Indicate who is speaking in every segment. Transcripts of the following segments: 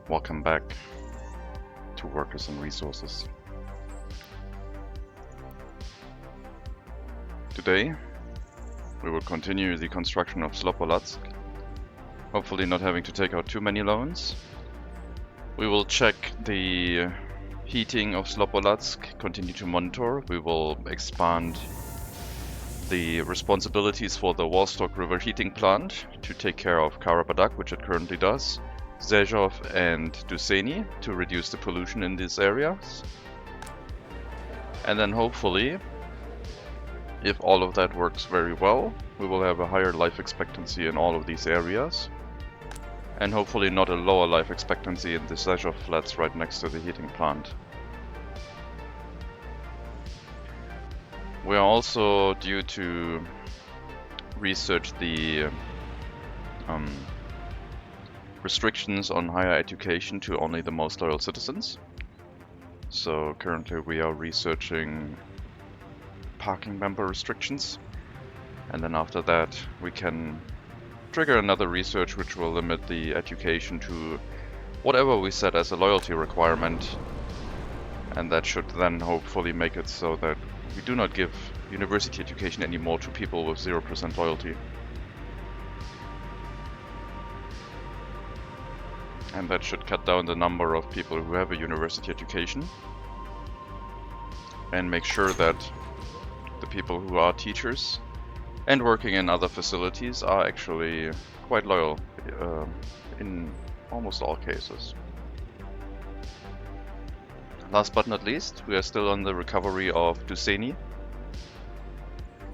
Speaker 1: Welcome back to Workers and Resources. Today we will continue the construction of Slopolatsk, hopefully not having to take out too many loans. We will check the heating of Slopolatsk, continue to monitor. We will expand the responsibilities for the Vostok River heating plant to take care of Karabadak, which it currently does, Zhezhov and Duseni to reduce the pollution in these areas. And then hopefully, if all of that works very well, we will have a higher life expectancy in all of these areas. And hopefully not a lower life expectancy in the Zhezhov flats right next to the heating plant. We are also due to research the restrictions on higher education to only the most loyal citizens. So currently we are researching parking member restrictions, and then after that we can trigger another research which will limit the education to whatever we set as a loyalty requirement, and that should then hopefully make it so that we do not give university education anymore to people with 0% loyalty. And that should cut down the number of people who have a university education, and make sure that the people who are teachers and working in other facilities are actually quite loyal in almost all cases. Last but not least, we are still on the recovery of Duseni.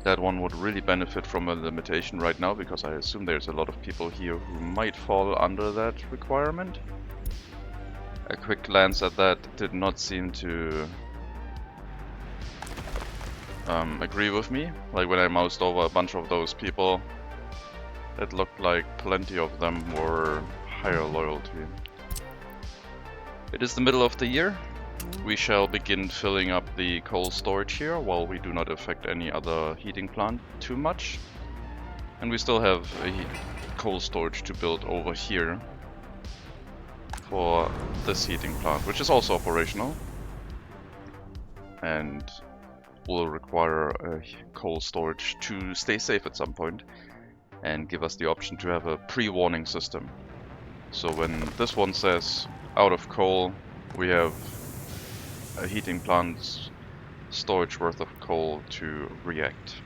Speaker 1: That one would really benefit from a limitation right now, because I assume there's a lot of people here who might fall under that requirement. A quick glance at that did not seem to agree with me. Like when I moused over a bunch of those people, it looked like plenty of them were higher loyalty. It is the middle of the year. We shall begin filling up the coal storage here while we do not affect any other heating plant too much. And we still have a coal storage to build over here for this heating plant, which is also operational and will require a coal storage to stay safe at some point and give us the option to have a pre-warning system. So when this one says out of coal, we have a heating plant's storage worth of coal to react.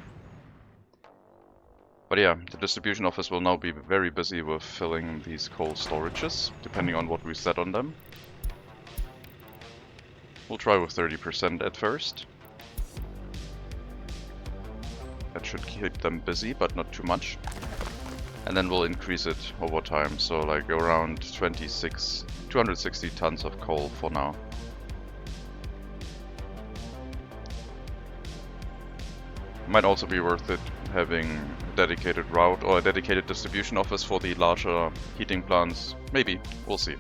Speaker 1: But yeah, the distribution office will now be very busy with filling these coal storages, depending on what we set on them. We'll try with 30% at first. That should keep them busy, but not too much. And then we'll increase it over time, so like around 260 tons of coal for now. Might also be worth it having a dedicated route or a dedicated distribution office for the larger heating plants. Maybe, we'll see.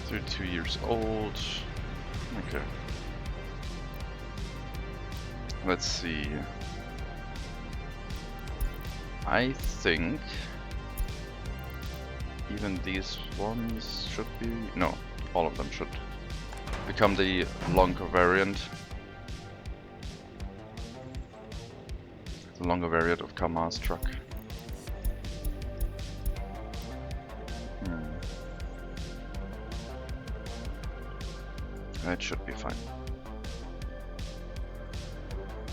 Speaker 1: 32 years old. Okay. Let's see. I think even these ones should be... no, all of them should become the longer variant. The longer variant of Kamar's truck. That should be fine.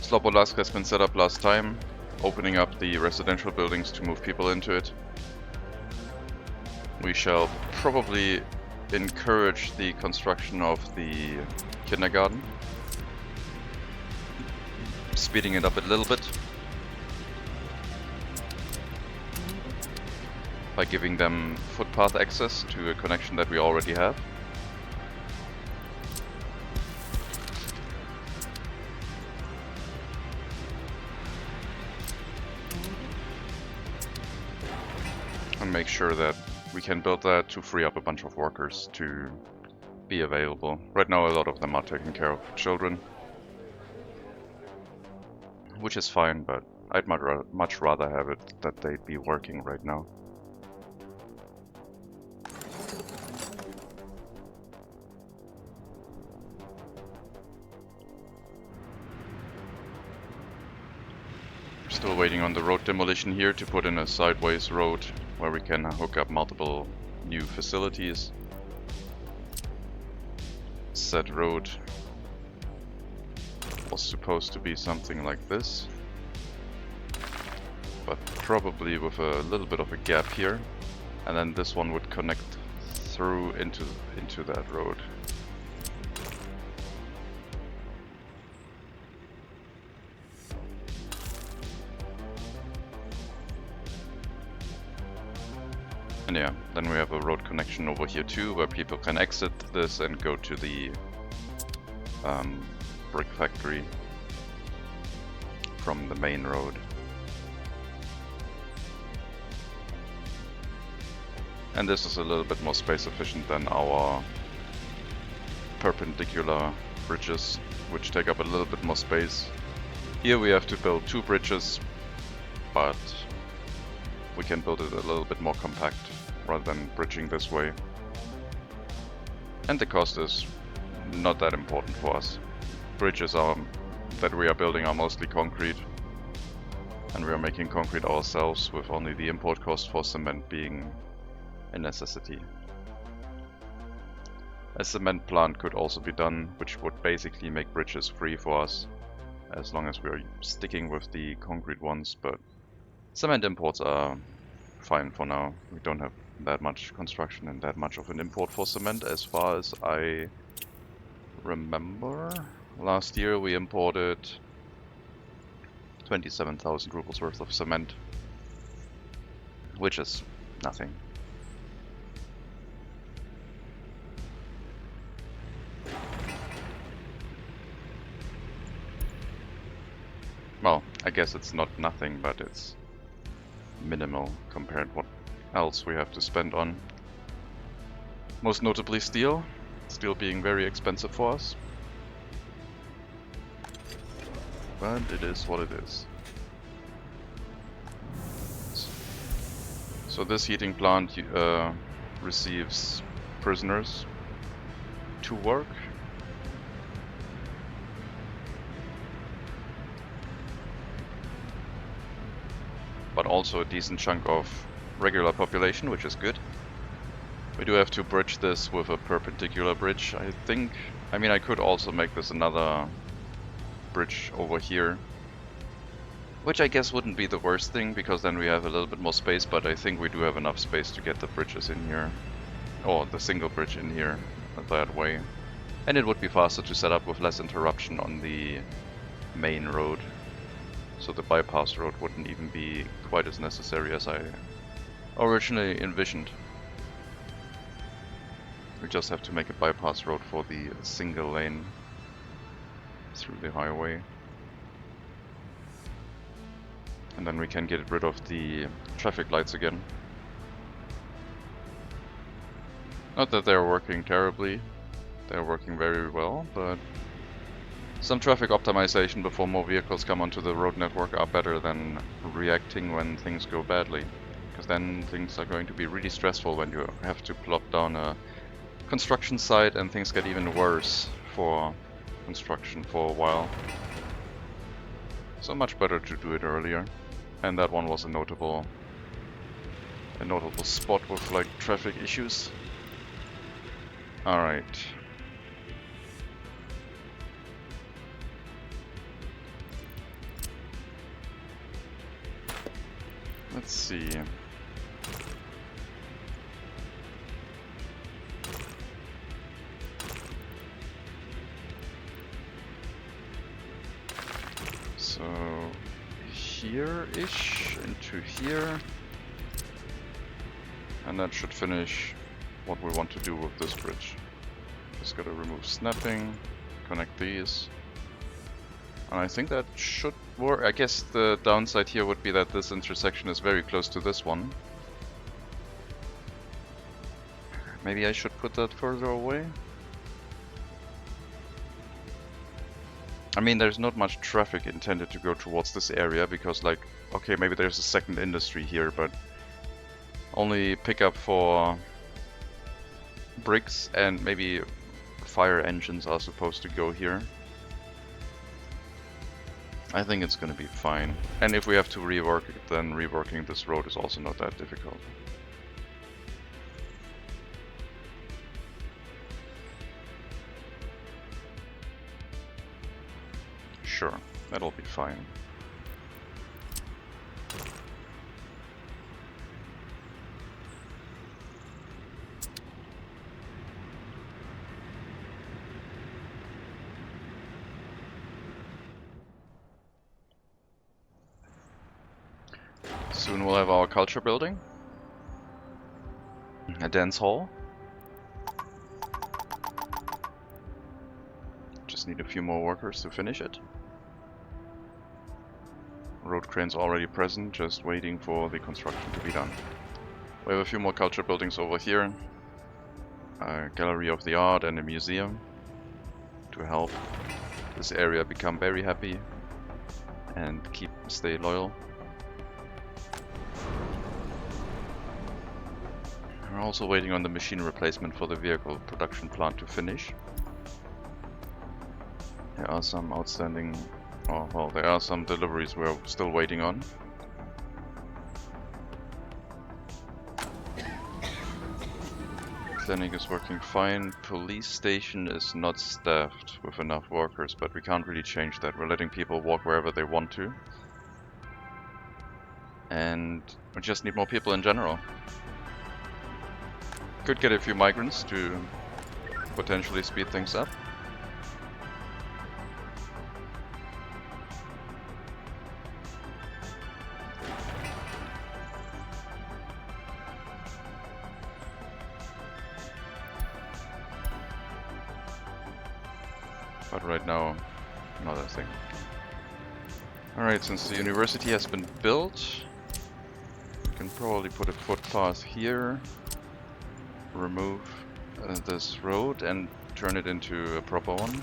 Speaker 1: Slopolatsk has been set up last time, opening up the residential buildings to move people into it. We shall probably encourage the construction of the kindergarten, speeding it up a little bit by giving them footpath access to a connection that we already have. And make sure that we can build that to free up a bunch of workers to be available. Right now a lot of them are taking care of children, which is fine, but I'd much rather have it that they'd be working right now. Still waiting on the road demolition here to put in a sideways road where we can hook up multiple new facilities. Said road was supposed to be something like this, but probably with a little bit of a gap here, and then this one would connect through into that road. And yeah, then we have a road connection over here too, where people can exit this and go to the brick factory from the main road. And this is a little bit more space efficient than our perpendicular bridges, which take up a little bit more space. Here we have to build 2 bridges, but we can build it a little bit more compact rather than bridging this way. And the cost is not that important for us. Bridges that we are building are mostly concrete, and we are making concrete ourselves, with only the import cost for cement being a necessity. A cement plant could also be done, which would basically make bridges free for us, as long as we are sticking with the concrete ones, but cement imports are fine for now. We don't have that much construction and that much of an import for cement, as far as I remember. Last year we imported 27,000 rubles worth of cement, which is nothing. Well, I guess it's not nothing, but it's minimal compared to what else we have to spend on. Most notably steel. Steel being very expensive for us. But it is what it is. So this heating plant receives prisoners to work. But also a decent chunk of regular population, which is good. We do have to bridge this with a perpendicular bridge, I think. I mean, I could also make this another bridge over here, which I guess wouldn't be the worst thing, because then we have a little bit more space, but I think we do have enough space to get the bridges in here, or the single bridge in here that way. And it would be faster to set up with less interruption on the main road. So the bypass road wouldn't even be quite as necessary as I originally envisioned. We just have to make a bypass road for the single lane through the highway. And then we can get rid of the traffic lights again. Not that they're working terribly, they're working very well, but some traffic optimization before more vehicles come onto the road network are better than reacting when things go badly. Because then things are going to be really stressful when you have to plop down a construction site and things get even worse for construction for a while. So much better to do it earlier. And that one was a notable spot with like traffic issues. Alright. Let's see. So here-ish into here. And that should finish what we want to do with this bridge. Just gotta remove snapping, connect these. And I think that should work. I guess the downside here would be that this intersection is very close to this one. Maybe I should put that further away. I mean, there's not much traffic intended to go towards this area because, like, okay, maybe there's a second industry here, but only pickup for bricks and maybe fire engines are supposed to go here. I think it's gonna be fine. And if we have to rework it, then reworking this road is also not that difficult. Sure, that'll be fine. Soon we'll have our culture building, a dance hall. Just need a few more workers to finish it. Road cranes already present, just waiting for the construction to be done. We have a few more culture buildings over here. A gallery of the art and a museum to help this area become very happy and stay loyal. We're also waiting on the machine replacement for the vehicle production plant to finish. There are some outstanding, well, there are some deliveries we're still waiting on. Clinic is working fine. Police station is not staffed with enough workers, but we can't really change that. We're letting people walk wherever they want to. And we just need more people in general. Could get a few migrants to potentially speed things up. But right now, not a thing. Alright, since the university has been built, we can probably put a footpath here, remove this road and turn it into a proper one.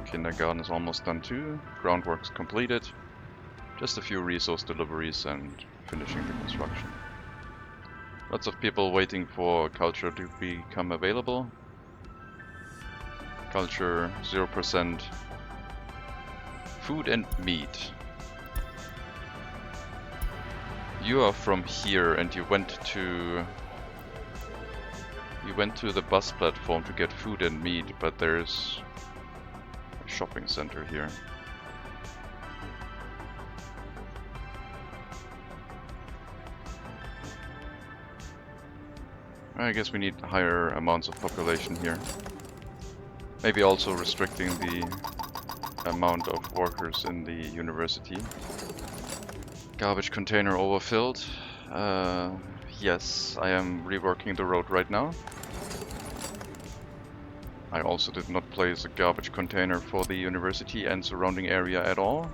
Speaker 1: Kindergarten is almost done too. Groundwork's completed. Just a few resource deliveries and finishing the construction. Lots of people waiting for culture to become available. Culture 0%. Food and meat. You are from here and you went to the bus platform to get food and meat, but there's shopping center here. I guess we need higher amounts of population here. Maybe also restricting the amount of workers in the university. Garbage container overfilled. Yes, I am reworking the road right now. I also did not place a garbage container for the university and surrounding area at all.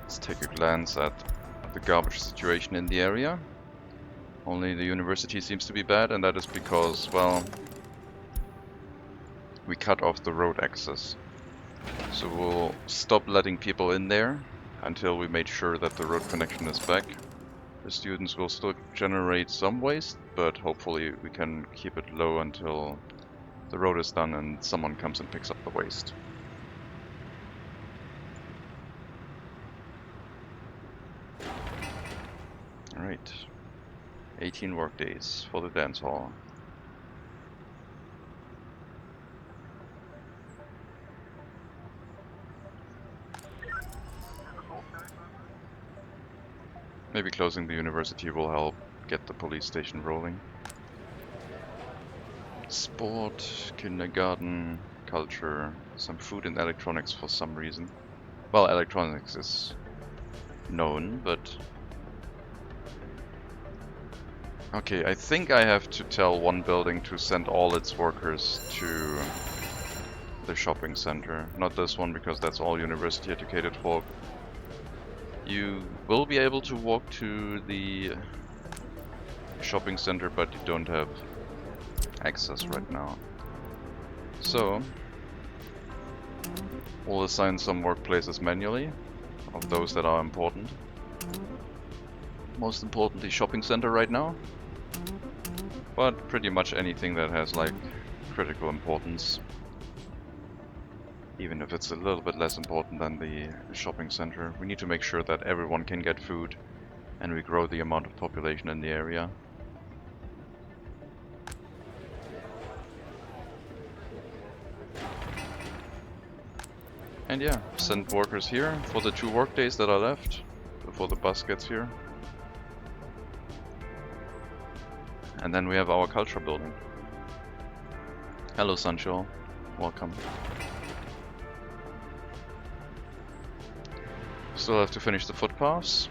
Speaker 1: Let's take a glance at the garbage situation in the area. Only the university seems to be bad, and that is because, well, we cut off the road access. So we'll stop letting people in there until we made sure that the road connection is back. The students will still generate some waste, but hopefully we can keep it low until the road is done and someone comes and picks up the waste. Alright. 18 work days for the dance hall. Maybe closing the university will help get the police station rolling. Sport, kindergarten, culture, some food and electronics for some reason. Well, electronics is known, but... Okay, I think I have to tell one building to send all its workers to the shopping center. Not this one, because that's all university educated folk. You will be able to walk to the shopping center, but you don't have access right now. So, we'll assign some workplaces manually, of those that are important. Most importantly, shopping center right now. But pretty much anything that has like critical importance. Even if it's a little bit less important than the shopping center. We need to make sure that everyone can get food and we grow the amount of population in the area. And yeah, send workers here for the 2 work days that are left before the bus gets here. And then we have our culture building. Hello Sancho, welcome. Still have to finish the footpaths,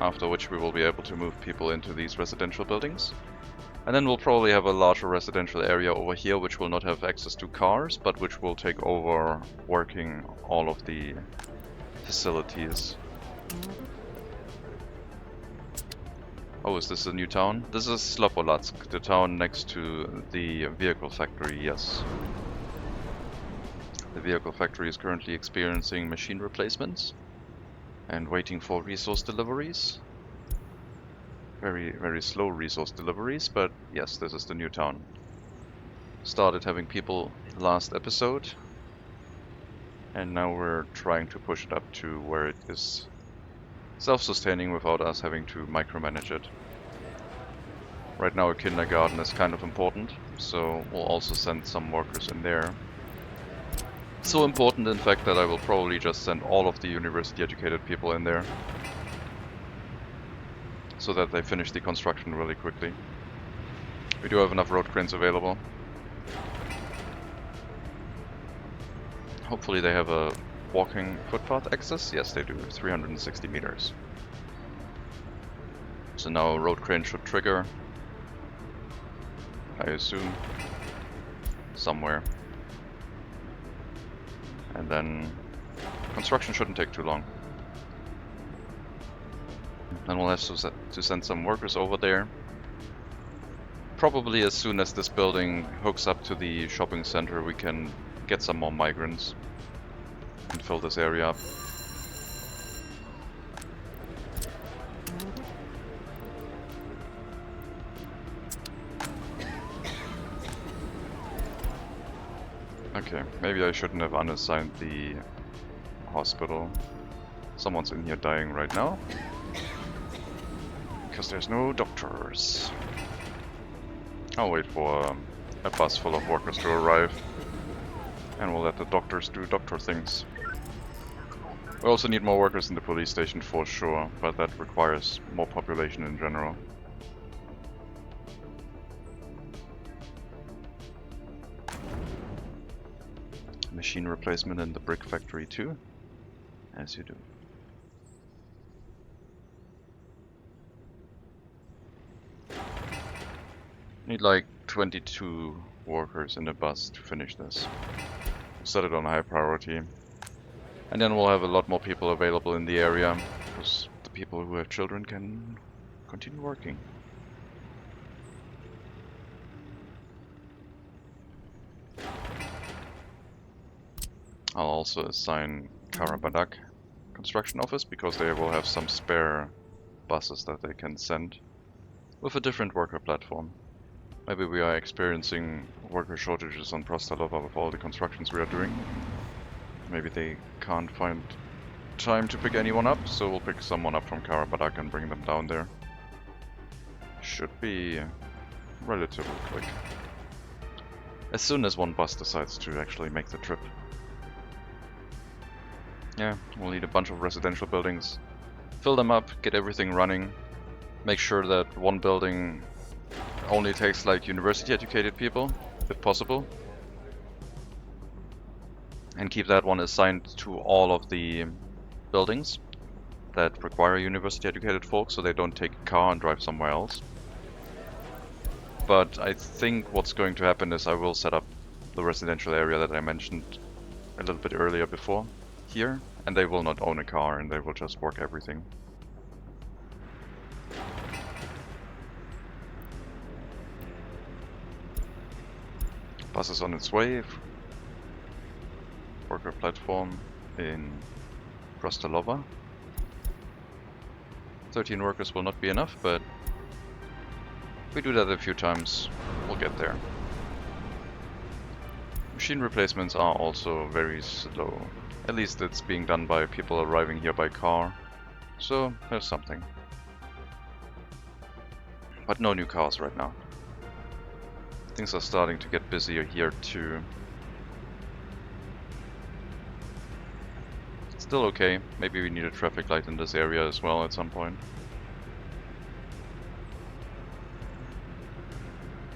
Speaker 1: after which we will be able to move people into these residential buildings. And then we'll probably have a larger residential area over here which will not have access to cars, but which will take over working all of the facilities. Oh, is this a new town? This is Slopolotsk, the town next to the vehicle factory, yes. The vehicle factory is currently experiencing machine replacements and waiting for resource deliveries. Very, very slow resource deliveries, but yes, this is the new town. Started having people last episode, and now we're trying to push it up to where it is self-sustaining without us having to micromanage it. Right now a kindergarten is kind of important, so we'll also send some workers in there. So important in fact that I will probably just send all of the university educated people in there, so that they finish the construction really quickly. We do have enough road cranes available. Hopefully they have a walking footpath access. Yes, they do. 360 meters. So now a road crane should trigger, I assume, somewhere. And then construction shouldn't take too long. Then we'll have to send some workers over there. Probably as soon as this building hooks up to the shopping center, we can get some more migrants and fill this area up. Okay, maybe I shouldn't have unassigned the hospital. Someone's in here dying right now. Because there's no doctors. I'll wait for a bus full of workers to arrive. And we'll let the doctors do doctor things. We also need more workers in the police station for sure, but that requires more population in general. Machine replacement in the brick factory too, as you do. Need like 22 workers in the bus to finish this. Set it on high priority. And then we'll have a lot more people available in the area, because the people who have children can continue working. I'll also assign Karabadak construction office, because they will have some spare buses that they can send with a different worker platform. Maybe we are experiencing worker shortages on Prostalova with all the constructions we are doing. Maybe they can't find time to pick anyone up, so we'll pick someone up from Karabadak and bring them down there. Should be relatively quick. As soon as one bus decides to actually make the trip. Yeah, we'll need a bunch of residential buildings fill them up, get everything running, make sure that one building only takes like university educated people, if possible. And keep that one assigned to all of the buildings that require university educated folks, so they don't take a car and drive somewhere else. But I think what's going to happen is I will set up the residential area that I mentioned a little bit earlier before here, and they will not own a car and they will just work everything. Bus is on its way. Worker platform in Prostalova. 13 workers will not be enough, but if we do that a few times, we'll get there. Machine replacements are also very slow. At least it's being done by people arriving here by car, so there's something. But no new cars right now. Things are starting to get busier here too. Still okay. Maybe we need a traffic light in this area as well at some point.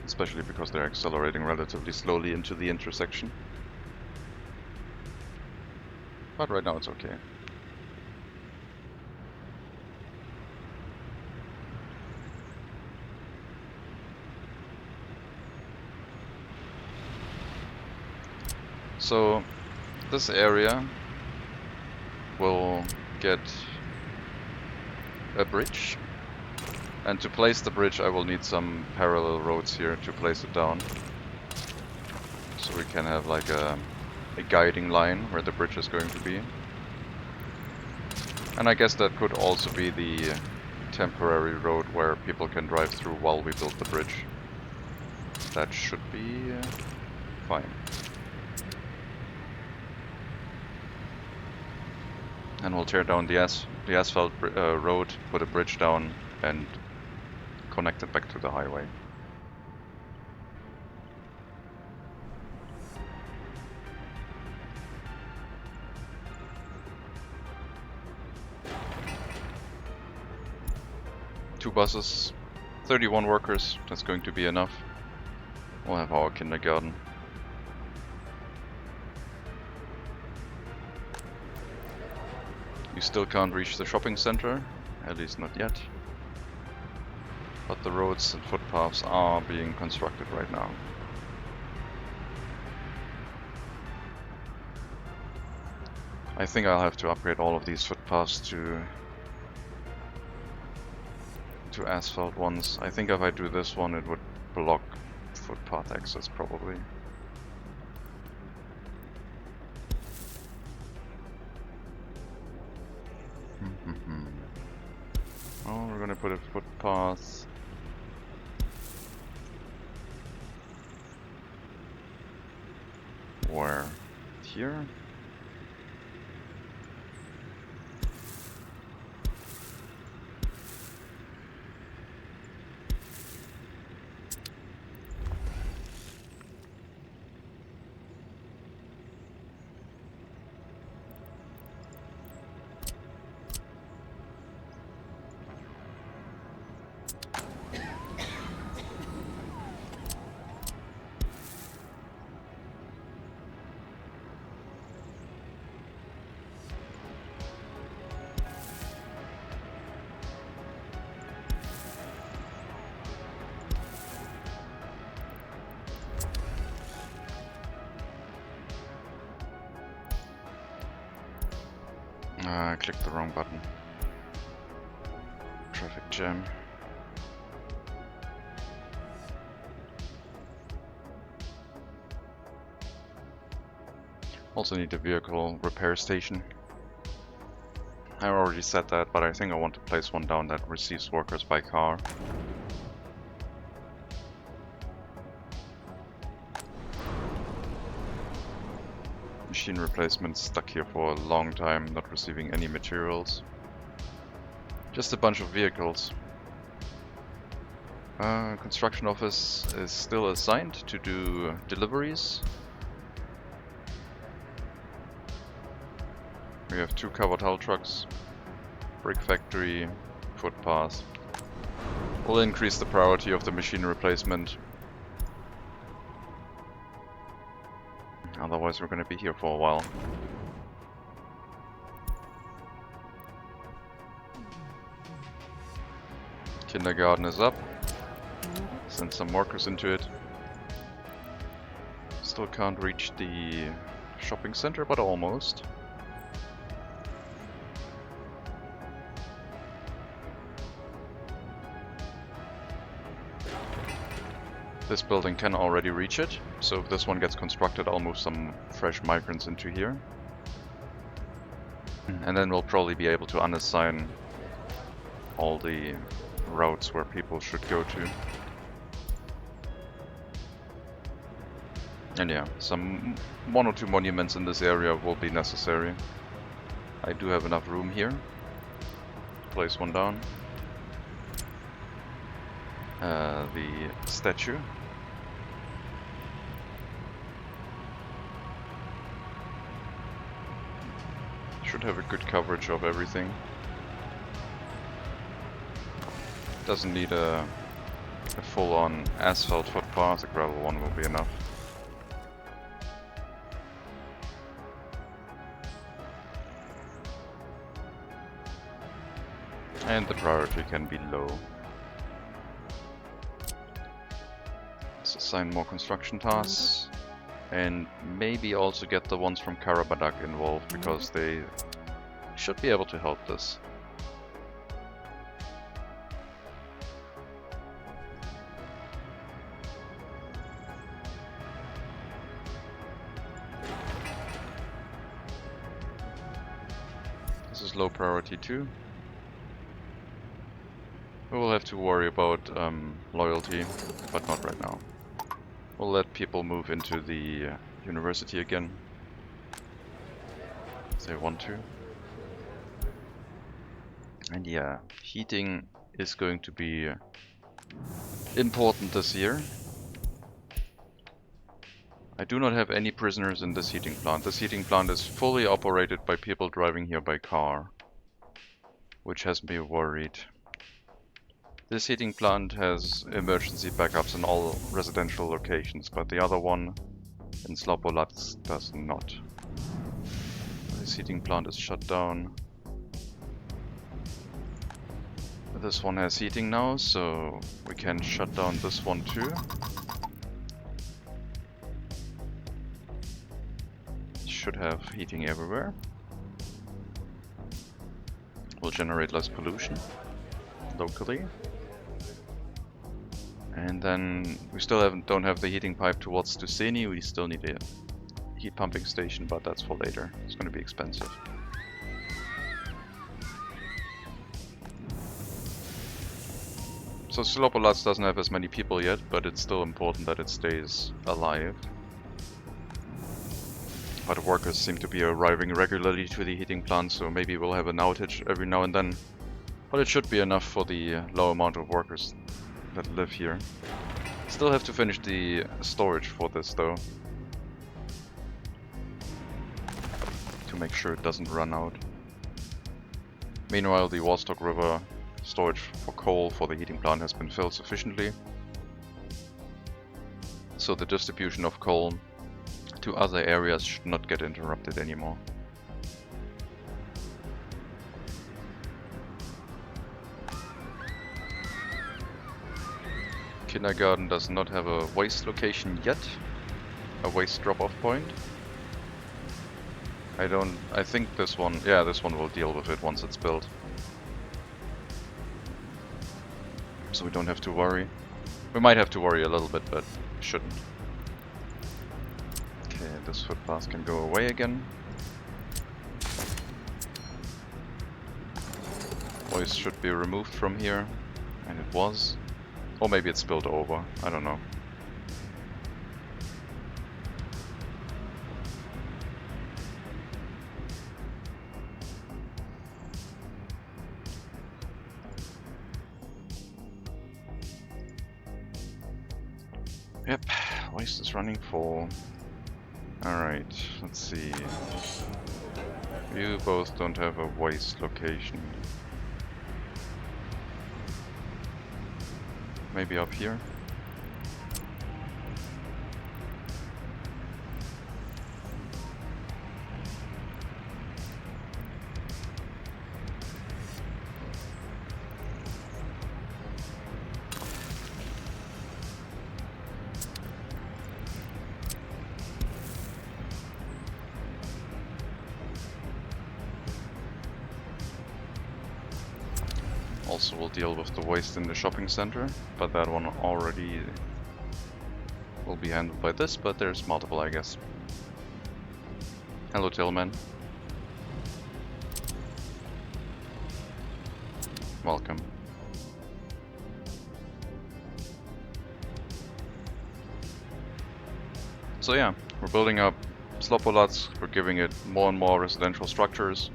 Speaker 1: Especially because they're accelerating relatively slowly into the intersection. But right now it's okay. So this area will get a bridge, and to place the bridge I will need some parallel roads here to place it down, so we can have like a guiding line where the bridge is going to be. And I guess that could also be the temporary road where people can drive through while we build the bridge. That should be fine. And we'll tear down the asphalt road, put a bridge down, and connect it back to the highway. Two buses, 31 workers, that's going to be enough. We'll have our kindergarten. You still can't reach the shopping center, at least not yet. But the roads and footpaths are being constructed right now. I think I'll have to upgrade all of these footpaths to asphalt ones. I think if I do this one it would block footpath access probably. Oh, we're gonna put a footpath where? Here? I clicked the wrong button. Traffic jam. Also need a vehicle repair station. I already said that, but I think I want to place one down that receives workers by car. Machine replacement stuck here for a long time, not receiving any materials. Just a bunch of vehicles. Construction office is still assigned to do deliveries. We have 2 covered hull trucks. brick factory, footpath. Will increase the priority of the machine replacement. Otherwise we're gonna be here for a while. Kindergarten is up. Send some workers into it. Still can't reach the shopping center, but almost. This building can already reach it, so if this one gets constructed, I'll move some fresh migrants into here. And then we'll probably be able to unassign all the routes where people should go to. And yeah, some 1 or 2 monuments in this area will be necessary. I do have enough room here. Place one down. The statue. Should have a good coverage of everything. Doesn't need a full-on asphalt footpath, a gravel one will be enough. And the priority can be low. Let's assign more construction tasks. And maybe also get the ones from Karabadak involved, because they should be able to help this. This is low priority too. We will have to worry about loyalty, but not right now. We'll let people move into the university again, if they want to. And yeah, heating is going to be important this year. I do not have any prisoners in this heating plant. This heating plant is fully operated by people driving here by car, which has me worried. This heating plant has emergency backups in all residential locations, but the other one in Slobolatsk does not. This heating plant is shut down. This one has heating now, so we can shut down this one too. Should have heating everywhere. Will generate less pollution locally. And then we still don't have the heating pipe towards Tuscany. We still need a heat pumping station, but that's for later. It's going to be expensive. So Slobolatsk doesn't have as many people yet, but it's still important that it stays alive. But workers seem to be arriving regularly to the heating plant, so maybe we'll have an outage every now and then. But it should be enough for the low amount of workers that live here. Still have to finish the storage for this though, to make sure it doesn't run out. Meanwhile, the Vostok River storage for coal for the heating plant has been filled sufficiently, so the distribution of coal to other areas should not get interrupted anymore. Kindergarten does not have a waste location yet, a waste drop-off point. I think this one, yeah, this one will deal with it once it's built. So we don't have to worry. We might have to worry a little bit, but shouldn't. Okay, this footpath can go away again. Voice should be removed from here, and it was. Or maybe it's spilled over, I don't know. Yep, waste is running full. Alright, let's see. You both don't have a waste location. maybe up here. Also, we'll deal with the waste in the shopping center, but that one already will be handled by this, but there's multiple, I guess. Hello, Tillman. Welcome. So yeah, we're building up Slopolatsk, we're giving it more and more residential structures.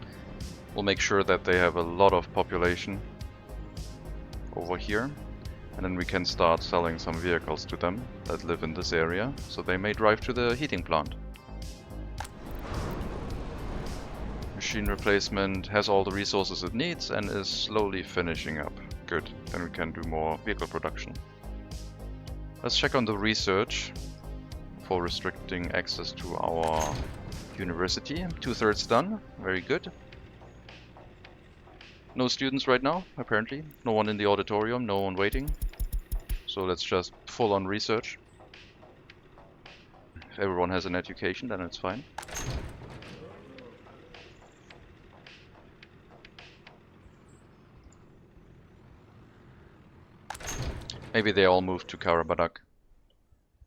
Speaker 1: We'll make sure that they have a lot of population over here, and then we can start selling some vehicles to them that live in this area, so they may drive to the heating plant. Machine replacement has all the resources it needs and is slowly finishing up. Good, then we can do more vehicle production. Let's check on the research for restricting access to our university. 2/3 done, very good. No students right now, apparently. No one in the auditorium, no one waiting. So let's just full on research. If everyone has an education, then it's fine. Maybe they all moved to Karabadak.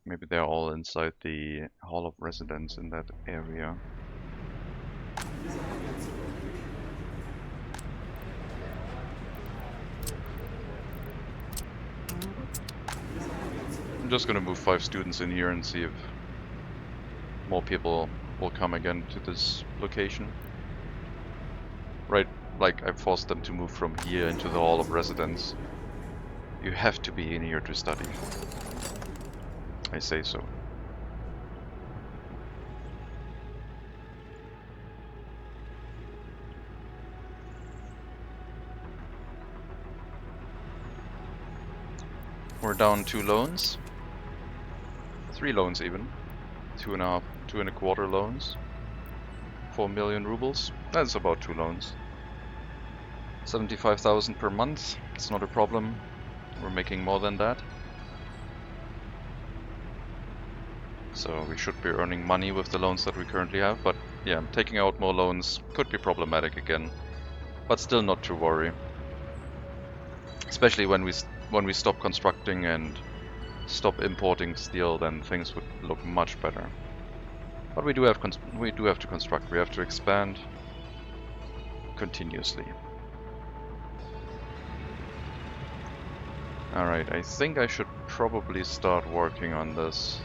Speaker 1: Maybe they're all inside the Hall of Residence in that area. I'm just gonna move 5 students in here and see if more people will come again to this location. Right, like I forced them to move from here into the Hall of Residence. You have to be in here to study. I say so. We're down 2 loans. 3 loans even. 2.5, 2.25 loans. 4 million rubles. That's about 2 loans. 75,000 per month. It's not a problem. We're making more than that. So we should be earning money with the loans that we currently have, but yeah, taking out more loans could be problematic again. But still not to worry. Especially when we stop constructing and stop importing steel, then things would look much better. But we do have to construct. We have to expand continuously. Alright, I think I should probably start working on this.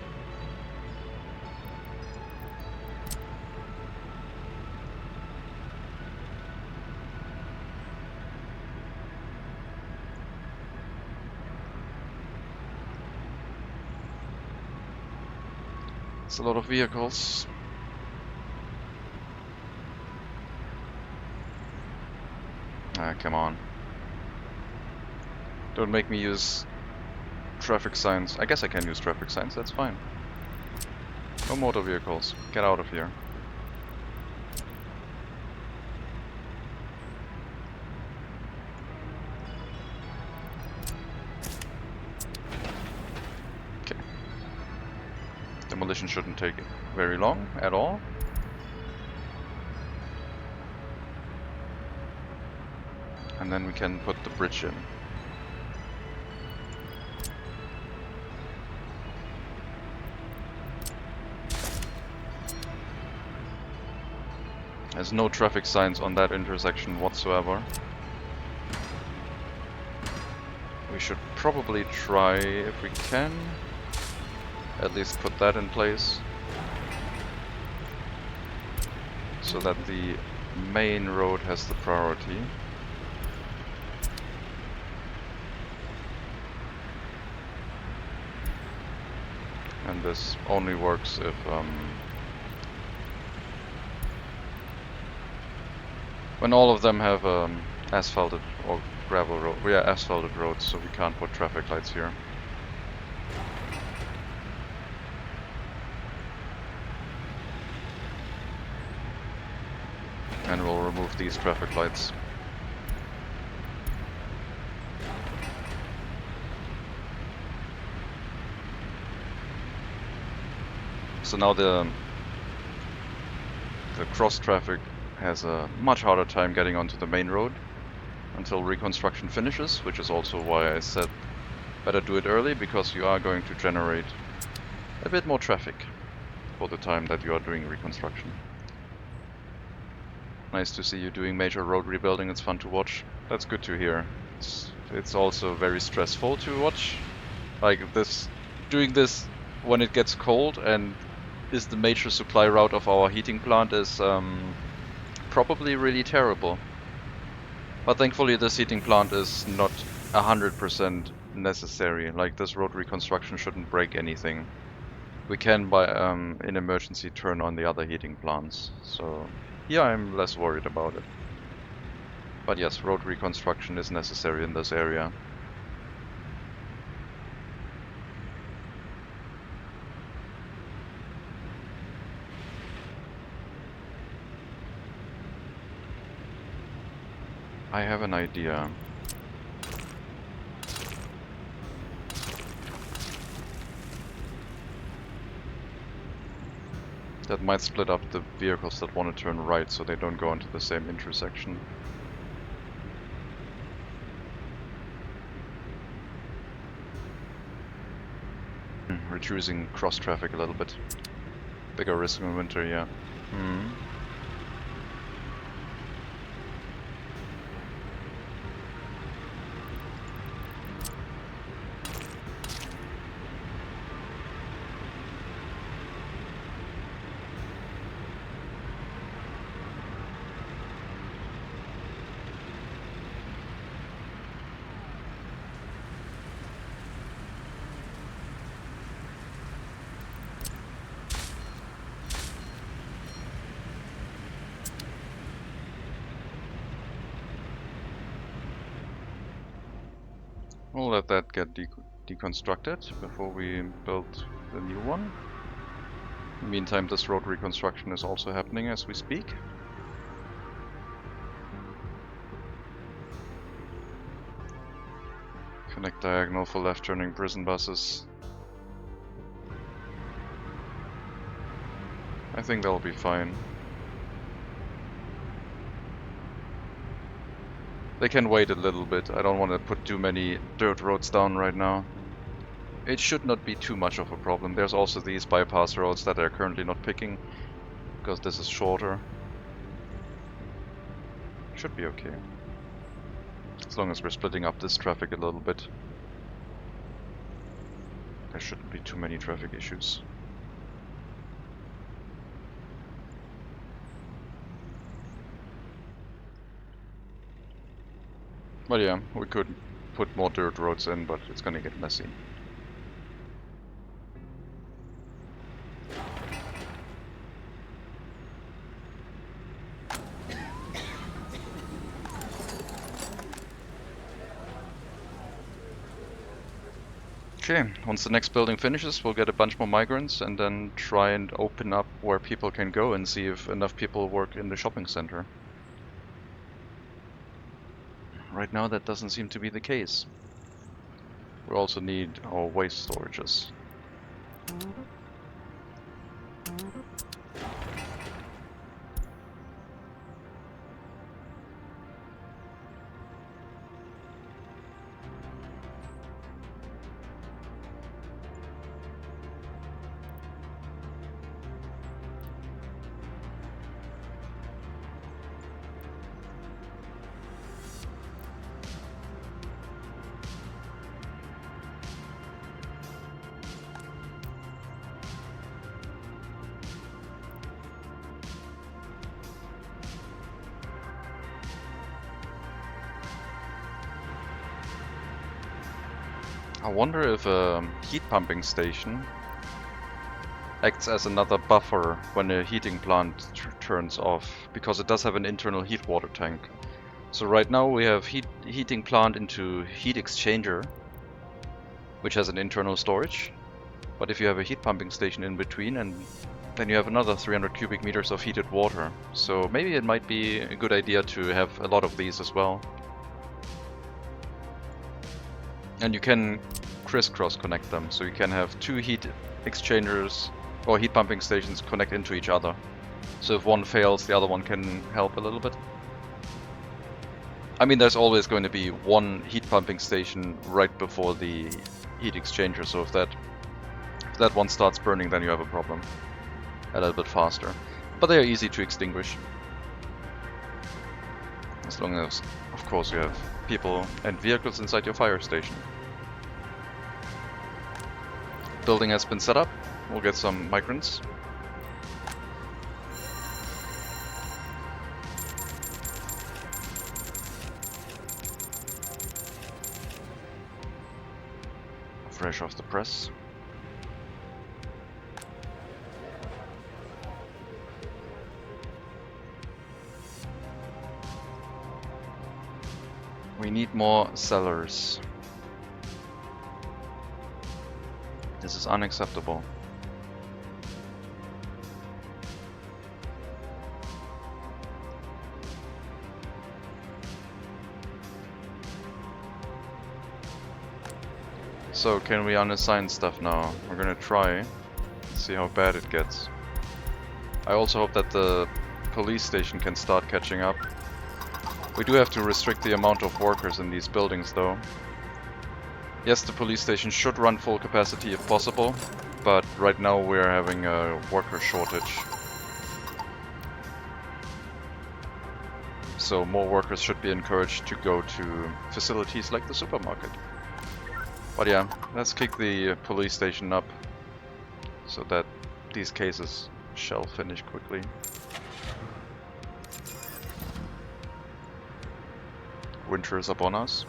Speaker 1: It's a lot of vehicles. Ah, come on. Don't make me use traffic signs. I guess I can use traffic signs, that's fine. No motor vehicles. Get out of here. Okay. Demolition shouldn't take very long at all. And then we can put the bridge in. There's no traffic signs on that intersection whatsoever. We should probably try, if we can, at least put that in place. So that the main road has the priority. And this only works if when all of them have asphalted or gravel road. We are asphalted roads, so we can't put traffic lights here. And we'll remove these traffic lights. So now the cross traffic has a much harder time getting onto the main road until reconstruction finishes, which is also why I said better do it early, because you are going to generate a bit more traffic for the time that you are doing reconstruction. Nice to see you doing major road rebuilding, it's fun to watch. That's good to hear. It's also very stressful to watch. Like this, doing this when it gets cold and is the major supply route of our heating plant is probably really terrible. But thankfully this heating plant is not 100% necessary. Like this road reconstruction shouldn't break anything. We can by in emergency turn on the other heating plants. So here I'm less worried about it. But yes, road reconstruction is necessary in this area. I have an idea. That might split up the vehicles that want to turn right so they don't go into the same intersection. Reducing cross traffic a little bit. Bigger risk in winter, yeah. We'll let that get deconstructed before we build the new one. In the meantime, this road reconstruction is also happening as we speak. Connect diagonal for left turning prison buses. I think that'll be fine. They can wait a little bit. I don't want to put too many dirt roads down right now. It should not be too much of a problem. There's also these bypass roads that they're currently not picking, because this is shorter. Should be okay. As long as we're splitting up this traffic a little bit. There shouldn't be too many traffic issues. But yeah, we could put more dirt roads in, but it's gonna get messy. Okay, once the next building finishes, we'll get a bunch more migrants and then try and open up where people can go and see if enough people work in the shopping center. Right now that doesn't seem to be the case. We also need our waste storages. I wonder if a heat pumping station acts as another buffer when a heating plant turns off, because it does have an internal heat water tank. So right now we have heating plant into heat exchanger, which has an internal storage. But if you have a heat pumping station in between, and then you have another 300 cubic meters of heated water. So maybe it might be a good idea to have a lot of these as well. And you can crisscross connect them, so you can have 2 heat exchangers or heat pumping stations connect into each other. So if one fails, the other one can help a little bit. I mean, there's always going to be one heat pumping station right before the heat exchanger, so if that one starts burning, then you have a problem. A little bit faster. But they are easy to extinguish. As long as, of course, you have people and vehicles inside your fire station. Building has been set up. We'll get some migrants. Fresh off the press. We need more cellars. This is unacceptable. So can we unassign stuff now? We're gonna try. See how bad it gets. I also hope that the police station can start catching up. We do have to restrict the amount of workers in these buildings though. Yes, the police station should run full capacity if possible, but right now we're having a worker shortage. So more workers should be encouraged to go to facilities like the supermarket. But yeah, let's kick the police station up so that these cases shall finish quickly. Winter is upon us.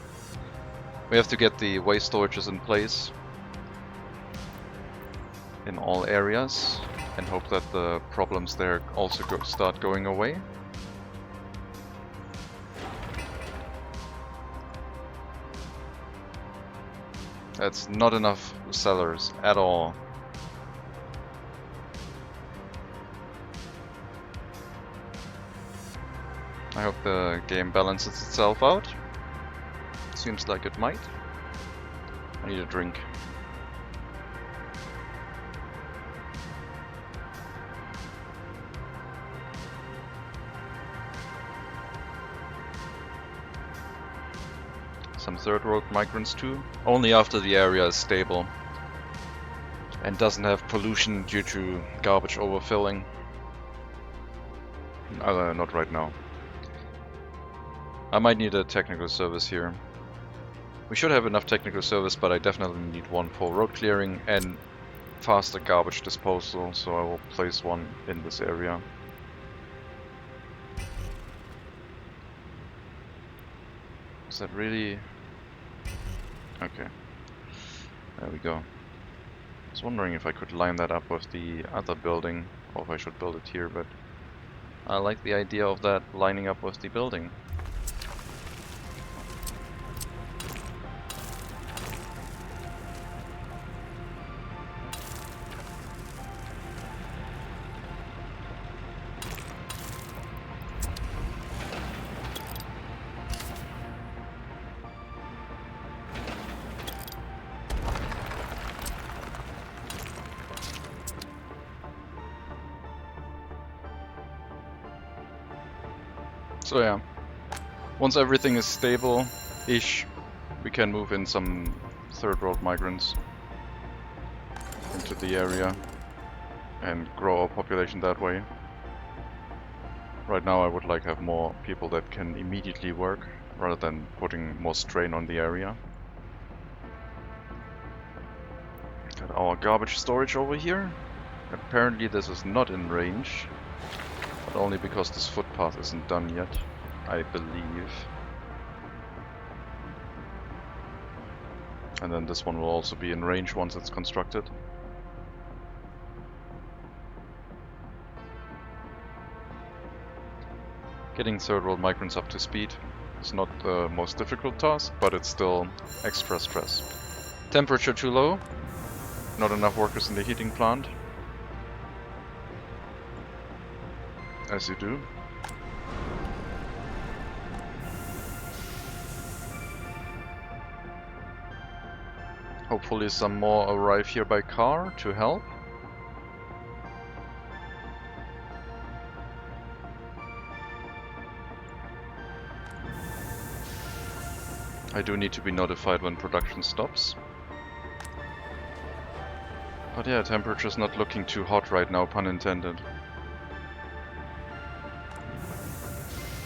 Speaker 1: We have to get the waste storages in place in all areas and hope that the problems there also start going away. That's not enough cellars at all. I hope the game balances itself out. Seems like it might. I need a drink. Some third world migrants too, only after the area is stable and doesn't have pollution due to garbage overfilling. Not right now. I might need a technical service here. We should have enough technical service, but I definitely need one for road clearing and faster garbage disposal, so I will place one in this area. Is that really... Okay. There we go. I was wondering if I could line that up with the other building, or if I should build it here, but I like the idea of that lining up with the building. So yeah, once everything is stable-ish, we can move in some third world migrants into the area and grow our population that way. Right now I would like to have more people that can immediately work, rather than putting more strain on the area. Got our garbage storage over here. Apparently this is not in range. But only because this footpath isn't done yet, I believe. And then this one will also be in range once it's constructed. Getting third world migrants up to speed. It's not the most difficult task, but it's still extra stress. Temperature too low. Not enough workers in the heating plant. As you do. Hopefully some more arrive here by car to help. I do need to be notified when production stops. But yeah, temperature's not looking too hot right now, pun intended.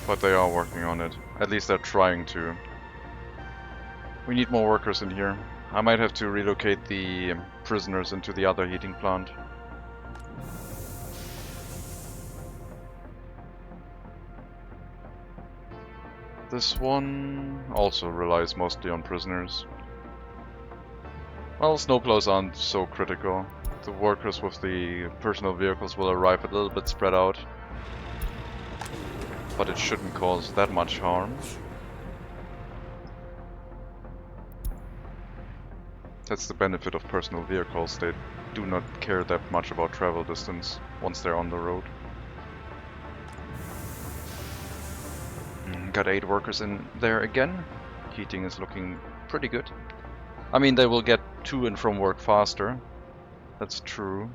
Speaker 1: But they are working on it. At least they're trying to. We need more workers in here. I might have to relocate the prisoners into the other heating plant. This one also relies mostly on prisoners. Well, snowplows aren't so critical. The workers with the personal vehicles will arrive a little bit spread out. But it shouldn't cause that much harm. That's the benefit of personal vehicles. They do not care that much about travel distance once they're on the road. Got 8 workers in there again. Heating is looking pretty good. I mean, they will get to and from work faster. That's true.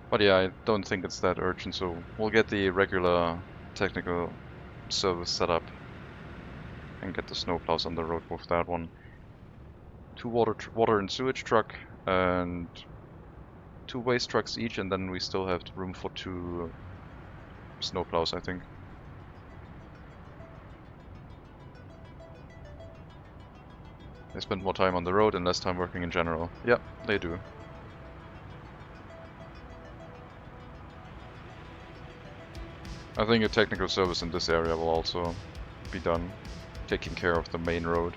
Speaker 1: But yeah, I don't think it's that urgent, so we'll get the regular technical service set up and get the snowplows on the road with that one. 2 water and sewage truck and 2 waste trucks each, and then we still have room for 2 snowplows, I think. They spend more time on the road and less time working in general. Yep, they do. I think a technical service in this area will also be done, taking care of the main road.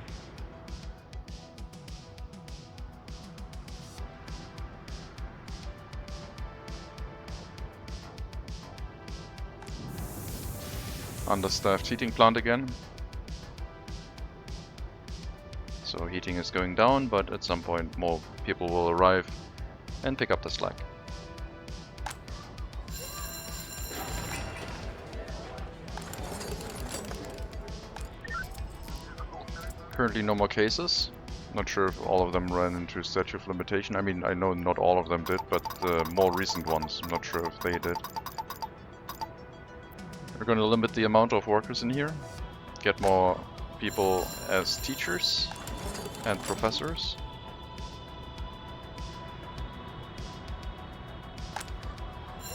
Speaker 1: Understaffed heating plant again. So heating is going down, but at some point more people will arrive and pick up the slack. Currently no more cases. Not sure if all of them ran into statute of limitation. I mean, I know not all of them did, but the more recent ones, I'm not sure if they did. We're going to limit the amount of workers in here. Get more people as teachers and professors.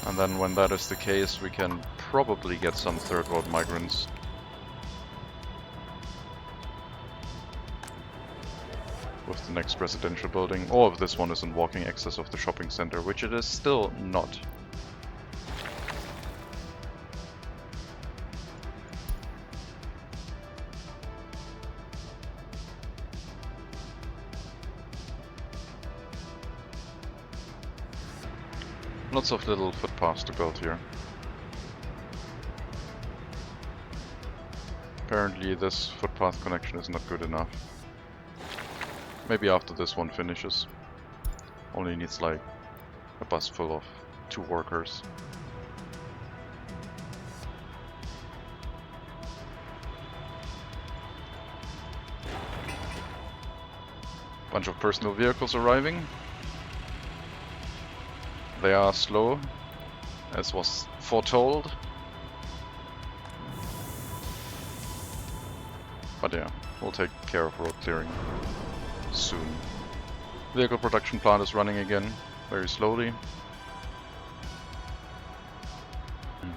Speaker 1: And then when that is the case, we can probably get some third world migrants. With the next residential building, or if this one is in walking access of the shopping center, which it is still not. Lots of little footpaths to build here. Apparently this footpath connection is not good enough. Maybe after this one finishes. Only needs like a bus full of 2 workers. Bunch of personal vehicles arriving. They are slow, as was foretold. But yeah, we'll take care of road clearing soon. Vehicle production plant is running again, very slowly.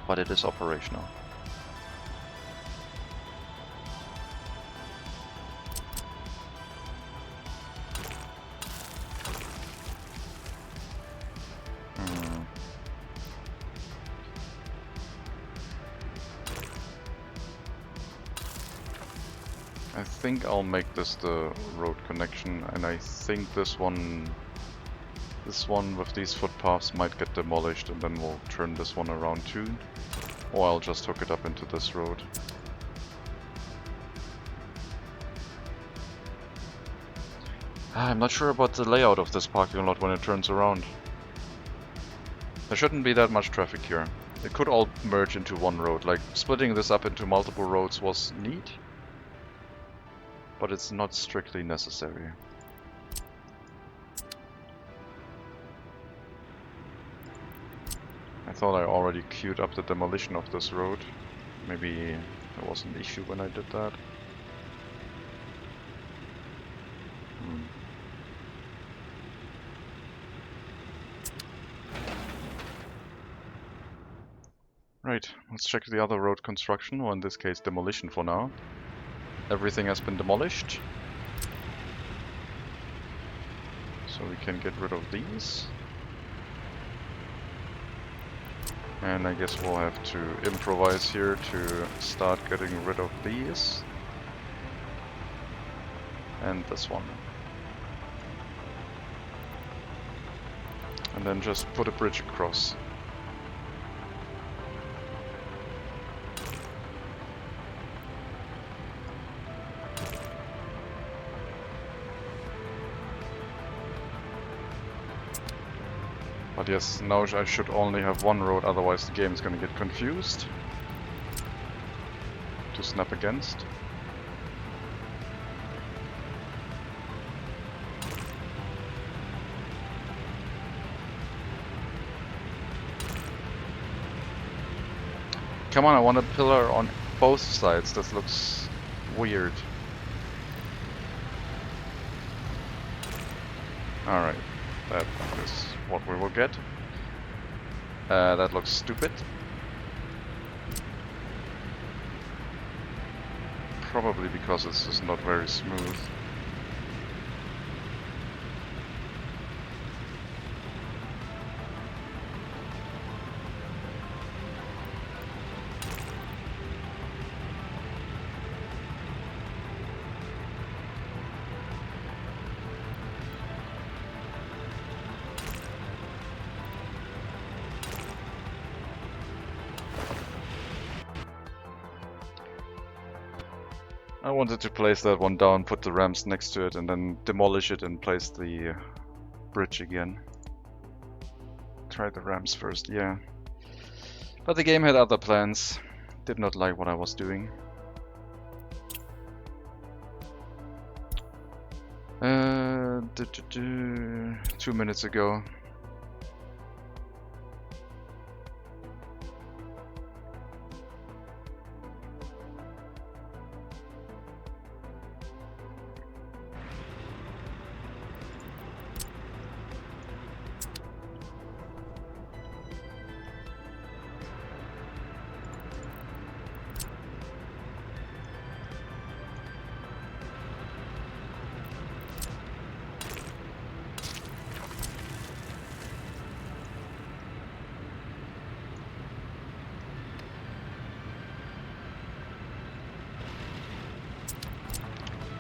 Speaker 1: But it is operational. I think I'll make this the road connection, and I think this one with these footpaths might get demolished, and then we'll turn this one around too. Or I'll just hook it up into this road. I'm not sure about the layout of this parking lot when it turns around. There shouldn't be that much traffic here. It could all merge into one road. Like, splitting this up into multiple roads was neat, but it's not strictly necessary. I thought I already queued up the demolition of this road. Maybe there was an issue when I did that. Right, let's check the other road construction, or in this case demolition for now. Everything has been demolished. So we can get rid of these. And I guess we'll have to improvise here to start getting rid of these. And this one. And then just put a bridge across. But yes, now I should only have one road, otherwise the game is gonna get confused to snap against. Come on, I want a pillar on both sides. This looks weird. Alright, that is what we will get. That looks stupid. Probably because this is not very smooth. I wanted to place that one down, put the ramps next to it, and then demolish it and place the bridge again. Try the ramps first, yeah. But the game had other plans. Did not like what I was doing. 2 minutes ago.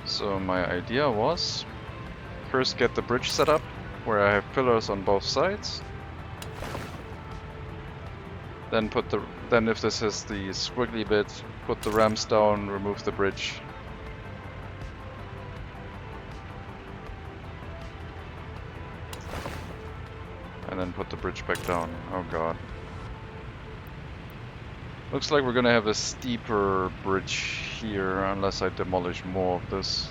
Speaker 1: So my idea was first get the bridge set up where I have pillars on both sides. Then if this is the squiggly bit, put the ramps down, remove the bridge. And then put the bridge back down. Oh god. Looks like we're gonna have a steeper bridge here unless I demolish more of this.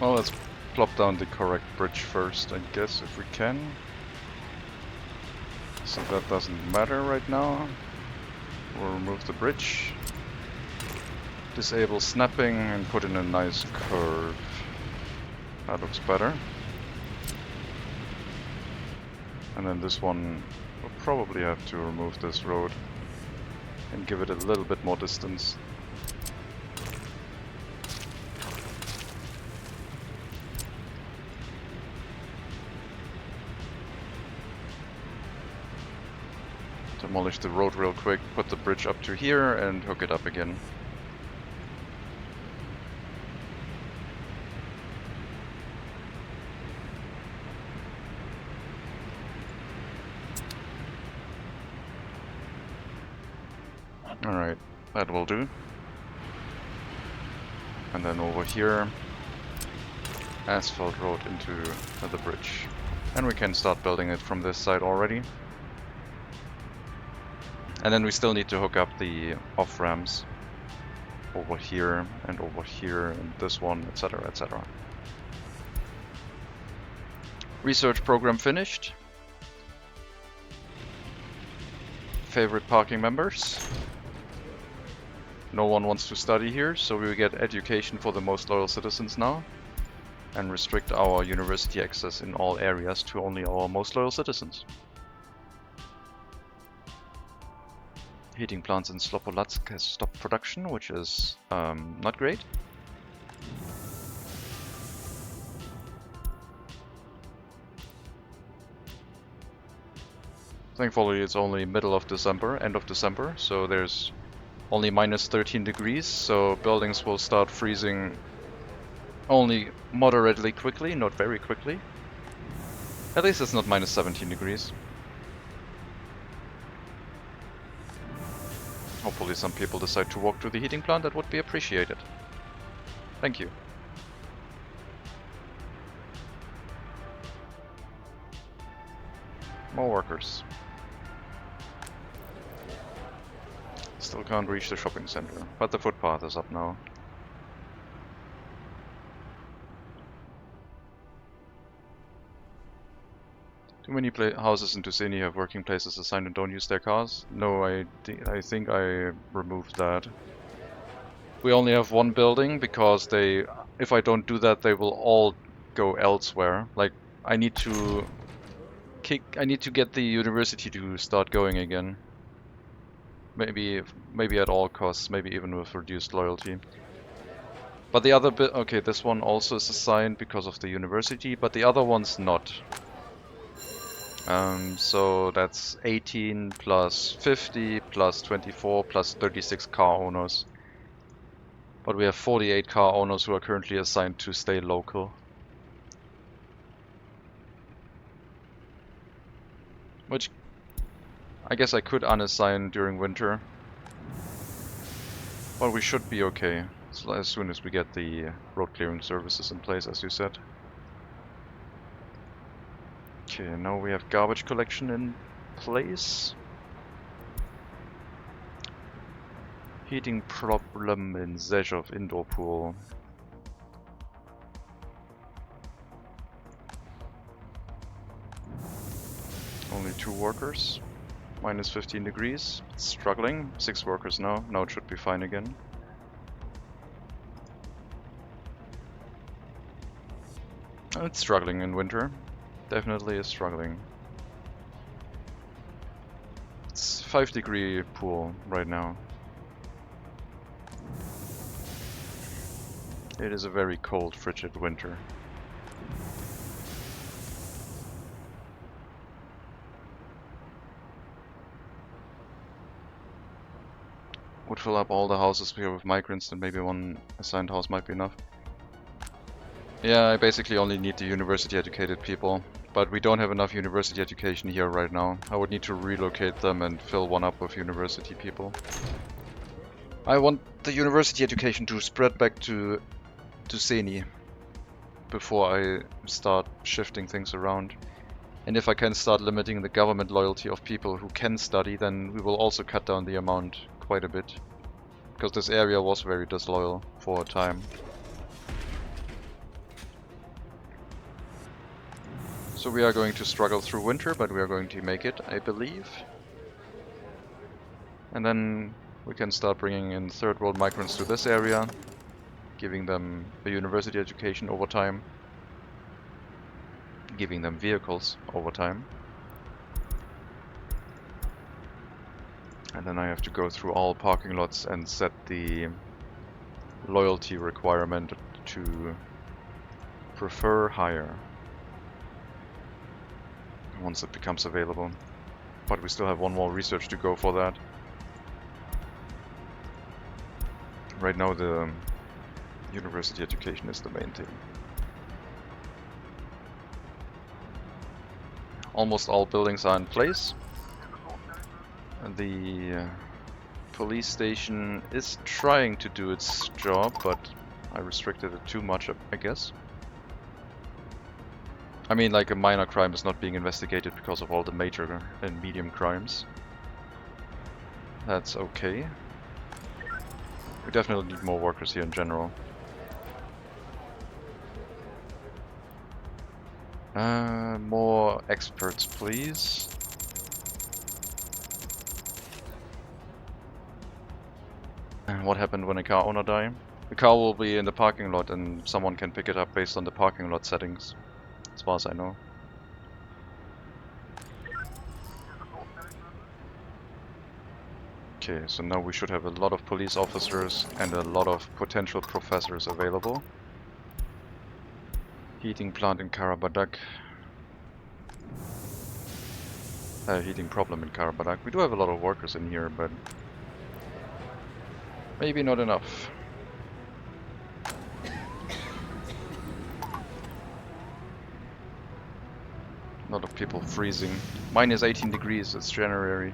Speaker 1: Well, let's plop down the correct bridge first, I guess, if we can. So that doesn't matter right now. We'll remove the bridge. Disable snapping and put in a nice curve. That looks better. And then this one, we'll probably have to remove this road and give it a little bit more distance. Demolish the road real quick, put the bridge up to here and hook it up again. Alright, that will do. And then over here, asphalt road into the bridge. And we can start building it from this side already. And then we still need to hook up the off-ramps over here and this one, etc, etc. Research program finished. Favorite parking members. No one wants to study here, so we will get education for the most loyal citizens now. And restrict our university access in all areas to only our most loyal citizens. Heating plants in Slopolatsk has stopped production, which is not great. Thankfully it's only middle of December, end of December, so there's only minus 13 degrees, so buildings will start freezing only moderately quickly, not very quickly. At least it's not minus 17 degrees. Hopefully some people decide to walk to the heating plant, that would be appreciated. Thank you. More workers. Still can't reach the shopping center, but the footpath is up now. Too many houses in Tuscany have working places assigned and don't use their cars? No, I think I removed that. We only have one building because if I don't do that, they will all go elsewhere. Like, I need to get the university to start going again. Maybe at all costs, maybe even with reduced loyalty. But the other bit, okay, this one also is assigned because of the university, but the other one's not. So that's 18 plus 50 plus 24 plus 36 car owners. But we have 48 car owners who are currently assigned to stay local. Which I guess I could unassign during winter. But we should be okay as soon as we get the road clearing services in place, as you said. Okay, now we have garbage collection in place. Heating problem in Zhezhov indoor pool. Only 2 workers. Minus 15 degrees. It's struggling. 6 workers now. Now it should be fine again. It's struggling in winter. Definitely is struggling. It's 5-degree pool right now. It is a very cold, frigid winter. Would fill up all the houses here with migrants, then maybe one assigned house might be enough. Yeah, I basically only need the university educated people. But we don't have enough university education here right now. I would need to relocate them and fill one up with university people. I want the university education to spread back to Tuscany before I start shifting things around. And if I can start limiting the government loyalty of people who can study, then we will also cut down the amount quite a bit. Because this area was very disloyal for a time. So we are going to struggle through winter, but we are going to make it, I believe. And then we can start bringing in third world migrants to this area, giving them a university education over time, giving them vehicles over time. And then I have to go through all parking lots and set the loyalty requirement to prefer hire once it becomes available. But we still have one more research to go for that. Right now the university education is the main thing. Almost all buildings are in place. The police station is trying to do its job, but I restricted it too much, I guess. I mean, like, a minor crime is not being investigated because of all the major and medium crimes. That's okay. We definitely need more workers here in general. More experts, please. What happened when a car owner died? The car will be in the parking lot and someone can pick it up based on the parking lot settings, as far as I know. Okay, so now we should have a lot of police officers and a lot of potential professors available. Heating plant in Karabadak. Heating problem in Karabadak. We do have a lot of workers in here, but maybe not enough. A lot of people freezing. Minus 18 degrees, it's January.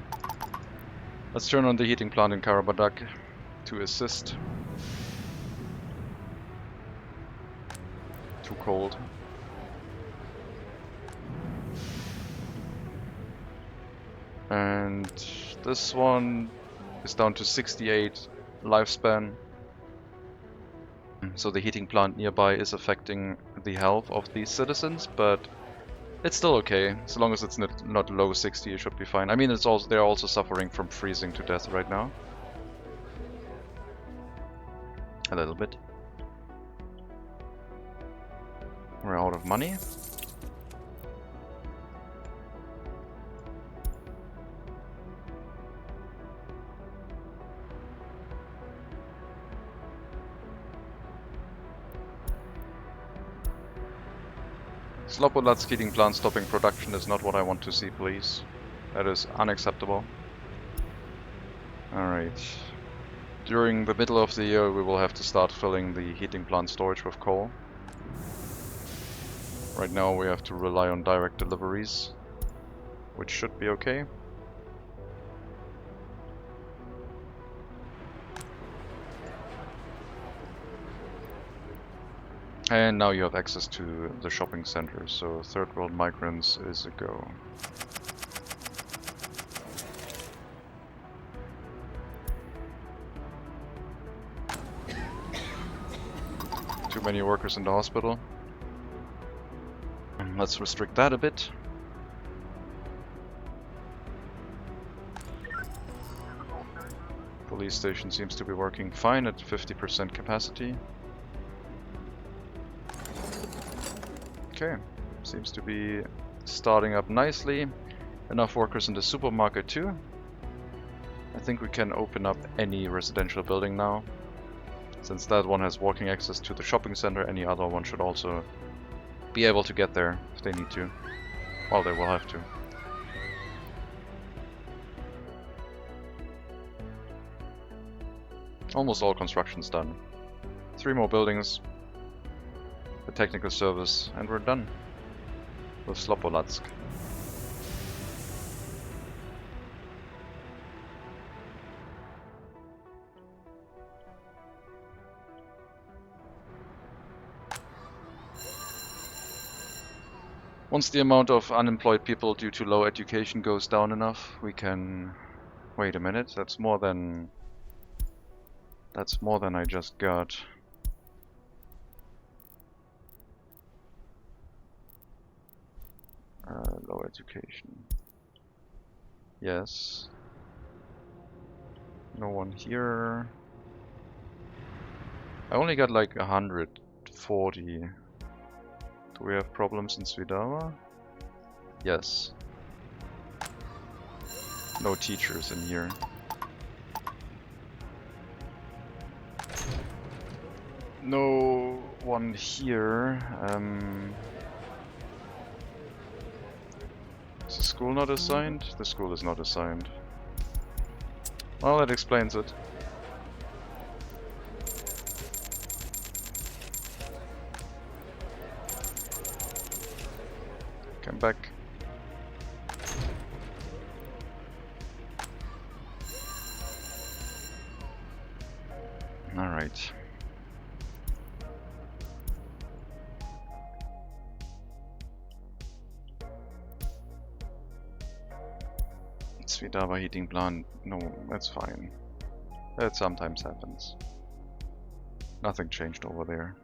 Speaker 1: Let's turn on the heating plant in Karabadak to assist. Too cold. And this one is down to 68 lifespan. So the heating plant nearby is affecting the health of these citizens, but it's still okay. As long as it's not low 60, it should be fine. I mean, it's also they're also suffering from freezing to death right now. A little bit. We're out of money. Slobodatsk heating plant stopping production is not what I want to see, please. That is unacceptable. Alright. During the middle of the year we will have to start filling the heating plant storage with coal. Right now we have to rely on direct deliveries, which should be okay. And now you have access to the shopping center, so third world migrants is a go. Too many workers in the hospital. Let's restrict that a bit. Police station seems to be working fine at 50% capacity. Okay, seems to be starting up nicely. Enough workers in the supermarket too. I think we can open up any residential building now. Since that one has walking access to the shopping center, any other one should also be able to get there if they need to. Well, they will have to. Almost all construction's done. 3 more buildings. The technical service, and we're done with Slobodatsk. Once the amount of unemployed people due to low education goes down enough, we can... Wait a minute, that's more than I just got. Low education. Yes. No one here. I only got like 140. Do we have problems in Svidava? Yes. No teachers in here. No one here. Is the school not assigned? The school is not assigned. Well, that explains it. Come back. All right. Svidava heating plant. No, that's fine. That sometimes happens. Nothing changed over there.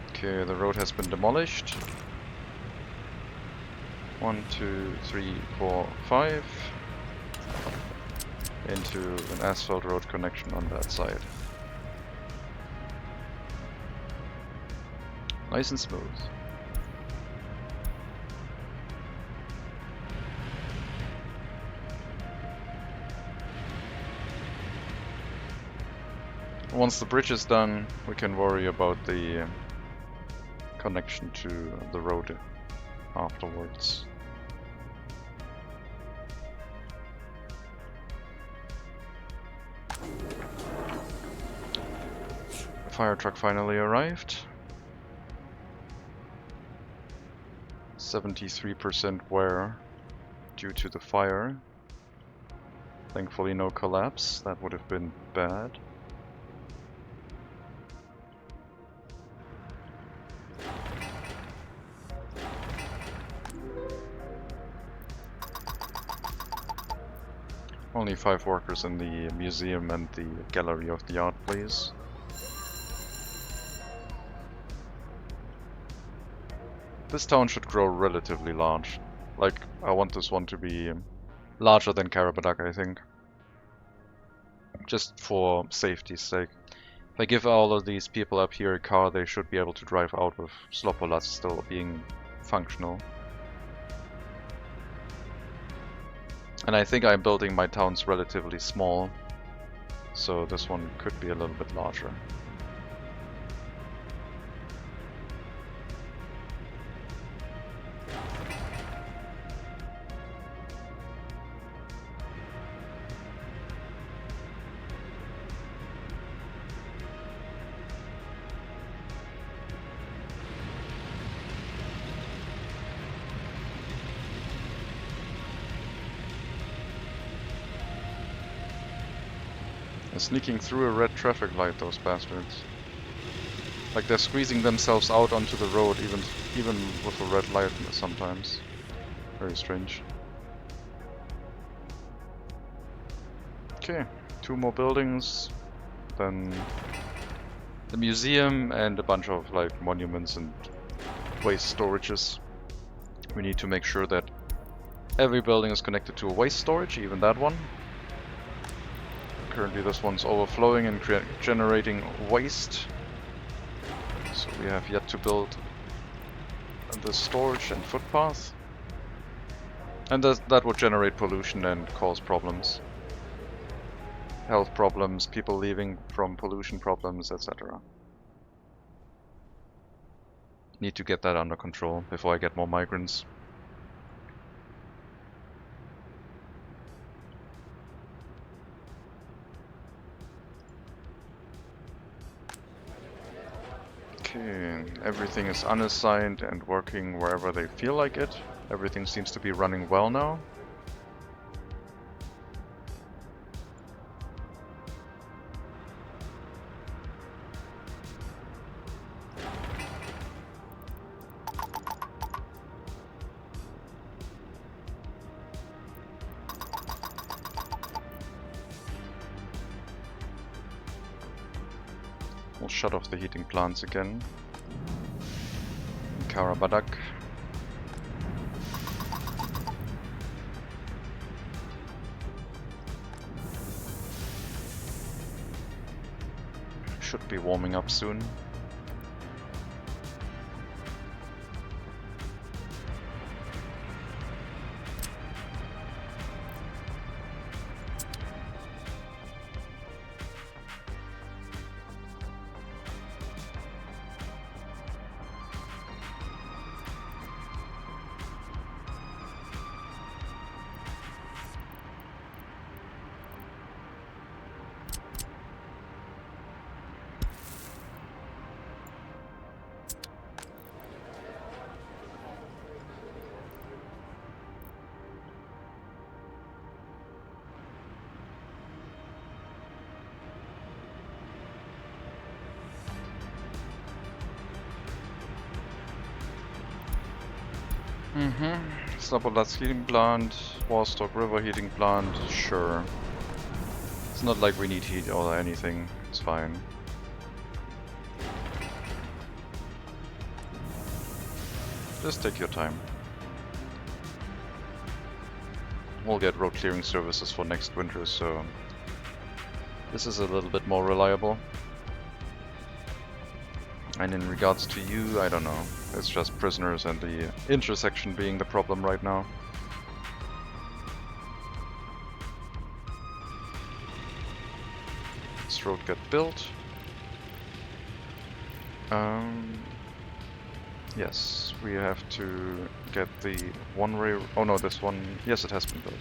Speaker 1: Okay, the road has been demolished. 1, 2, 3, 4, 5. Into an asphalt road connection on that side. Nice and smooth. Once the bridge is done, we can worry about the connection to the road afterwards. The fire truck finally arrived. 73% wear due to the fire. Thankfully no collapse, that would have been bad. Only 5 workers in the museum and the gallery of the art, please. This town should grow relatively large. Like, I want this one to be larger than Karabadak, I think. Just for safety's sake. If I give all of these people up here a car, they should be able to drive out with Slopolats still being functional. And I think I'm building my towns relatively small, so this one could be a little bit larger. They're sneaking through a red traffic light, those bastards. Like they're squeezing themselves out onto the road, even with a red light sometimes. Very strange. Okay, 2 more buildings, then the museum and a bunch of like monuments and waste storages. We need to make sure that every building is connected to a waste storage, even that one. Currently this one's overflowing and generating waste. So we have yet to build the storage and footpath. And that would generate pollution and cause problems. Health problems, people leaving from pollution problems, etc. Need to get that under control before I get more migrants. Okay, everything is unassigned and working wherever they feel like it. Everything seems to be running well now. We'll shut off the heating plants again. Karabadak. Should be warming up soon. Slopolat's heating plant, Warstock River heating plant, sure. It's not like we need heat or anything, it's fine. Just take your time. We'll get road clearing services for next winter, so this is a little bit more reliable. And in regards to you, I don't know. It's just prisoners and the intersection being the problem right now. This road got built. Yes, we have to get the one-way... Oh no, this one... Yes, it has been built.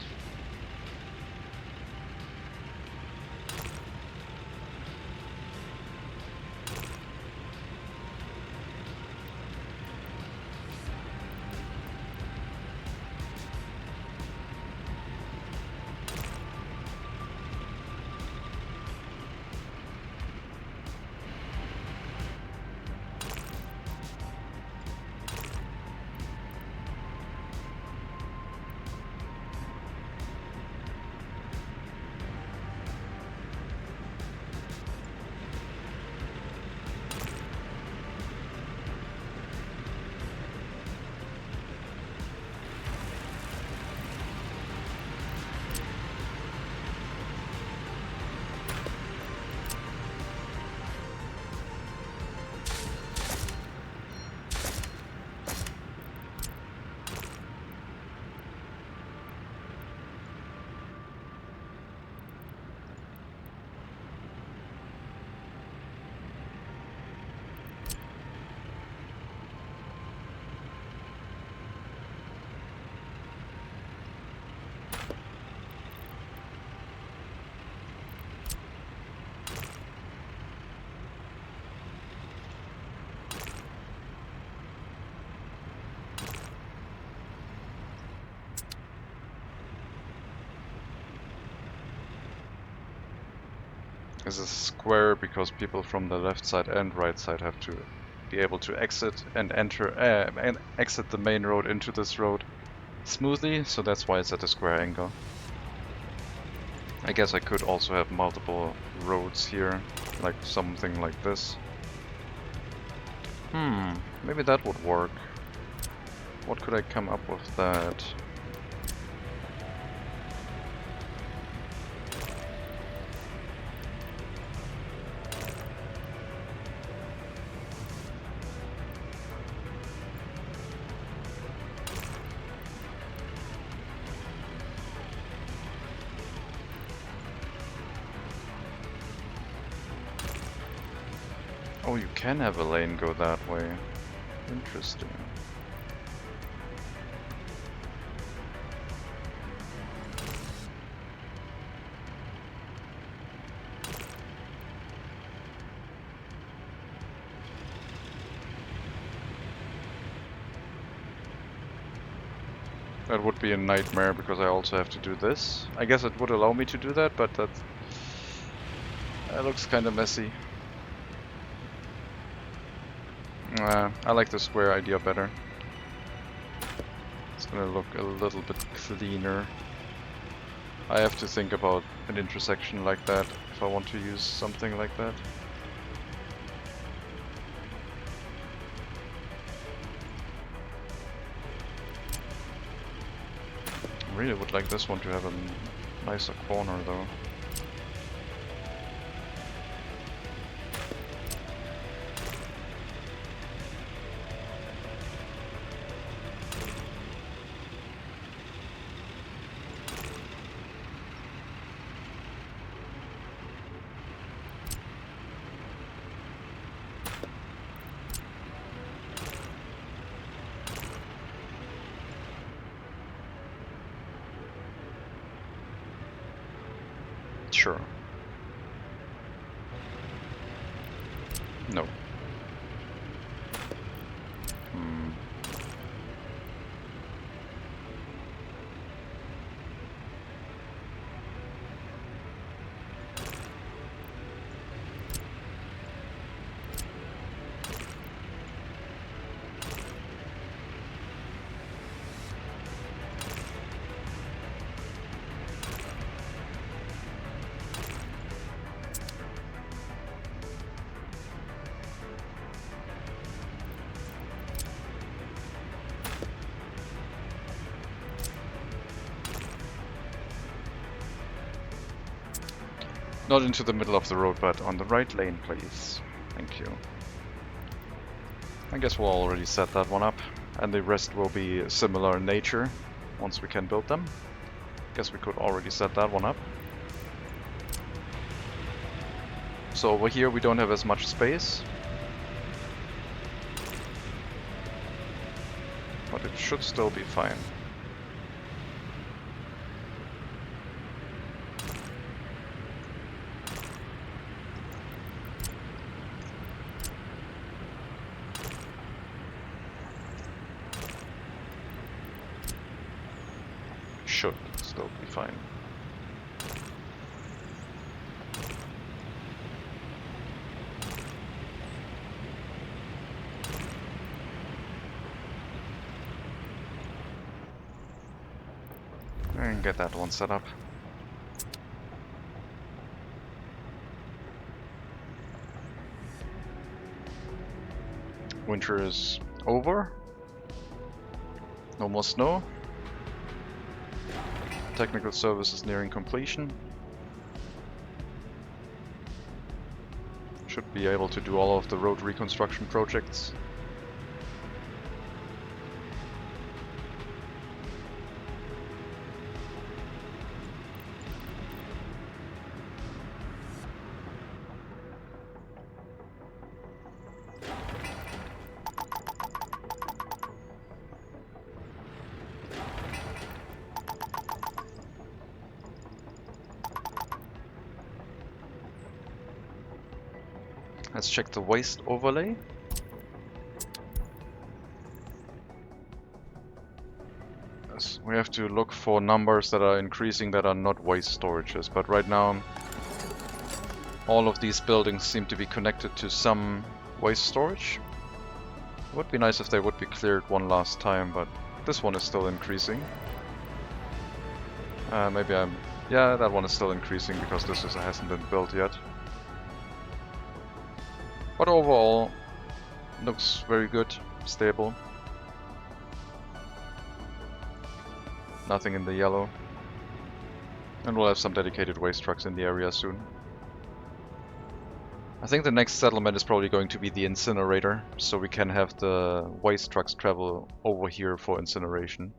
Speaker 1: This is square because people from the left side and right side have to be able to exit and enter and exit the main road into this road smoothly, so that's why it's at a square angle. I guess I could also have multiple roads here, like something like this. Maybe that would work. What could I come up with that? Oh, you can have a lane go that way. Interesting. That would be a nightmare because I also have to do this. I guess it would allow me to do that, but that looks kind of messy. I like the square idea better. It's gonna look a little bit cleaner. I have to think about an intersection like that if I want to use something like that. Really would like this one to have a nicer corner though. Sure. No. Not into the middle of the road, but on the right lane, please. Thank you. I guess we'll already set that one up, and the rest will be similar in nature once we can build them. Guess we could already set that one up. So over here we don't have as much space, but it should still be fine. Should still be fine. And get that one set up. Winter is over. No more snow. Technical service is nearing completion. Should be able to do all of the road reconstruction projects. Let's check the waste overlay. Yes, we have to look for numbers that are increasing that are not waste storages, but right now all of these buildings seem to be connected to some waste storage. It would be nice if they would be cleared one last time, but this one is still increasing. Yeah, that one is still increasing because this hasn't been built yet. But overall, looks very good, stable. Nothing in the yellow. And we'll have some dedicated waste trucks in the area soon. I think the next settlement is probably going to be the incinerator, so we can have the waste trucks travel over here for incineration.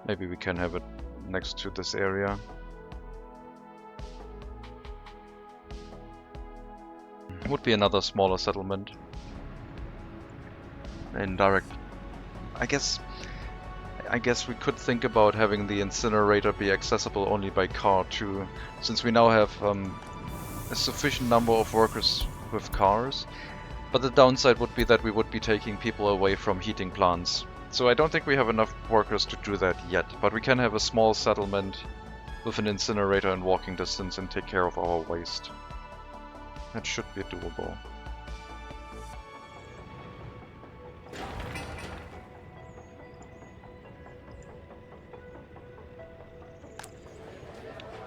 Speaker 1: Maybe we can have it next to this area. Would be another smaller settlement. Indirect. I guess we could think about having the incinerator be accessible only by car too, since we now have a sufficient number of workers with cars. But the downside would be that we would be taking people away from heating plants. So I don't think we have enough workers to do that yet, but we can have a small settlement with an incinerator in walking distance and take care of our waste. That should be doable.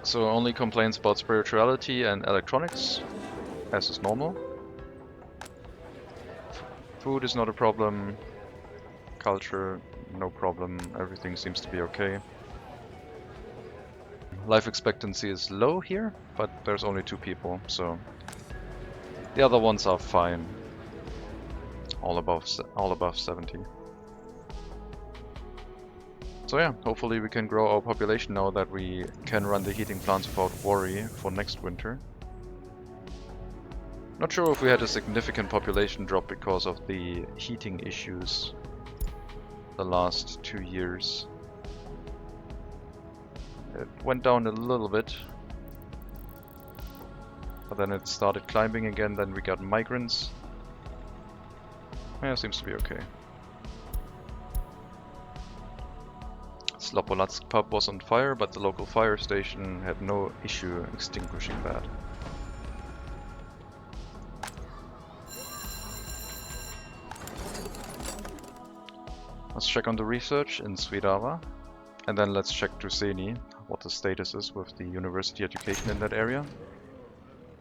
Speaker 1: So only complaints about spirituality and electronics, as is normal. Food is not a problem. Culture, no problem, everything seems to be okay. Life expectancy is low here, but there's only 2 people, so the other ones are fine. All above 70. So yeah, hopefully we can grow our population now that we can run the heating plants without worry for next winter. Not sure if we had a significant population drop because of the heating issues the last 2 years. It went down a little bit, but then it started climbing again, then we got migrants. Yeah, seems to be okay. Slopolatsk pub was on fire, but the local fire station had no issue extinguishing that. Let's check on the research in Svidava, and then let's check Druseni, what the status is with the university education in that area.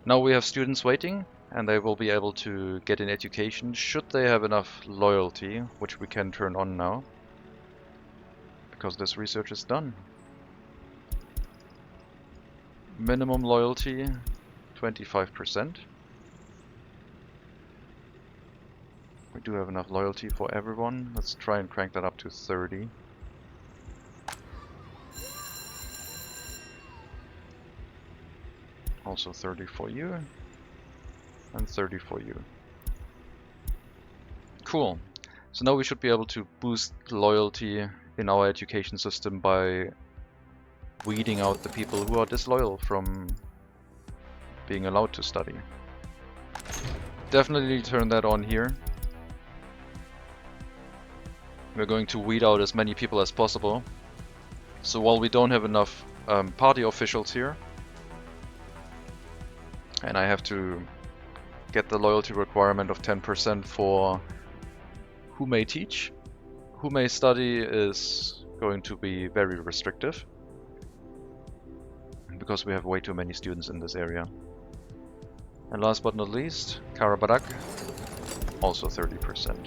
Speaker 1: Now we have students waiting, and they will be able to get an education should they have enough loyalty, which we can turn on now, because this research is done. Minimum loyalty, 25%. We do have enough loyalty for everyone. Let's try and crank that up to 30. Also 30 for you, and 30 for you. Cool. So now we should be able to boost loyalty in our education system by weeding out the people who are disloyal from being allowed to study. Definitely turn that on here. We're going to weed out as many people as possible. So while we don't have enough party officials here, and I have to get the loyalty requirement of 10% for who may teach, who may study is going to be very restrictive, because we have way too many students in this area. And last but not least, Karabarak, also 30%.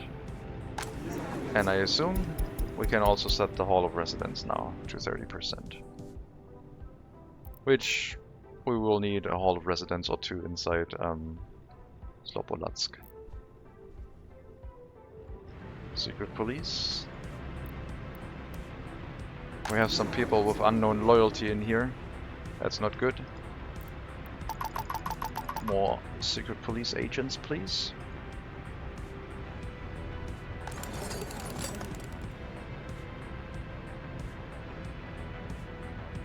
Speaker 1: And I assume we can also set the Hall of Residence now to 30%. Which we will need a Hall of Residence or 2 inside Slopolatsk. Secret police. We have some people with unknown loyalty in here. That's not good. More secret police agents, please.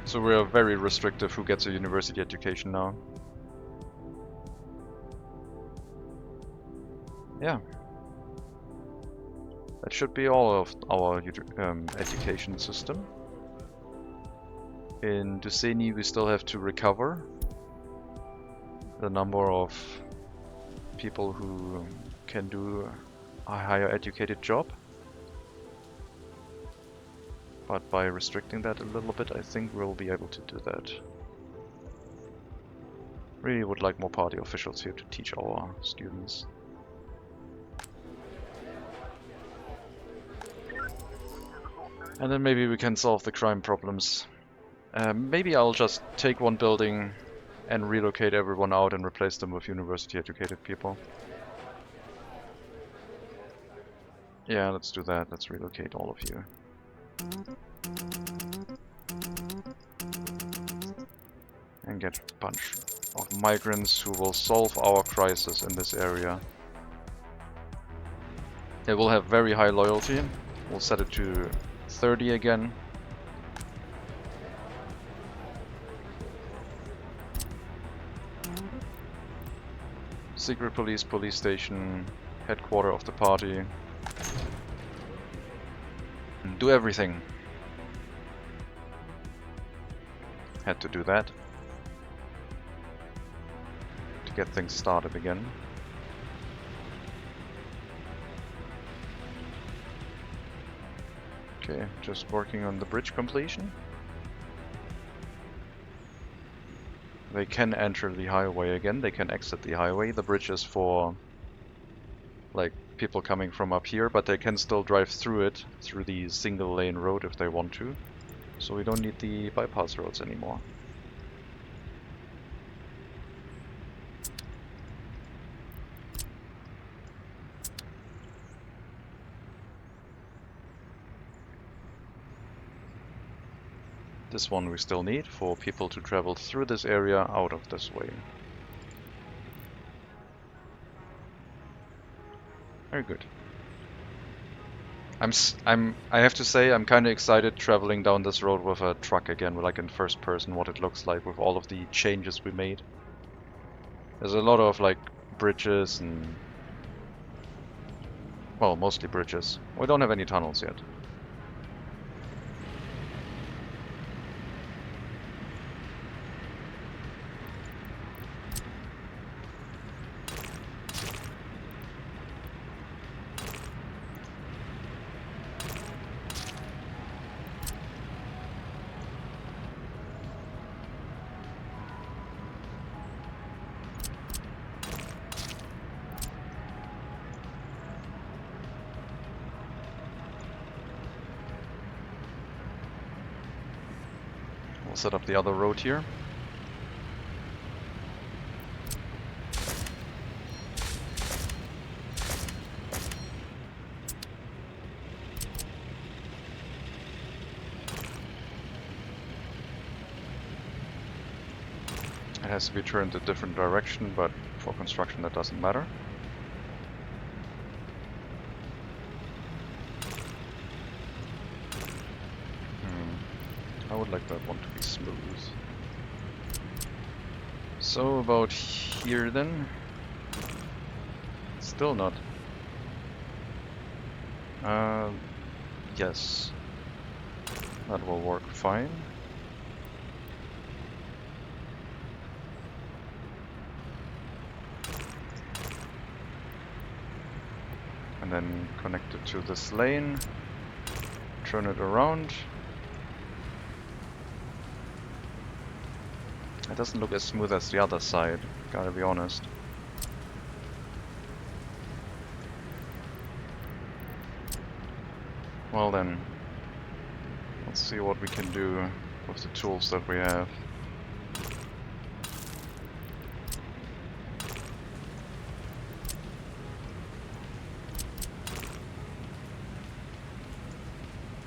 Speaker 1: So we are very restrictive who gets a university education now. Yeah. That should be all of our education system. In Druseni we still have to recover the number of people who can do a higher educated job. But by restricting that a little bit, I think we'll be able to do that. Really would like more party officials here to teach our students. And then maybe we can solve the crime problems. Maybe I'll just take one building and relocate everyone out and replace them with university educated people. Yeah, let's do that. Let's relocate all of you. And get a bunch of migrants who will solve our crisis in this area. They will have very high loyalty. We'll set it to 30 again. Secret police, police station, headquarter of the party. Do everything. Had to do that to get things started again. Okay, just working on the bridge completion. They can enter the highway again, they can exit the highway. The bridge is for like people coming from up here, but they can still drive through it, through the single lane road if they want to. So we don't need the bypass roads anymore. This one we still need for people to travel through this area out of this way. Very good. I have to say I'm kind of excited traveling down this road with a truck again, like in first person, what it looks like with all of the changes we made. There's a lot of like bridges and, well, mostly bridges. We don't have any tunnels yet. We'll set up the other road here. It has to be turned a different direction, but for construction that doesn't matter. I would like that one to be smooth. So about here then. Still not. Yes. That will work fine. And then connect it to this lane. Turn it around. It doesn't look as smooth as the other side, gotta be honest. Well then, let's see what we can do with the tools that we have.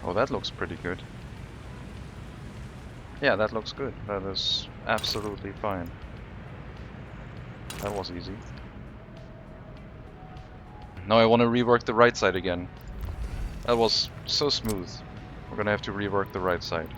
Speaker 1: Oh, that looks pretty good. Yeah, that looks good. That is absolutely fine. That was easy. Now I want to rework the right side again. That was so smooth. We're gonna have to rework the right side.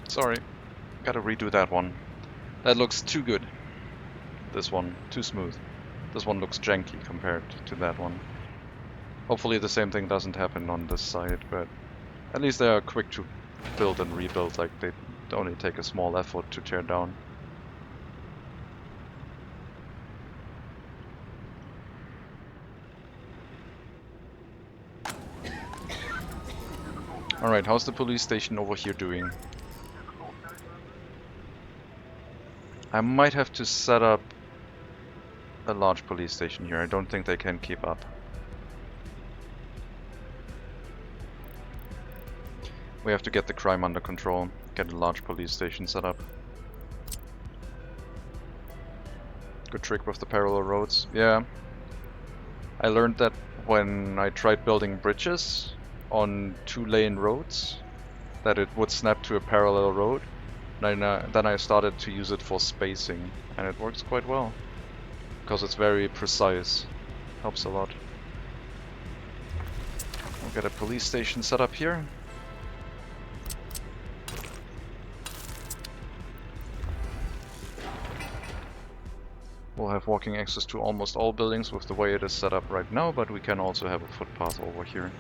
Speaker 1: Sorry, gotta redo that one. That looks too good. This one, too smooth. This one looks janky compared to that one. Hopefully the same thing doesn't happen on this side, but at least they are quick to build and rebuild, like they only take a small effort to tear down. Alright, how's the police station over here doing? I might have to set up a large police station here. I don't think they can keep up. We have to get the crime under control, get a large police station set up. Good trick with the parallel roads. Yeah. I learned that when I tried building bridges on 2-lane roads, that it would snap to a parallel road. Then I started to use it for spacing, and it works quite well. Because it's very precise. Helps a lot. We'll get a police station set up here. We'll have walking access to almost all buildings with the way it is set up right now, but we can also have a footpath over here.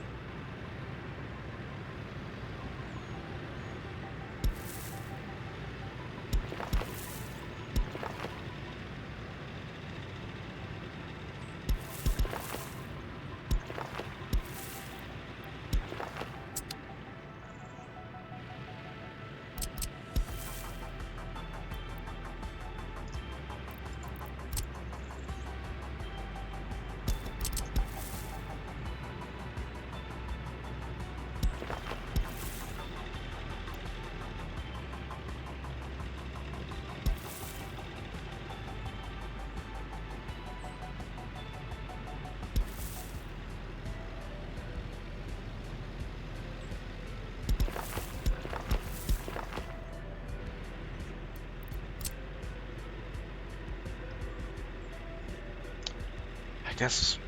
Speaker 1: guess.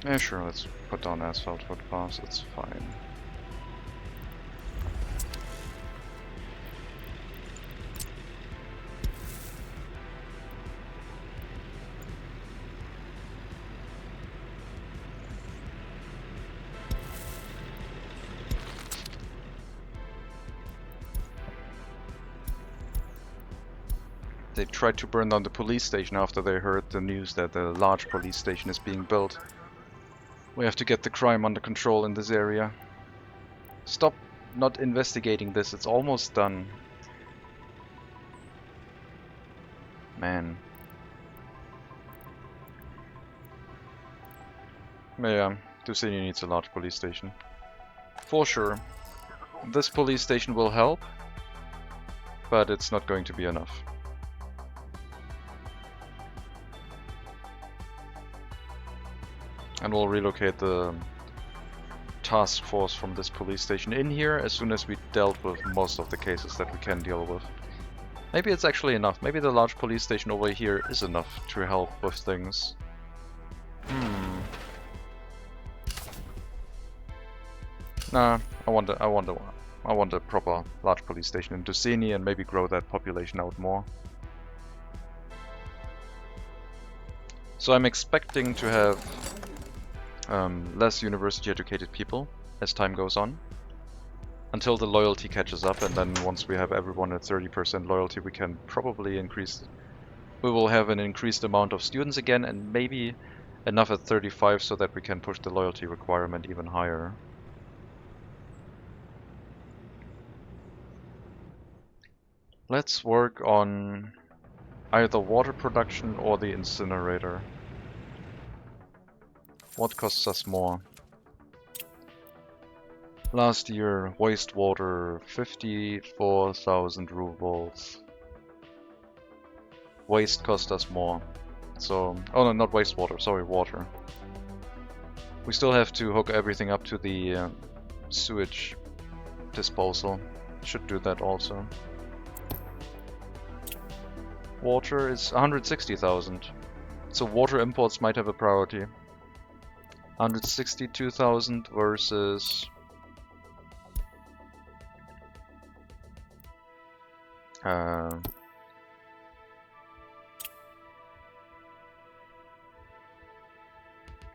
Speaker 1: Yeah, sure, let's put down asphalt footpaths, it's fine. They tried to burn down the police station after they heard the news that the large police station is being built. We have to get the crime under control in this area. Stop not investigating this, it's almost done. Man. Yeah, Ducini needs a large police station. For sure. This police station will help, but it's not going to be enough. And we'll relocate the task force from this police station in here as soon as we dealt with most of the cases that we can deal with. Maybe it's actually enough. Maybe the large police station over here is enough to help with things. Nah, I want a proper large police station in Ducini and maybe grow that population out more. So I'm expecting to have less university educated people as time goes on, until the loyalty catches up, and then once we have everyone at 30% loyalty, we can probably increase. We will have an increased amount of students again, and maybe enough at 35 so that we can push the loyalty requirement even higher. Let's work on either water production or the incinerator. What costs us more? Last year, wastewater, 54,000 rubles. Waste cost us more. So, oh no, not wastewater, sorry, water. We still have to hook everything up to the sewage disposal. Should do that also. Water is 160,000. So water imports might have a priority. 162,000 versus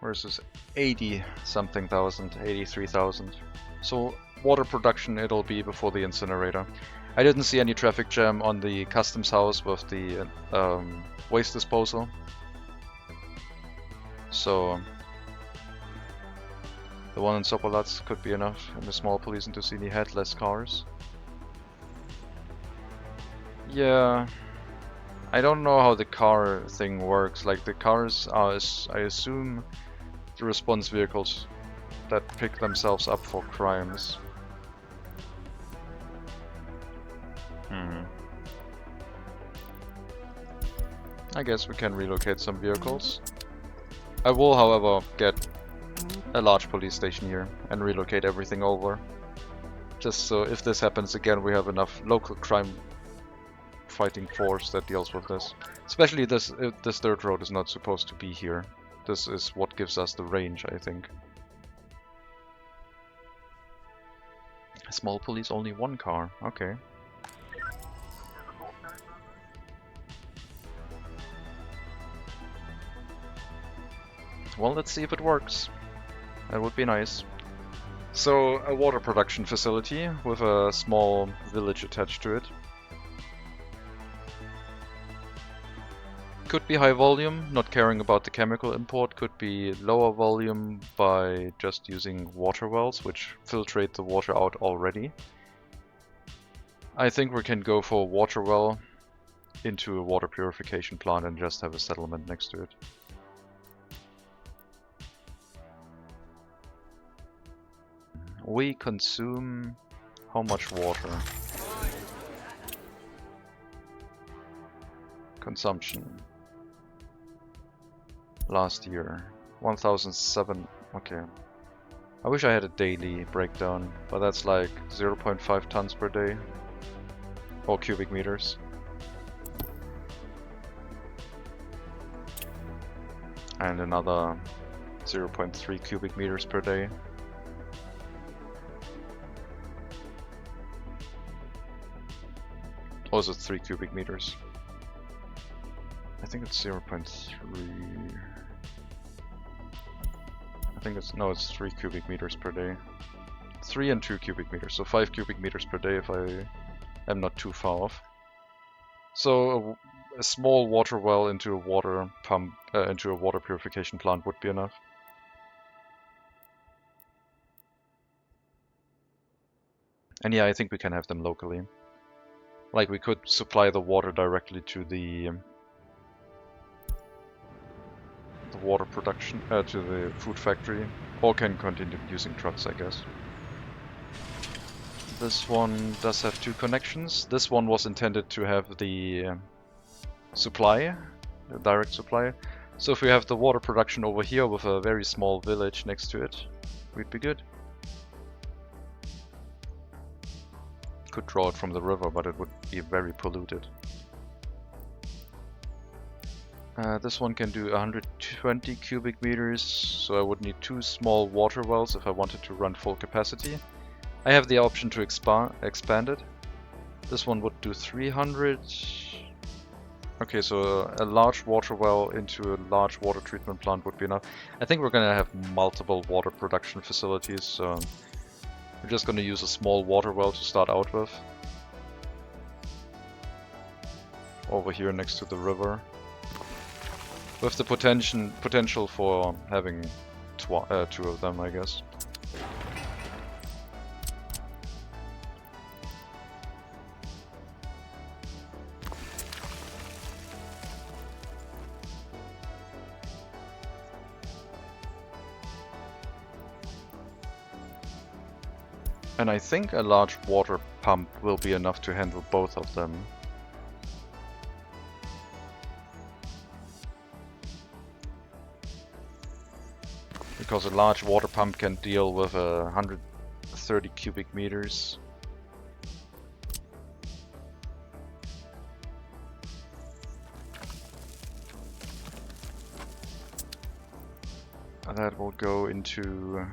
Speaker 1: versus 80 something thousand, 83,000. So water production it'll be before the incinerator. I didn't see any traffic jam on the customs house with the waste disposal. So the one in Sopolatsk could be enough, and the small police in Ducini had less cars. Yeah, I don't know how the car thing works. Like the cars are, I assume, the response vehicles that pick themselves up for crimes. I guess we can relocate some vehicles. I will, however, get a large police station here and relocate everything over. Just so if this happens again, we have enough local crime fighting force that deals with this. Especially this dirt road is not supposed to be here. This is what gives us the range, I think. Small police, only one car. Okay. Well, let's see if it works. That would be nice. So, a water production facility with a small village attached to it. Could be high volume, not caring about the chemical import. Could be lower volume by just using water wells, which filtrate the water out already. I think we can go for a water well into a water purification plant and just have a settlement next to it. We consume how much water? Consumption. Last year. 1,007. Okay. I wish I had a daily breakdown, but that's like 0.5 tons per day. Or cubic meters. and another 0.3 cubic meters per day. Also 3 cubic meters. I think it's 0.3. I think it's, no, it's 3 cubic meters per day. 3 and 2 cubic meters, so 5 cubic meters per day if I am not too far off. So a small water well into a water pump, into a water purification plant would be enough. And yeah, I think we can have them locally. Like, we could supply the water directly to the water production, to the food factory, or can continue using trucks, I guess. This one does have 2 connections. This one was intended to have the supply, the direct supply. So if we have the water production over here with a very small village next to it, we'd be good. Could draw it from the river, but it would be very polluted. This one can do 120 cubic meters, so I would need 2 small water wells if I wanted to run full capacity. I have the option to expand it. This one would do 300. Okay, so a large water well into a large water treatment plant would be enough. I think we're gonna have multiple water production facilities, so we're just gonna use a small water well to start out with. Over here next to the river. With the potential for having 2 of them, I guess. And I think a large water pump will be enough to handle both of them. Because a large water pump can deal with 130 cubic meters. That will go into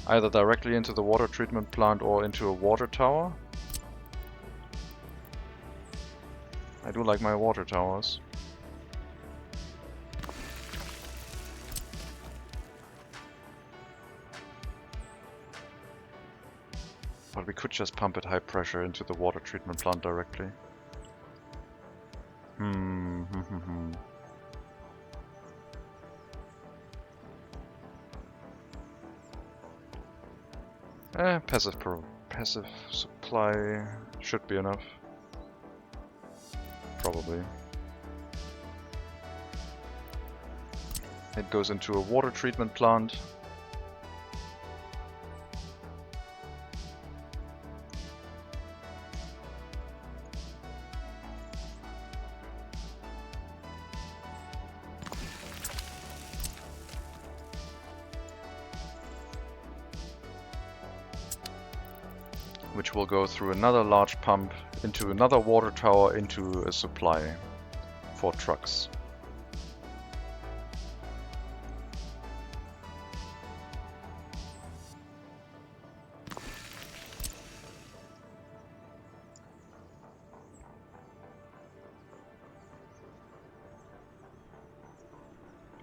Speaker 1: either directly into the water treatment plant or into a water tower. I do like my water towers. But we could just pump it high pressure into the water treatment plant directly. Passive supply should be enough. Probably. It goes into a water treatment plant. Which will go through another large pump into another water tower into a supply for trucks.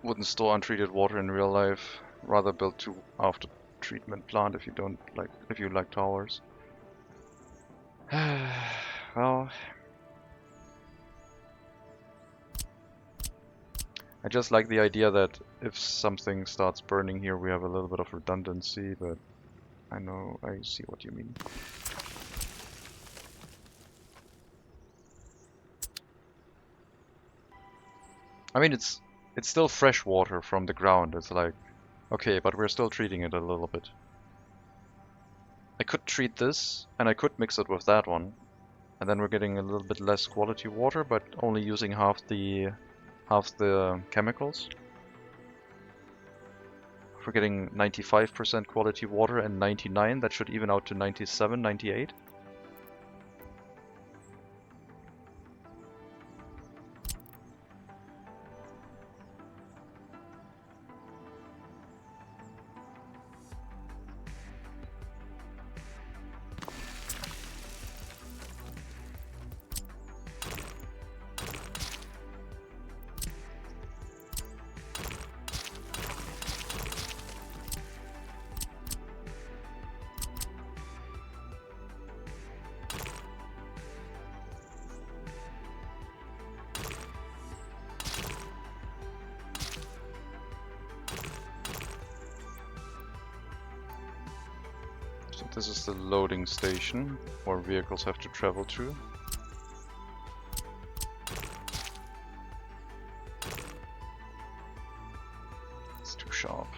Speaker 1: Wouldn't store untreated water in real life. Rather build 2 after treatment plant if you don't like, if you like towers. Well, I just like the idea that if something starts burning here, we have a little bit of redundancy, but I know, I see what you mean. I mean, it's still fresh water from the ground. It's like, okay, but we're still treating it a little bit. I could treat this, and I could mix it with that one, and then we're getting a little bit less quality water, but only using half the chemicals. If we're getting 95% quality water and 99, that should even out to 97, 98. This is the loading station where vehicles have to travel to. It's too sharp.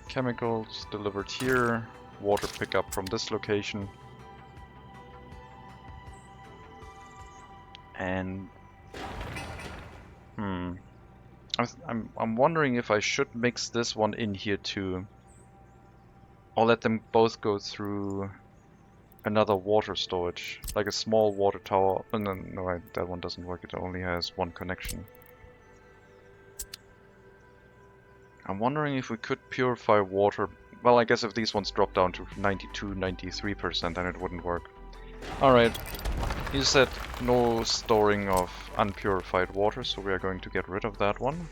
Speaker 1: Chemicals delivered here, water pickup from this location. And I'm wondering if I should mix this one in here too, or let them both go through another water storage, like a small water tower. Oh, no, that one doesn't work. It only has one connection. I'm wondering if we could purify water. Well, I guess if these ones drop down to 92, 93%, then it wouldn't work. Alright, you said no storing of unpurified water, so we are going to get rid of that one.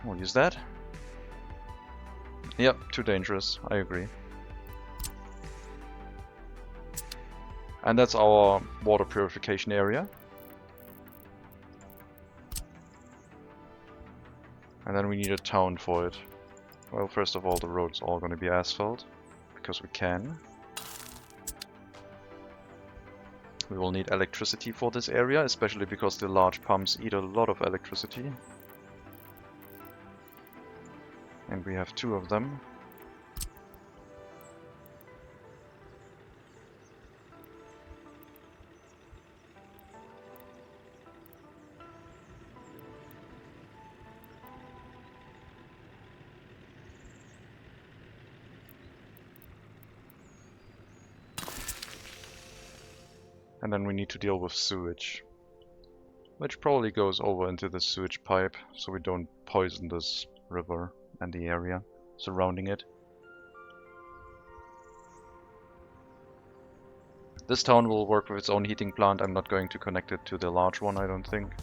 Speaker 1: We'll use that. Yep, too dangerous, I agree. And that's our water purification area. And then we need a town for it. Well, first of all, the road's all going to be asphalt, because we can. We will need electricity for this area, especially because the large pumps eat a lot of electricity. And we have 2 of them. And then we need to deal with sewage, which probably goes over into the sewage pipe, so we don't poison this river and the area surrounding it. This town will work with its own heating plant. I'm not going to connect it to the large one, I don't think.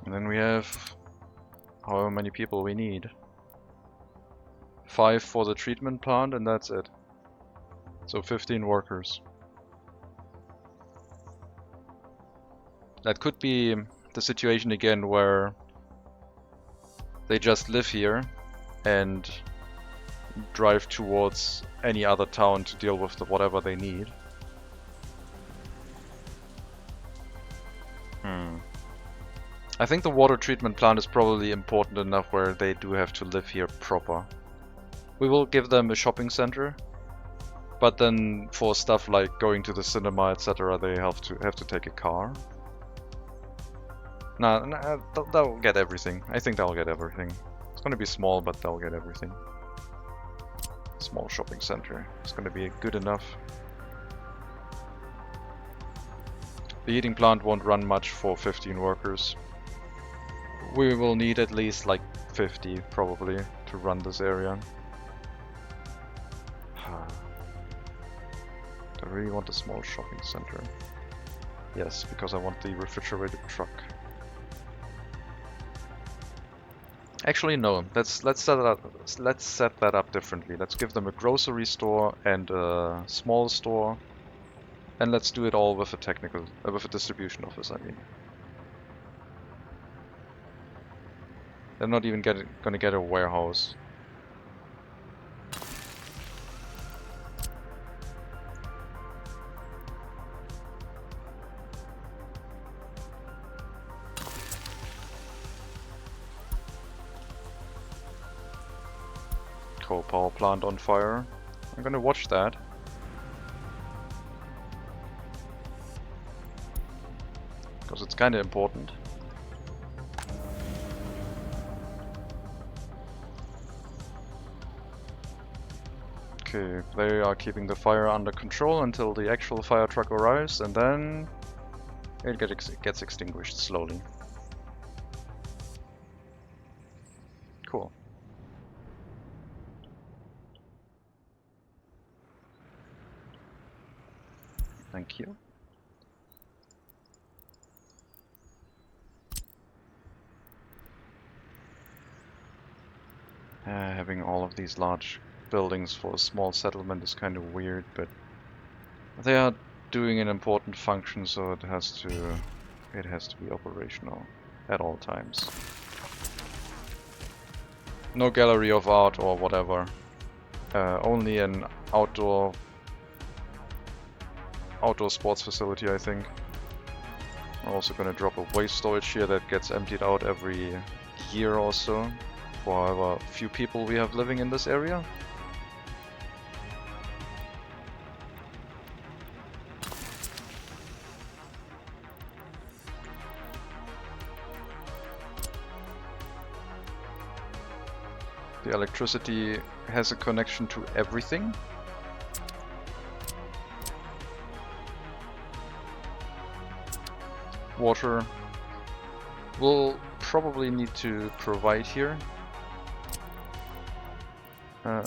Speaker 1: And then we have however many people we need. 5 for the treatment plant and that's it. So 15 workers. That could be the situation again where they just live here and drive towards any other town to deal with whatever they need. I think the water treatment plant is probably important enough where they do have to live here proper. We will give them a shopping center, but then for stuff like going to the cinema, etc., they have to take a car. Nah, they'll get everything. I think they'll get everything. It's gonna be small, but they'll get everything. Small shopping center. It's gonna be good enough. The heating plant won't run much for 15 workers. We will need at least like 50 probably to run this area. Do I really want a small shopping center? Yes, because I want the refrigerated truck. Actually, no. Let's set it up. Let's set that up differently. Let's give them a grocery store and a small store, and let's do it all with a with a distribution office. I mean, they're not even gonna get a warehouse. Coal power plant on fire. I'm gonna watch that. Because it's kinda important. Okay, they are keeping the fire under control until the actual fire truck arrives, and then it gets extinguished slowly. Cool. Thank you. Having all of these large buildings for a small settlement is kind of weird, but they are doing an important function, so it has to be operational at all times. No gallery of art or whatever. Only an outdoor sports facility, I think. I'm also gonna drop a waste storage here that gets emptied out every year or so, for however few people we have living in this area. The electricity has a connection to everything. Water we'll probably need to provide here. The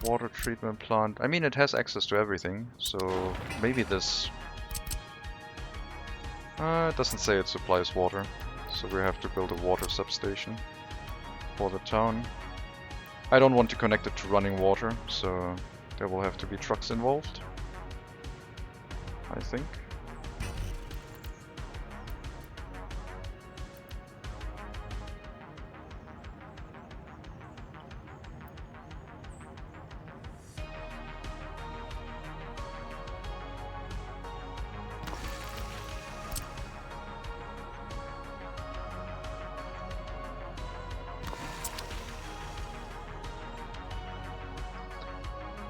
Speaker 1: water treatment plant, I mean, it has access to everything, so maybe this... it doesn't say it supplies water, so we have to build a water substation for the town. I don't want to connect it to running water, so there will have to be trucks involved, I think.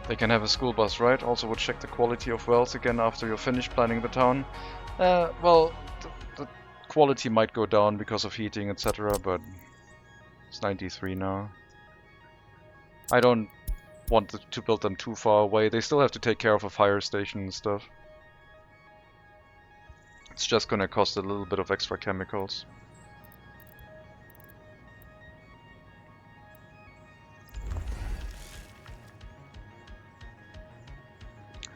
Speaker 1: They can have a school bus, right? Also would check the quality of wells again after you're finished planning the town. Well, the quality might go down because of heating, etc., but it's 93 now. I don't want to build them too far away. They still have to take care of a fire station and stuff. It's just gonna cost a little bit of extra chemicals.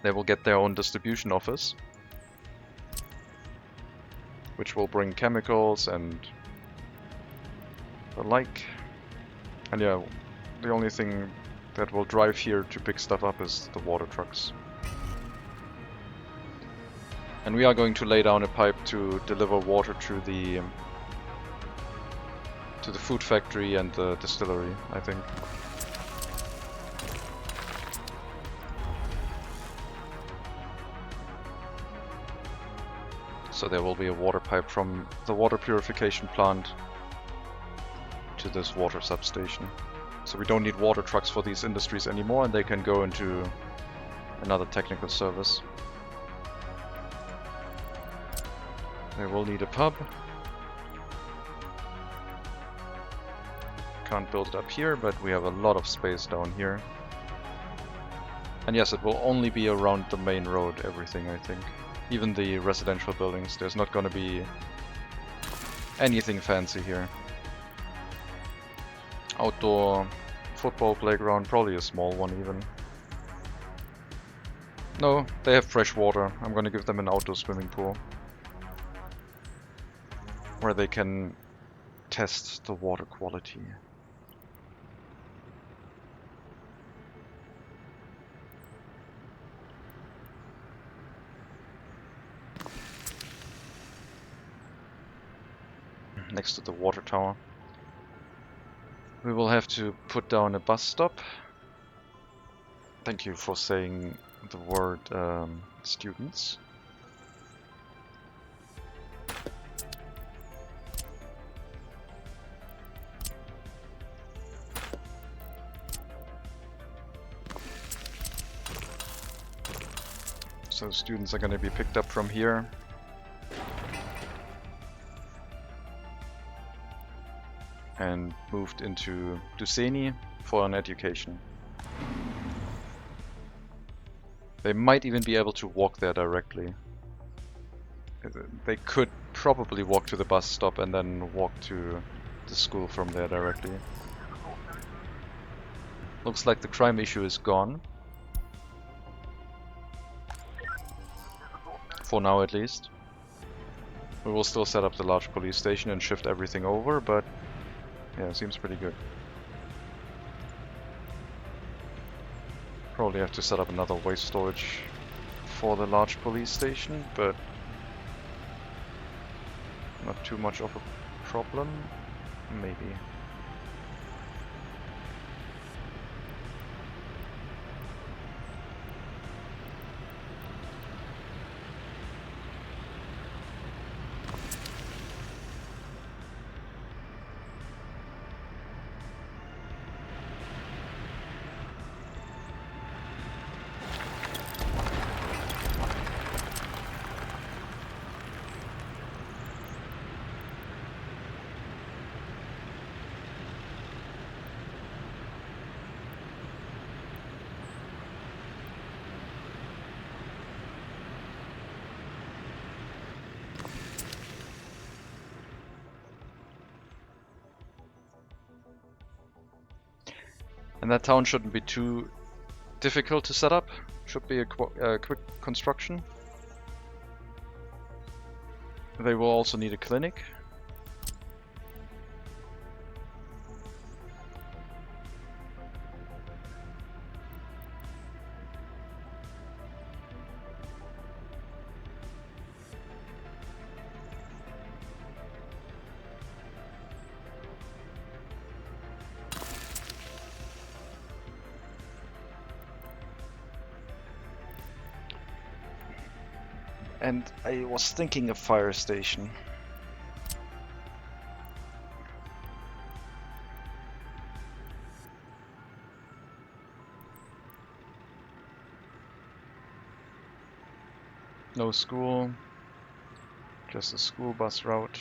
Speaker 1: They will get their own distribution office, which will bring chemicals and the like. And yeah, the only thing that will drive here to pick stuff up is the water trucks. And we are going to lay down a pipe to deliver water to the food factory and the distillery, I think. So there will be a water pipe from the water purification plant to this water substation. So we don't need water trucks for these industries anymore, and they can go into another technical service. They will need a pub. Can't build it up here, but we have a lot of space down here. And yes, it will only be around the main road, everything, I think. Even the residential buildings, there's not gonna be anything fancy here. Outdoor football playground, probably a small one even. No, they have fresh water. I'm gonna give them an outdoor swimming pool, where they can test the water quality. next to the water tower. We will have to put down a bus stop. Thank you for saying the word students. So students are going to be picked up from here. And moved into Dušený for an education. They might even be able to walk there directly. They could probably walk to the bus stop and then walk to the school from there directly. Looks like the crime issue is gone. For now at least. We will still set up the large police station and shift everything over, but yeah, seems pretty good. Probably have to set up another waste storage for the large police station, but not too much of a problem, maybe. And that town shouldn't be too difficult to set up. Should be a quick construction. They will also need a clinic. And I was thinking a fire station. No school, just a school bus route.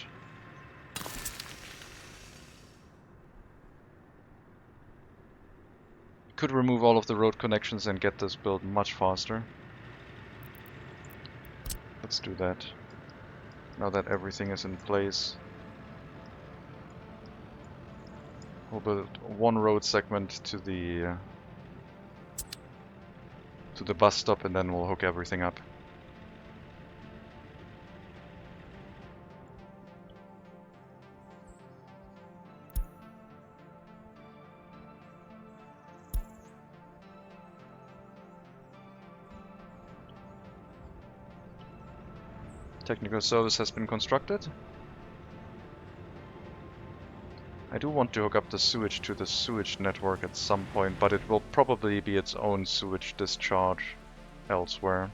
Speaker 1: Could remove all of the road connections and get this built much faster. Let's do that. Now that everything is in place. We'll build one road segment to the bus stop, and then we'll hook everything up. Technical service has been constructed. I do want to hook up the sewage to the sewage network at some point, but it will probably be its own sewage discharge elsewhere.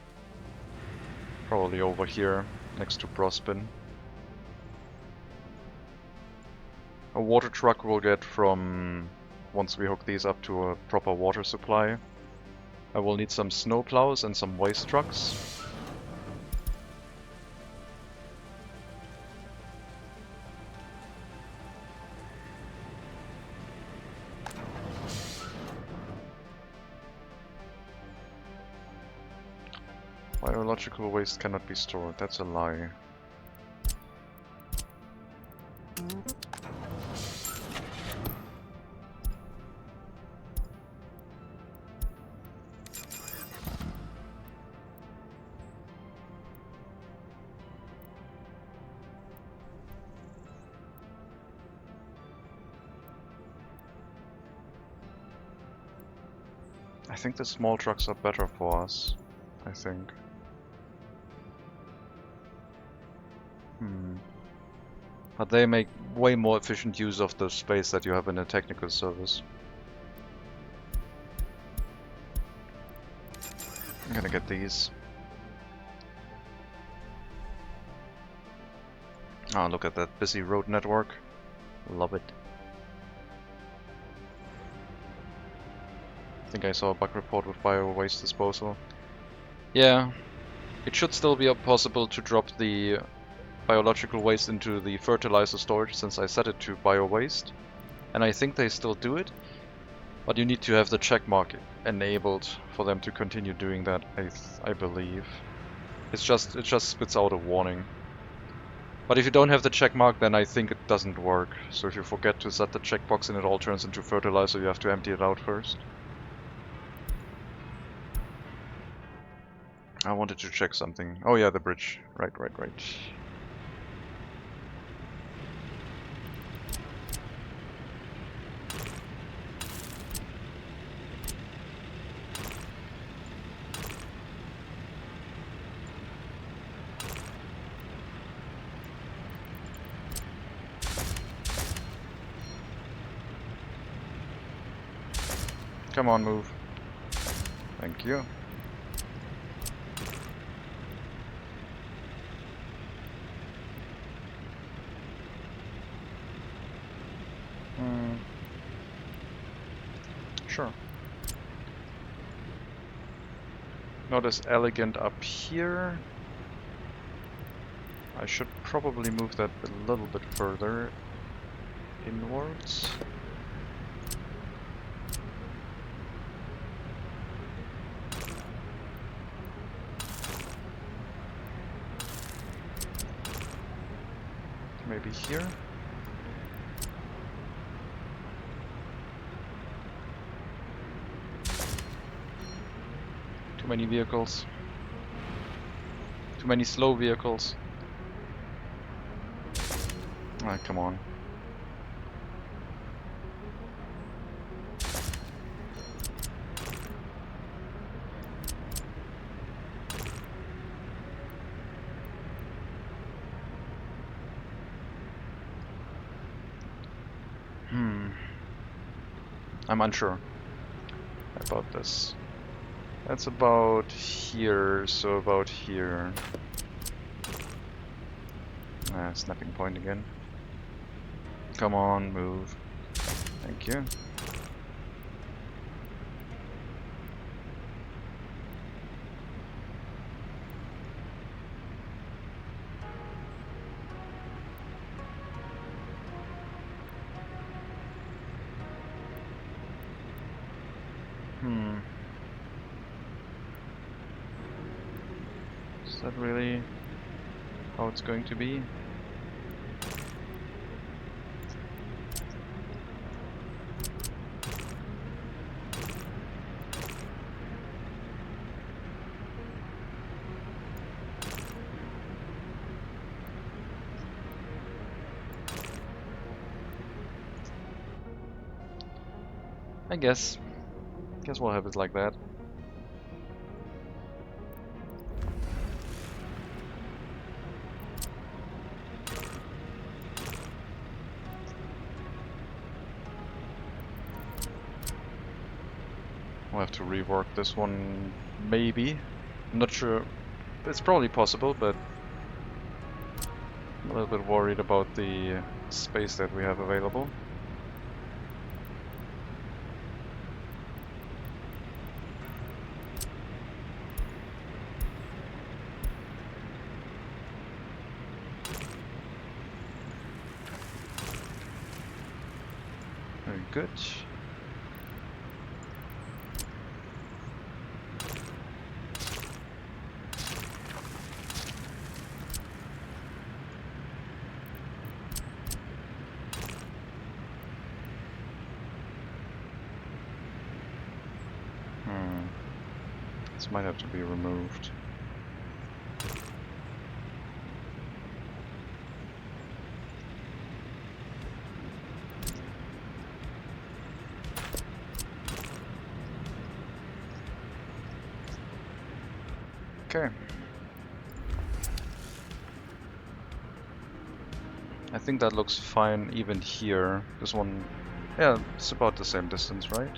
Speaker 1: Probably over here, next to Brospin. A water truck will get from, once we hook these up to a proper water supply. I will need some snow plows and some waste trucks. Biological waste cannot be stored, that's a lie. I think the small trucks are better for us, I think. But they make way more efficient use of the space that you have in a technical service. I'm gonna get these. Ah, look at that busy road network. Love it. I think I saw a bug report with bio-waste disposal. Yeah, it should still be possible to drop the biological waste into the fertilizer storage since I set it to bio-waste. And I think they still do it. But you need to have the check mark enabled for them to continue doing that, I believe. It just spits out a warning. But if you don't have the check mark, then I think it doesn't work. So if you forget to set the checkbox and it all turns into fertilizer, you have to empty it out first. I wanted to check something. Oh yeah, the bridge. Right. Come on, move. Thank you. Sure. Not as elegant up here. I should probably move that a little bit further inwards. Maybe here. Too many vehicles. Too many slow vehicles. Ah, come on. I'm unsure about this. That's about here, so about here. Ah, snapping point again. Come on, move. Thank you. Is that really how it's going to be? I guess we'll have it like that. We'll have to rework this one, maybe. I'm not sure. It's probably possible, but I'm a little bit worried about the space that we have available. Very good. This might have to be removed. Okay. I think that looks fine even here. This one, yeah, it's about the same distance, right?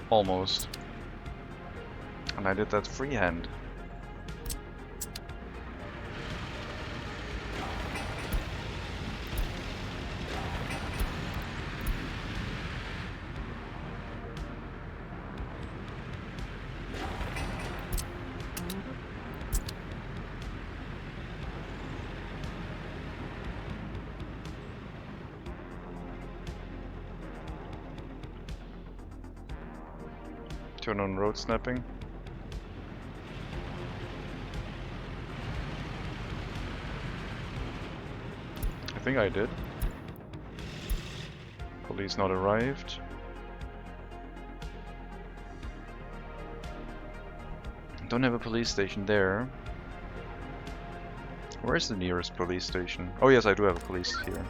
Speaker 1: Almost. And I did that freehand. Turn on road snapping. I think I did. Police not arrived. Don't have a police station there. Where is the nearest police station? Oh yes, I do have a police here.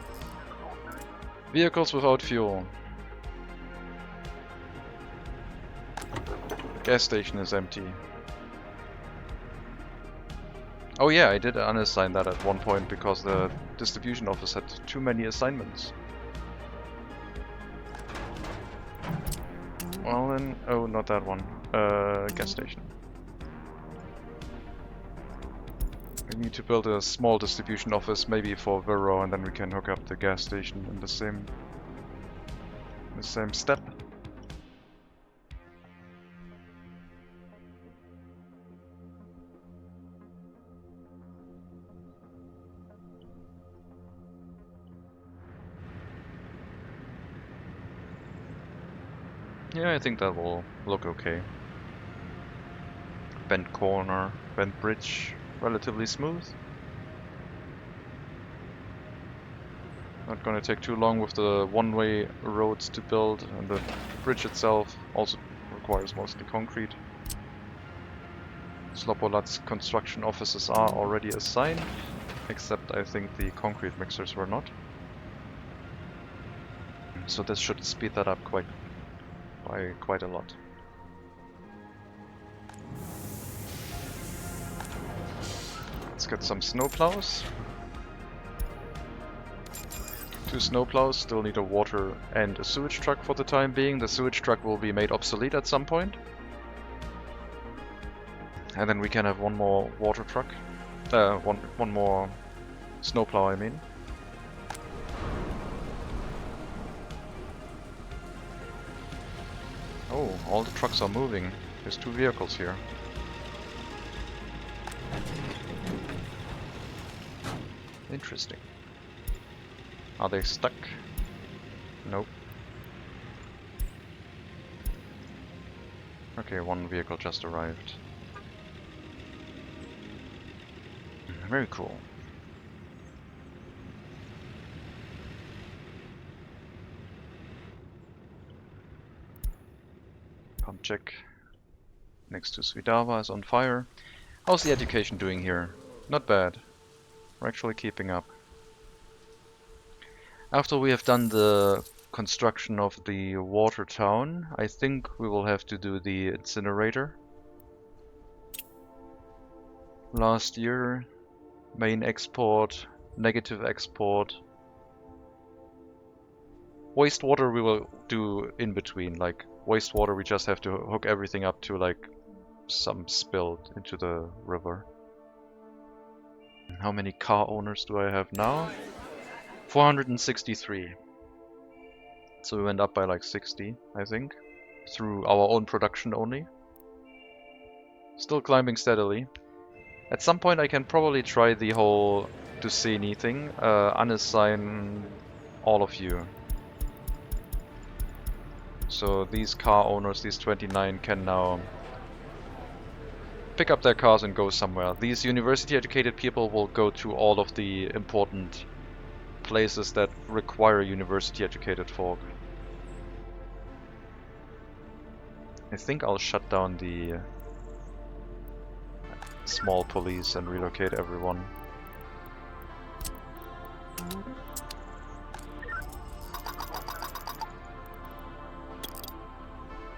Speaker 1: Vehicles without fuel. Gas station is empty. Oh yeah, I did unassign that at one point because the distribution office had too many assignments. Well then, oh, not that one. Gas station. We need to build a small distribution office, maybe for Vero, and then we can hook up the gas station in the same step. Yeah, I think that will look okay. Bent corner, bent bridge, relatively smooth. Not gonna take too long with the one-way roads to build, and the bridge itself also requires mostly concrete. Slopolat's construction offices are already assigned, except I think the concrete mixers were not. So this should speed that up by quite a lot. Let's get some snowplows. 2 snowplows, still need a water and a sewage truck for the time being. The sewage truck will be made obsolete at some point. And then we can have one more water truck. One more snowplow, I mean. Oh, all the trucks are moving. There's 2 vehicles here. Interesting. Are they stuck? Nope. Okay, 1 vehicle just arrived. Very cool. Pump check next to Swidava is on fire. How's the education doing here? Not bad. We're actually keeping up. After we have done the construction of the water town, I think we will have to do the incinerator. Last year, main export, negative export. Wastewater we will do in between, like wastewater we just have to hook everything up to like some spill into the river. How many car owners do I have now? 463. So we went up by like 60, I think, through our own production only. Still climbing steadily. At some point I can probably try the whole Duceni thing, unassign all of you. So these car owners, these 29, can now pick up their cars and go somewhere. These university educated people will go to all of the important places that require university educated folk. I think I'll shut down the small police and relocate everyone.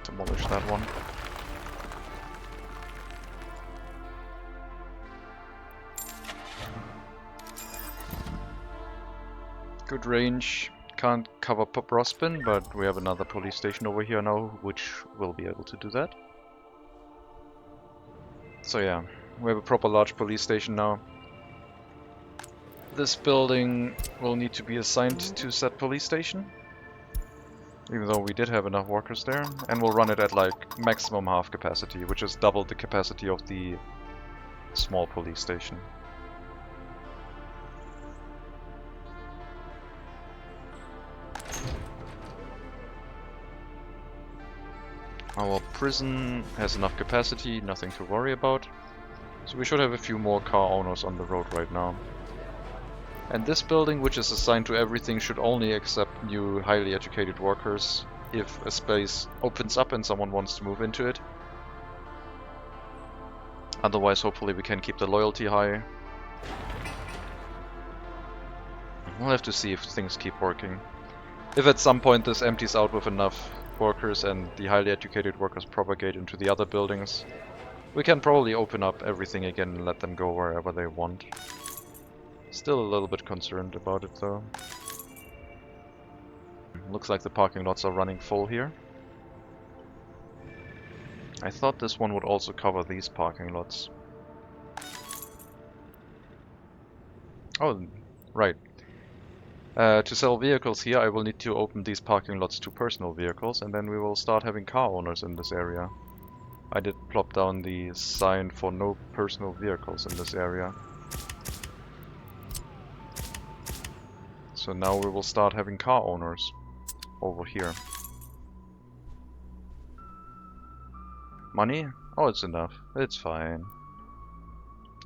Speaker 1: Demolish that one. Good range. Can't cover Rospin, but we have another police station over here now, which will be able to do that. So yeah, we have a proper large police station now. This building will need to be assigned to said police station, even though we did have enough workers there, and we'll run it at like maximum half capacity, which is double the capacity of the small police station. Our prison has enough capacity, nothing to worry about. So we should have a few more car owners on the road right now. And this building, which is assigned to everything, should only accept new highly educated workers if a space opens up and someone wants to move into it. Otherwise, hopefully we can keep the loyalty high. We'll have to see if things keep working. If at some point this empties out with enough workers and the highly educated workers propagate into the other buildings, we can probably open up everything again and let them go wherever they want. Still a little bit concerned about it though. Looks like the parking lots are running full here. I thought this one would also cover these parking lots. Oh, right. To sell vehicles here, I will need to open these parking lots to personal vehicles, and then we will start having car owners in this area. I did plop down the sign for no personal vehicles in this area. So now we will start having car owners over here. Money? Oh, it's enough. It's fine.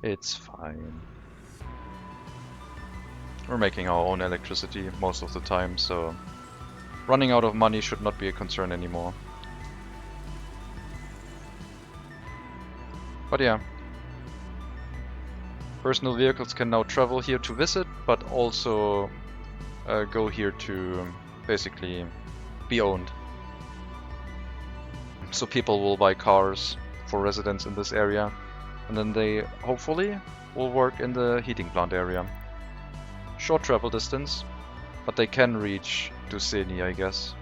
Speaker 1: It's fine. We're making our own electricity most of the time, so running out of money should not be a concern anymore. But yeah. Personal vehicles can now travel here to visit, but also go here to basically be owned. So people will buy cars for residents in this area, and then they hopefully will work in the heating plant area. Short travel distance, but they can reach Duseni, I guess.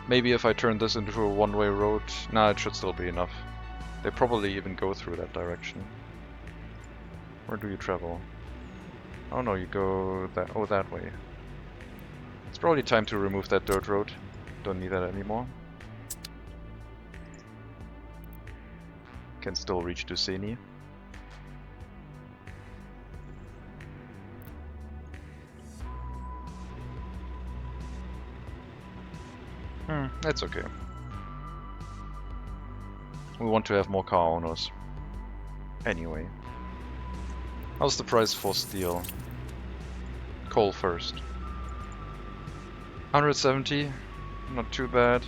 Speaker 1: Maybe if I turn this into a one-way road, nah, it should still be enough. They probably even go through that direction. Where do you travel? Oh no, you go that, oh, that way. It's probably time to remove that dirt road. Don't need that anymore. Can still reach Duseni. That's okay. We want to have more car owners. Anyway. How's the price for steel? Coal first. 170, not too bad.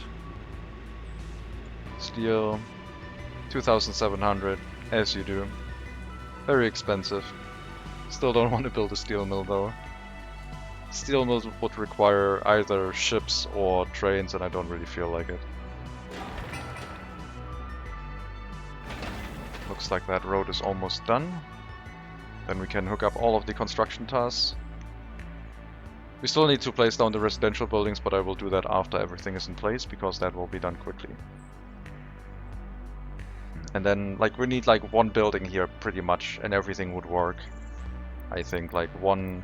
Speaker 1: Steel, 2,700, as you do. Very expensive. Still don't want to build a steel mill though. Steel mills would require either ships or trains, and I don't really feel like it. Looks like that road is almost done. Then we can hook up all of the construction tasks. We still need to place down the residential buildings, but I will do that after everything is in place, because that will be done quickly. And then, like, we need like one building here pretty much, and everything would work. I think like one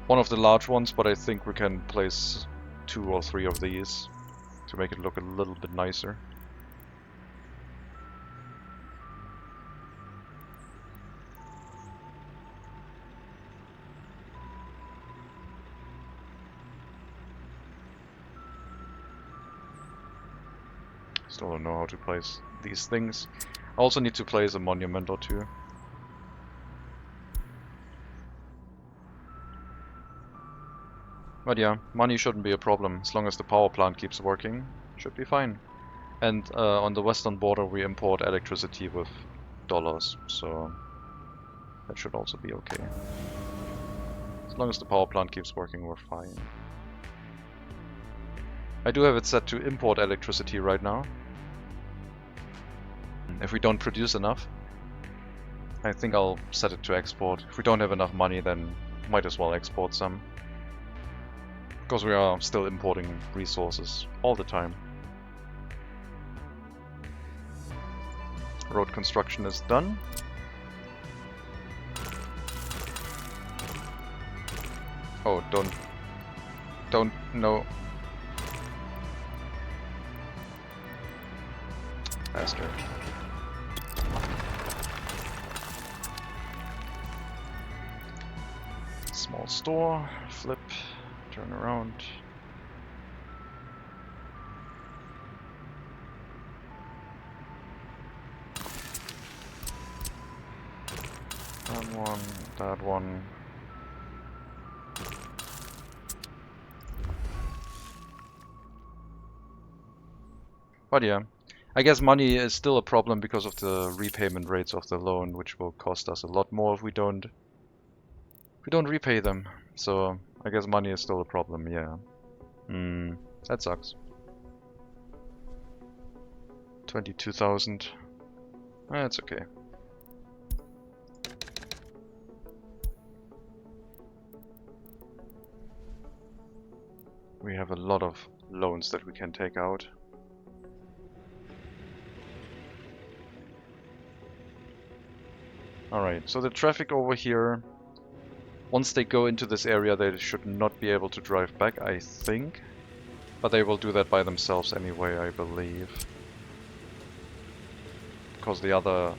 Speaker 1: of the large ones, but I think we can place 2 or 3 of these to make it look a little bit nicer. Still don't know how to place these things. I also need to place a monument or 2. But yeah, money shouldn't be a problem. As long as the power plant keeps working, should be fine. And on the western border we import electricity with dollars, so that should also be okay. As long as the power plant keeps working, we're fine. I do have it set to import electricity right now. If we don't produce enough, I think I'll set it to export. If we don't have enough money, then might as well export some. Because we are still importing resources all the time. Road construction is done. Oh, no. Bastard. Small store, flip, turn around. That one, that one. But yeah, I guess money is still a problem because of the repayment rates of the loan, which will cost us a lot more if we don't repay them. So I guess money is still a problem, yeah. That sucks. 22,000. That's okay. We have a lot of loans that we can take out. Alright, so the traffic over here, once they go into this area, they should not be able to drive back, I think. But they will do that by themselves anyway, I believe. Because the other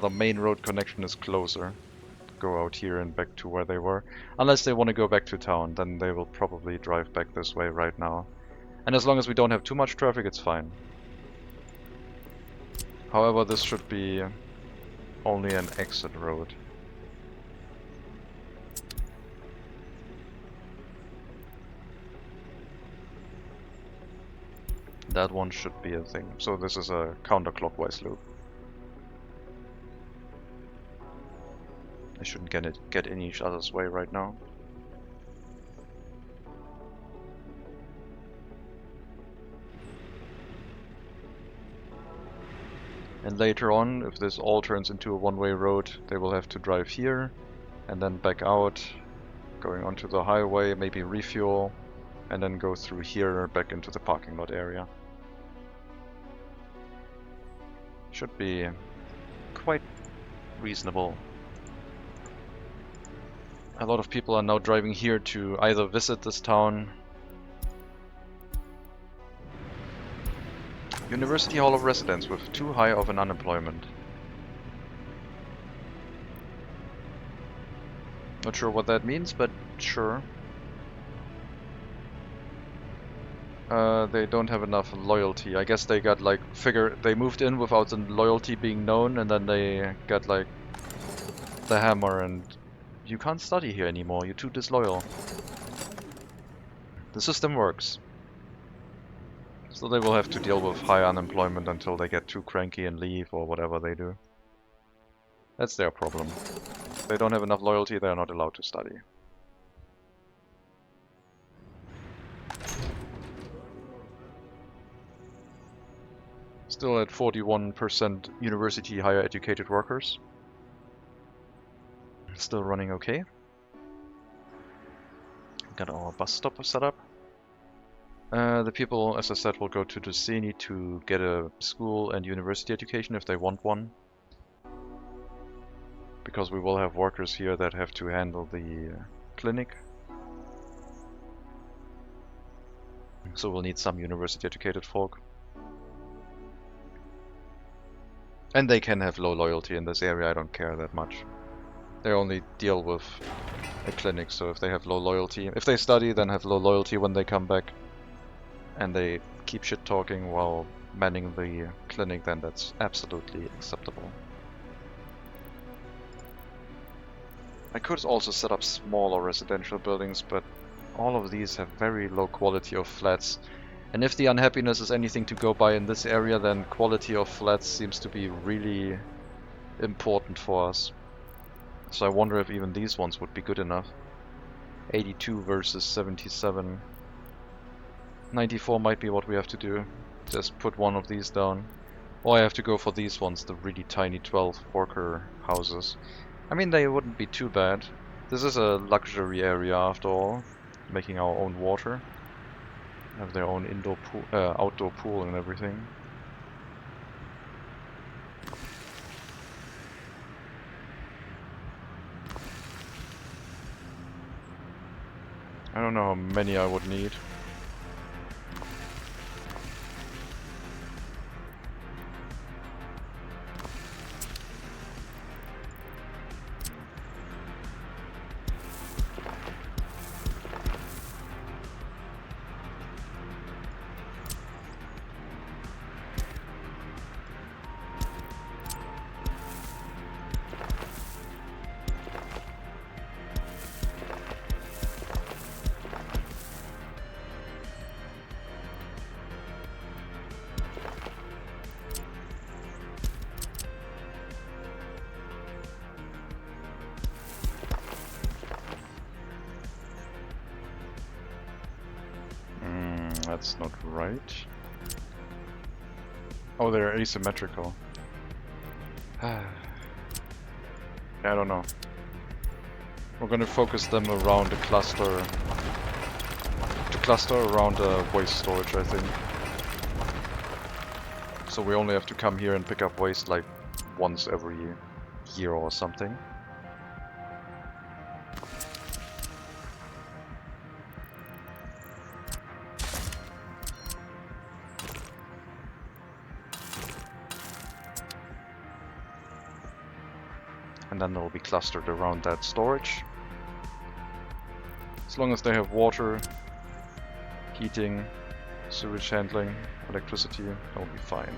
Speaker 1: main road connection is closer. Go out here and back to where they were. Unless they want to go back to town, then they will probably drive back this way right now. And as long as we don't have too much traffic, it's fine. However, this should be only an exit road. That one should be a thing. So this is a counterclockwise loop. I shouldn't get in each other's way right now. And later on, if this all turns into a one-way road, they will have to drive here and then back out, going onto the highway, maybe refuel, and then go through here back into the parking lot area. Should be quite reasonable. A lot of people are now driving here to either visit this town. University Hall of Residence with too high of an unemployment. Not sure what that means, but sure. They don't have enough loyalty. I guess they got like they moved in without the loyalty being known, and then they got like the hammer and you can't study here anymore, you're too disloyal. The system works. So they will have to deal with high unemployment until they get too cranky and leave or whatever they do. That's their problem. If they don't have enough loyalty, they are not allowed to study. Still at 41% university higher educated workers. Still running okay. Got our bus stop set up. The people, as I said, will go to Duceni to get a school and university education if they want one. Because we will have workers here that have to handle the clinic. So we'll need some university educated folk. And they can have low loyalty in this area, I don't care that much. They only deal with a clinic, so if they have low loyalty, if they study, then have low loyalty when they come back, and they keep shit talking while manning the clinic, then that's absolutely acceptable. I could also set up smaller residential buildings, but all of these have very low quality of flats. And if the unhappiness is anything to go by in this area, then quality of flats seems to be really important for us. So I wonder if even these ones would be good enough. 82 versus 77. 94 might be what we have to do. Just put one of these down. Or I have to go for these ones, the really tiny 12 worker houses. I mean, they wouldn't be too bad. This is a luxury area after all, making our own water. Have their own indoor pool, outdoor pool and everything. I don't know how many I would need. That's not right. Oh, they're asymmetrical. I don't know. We're gonna focus them around a cluster. To cluster around a waste storage, I think. So we only have to come here and pick up waste like once every year or something. And then they'll be clustered around that storage. As long as they have water, heating, sewage handling, electricity, they'll be fine.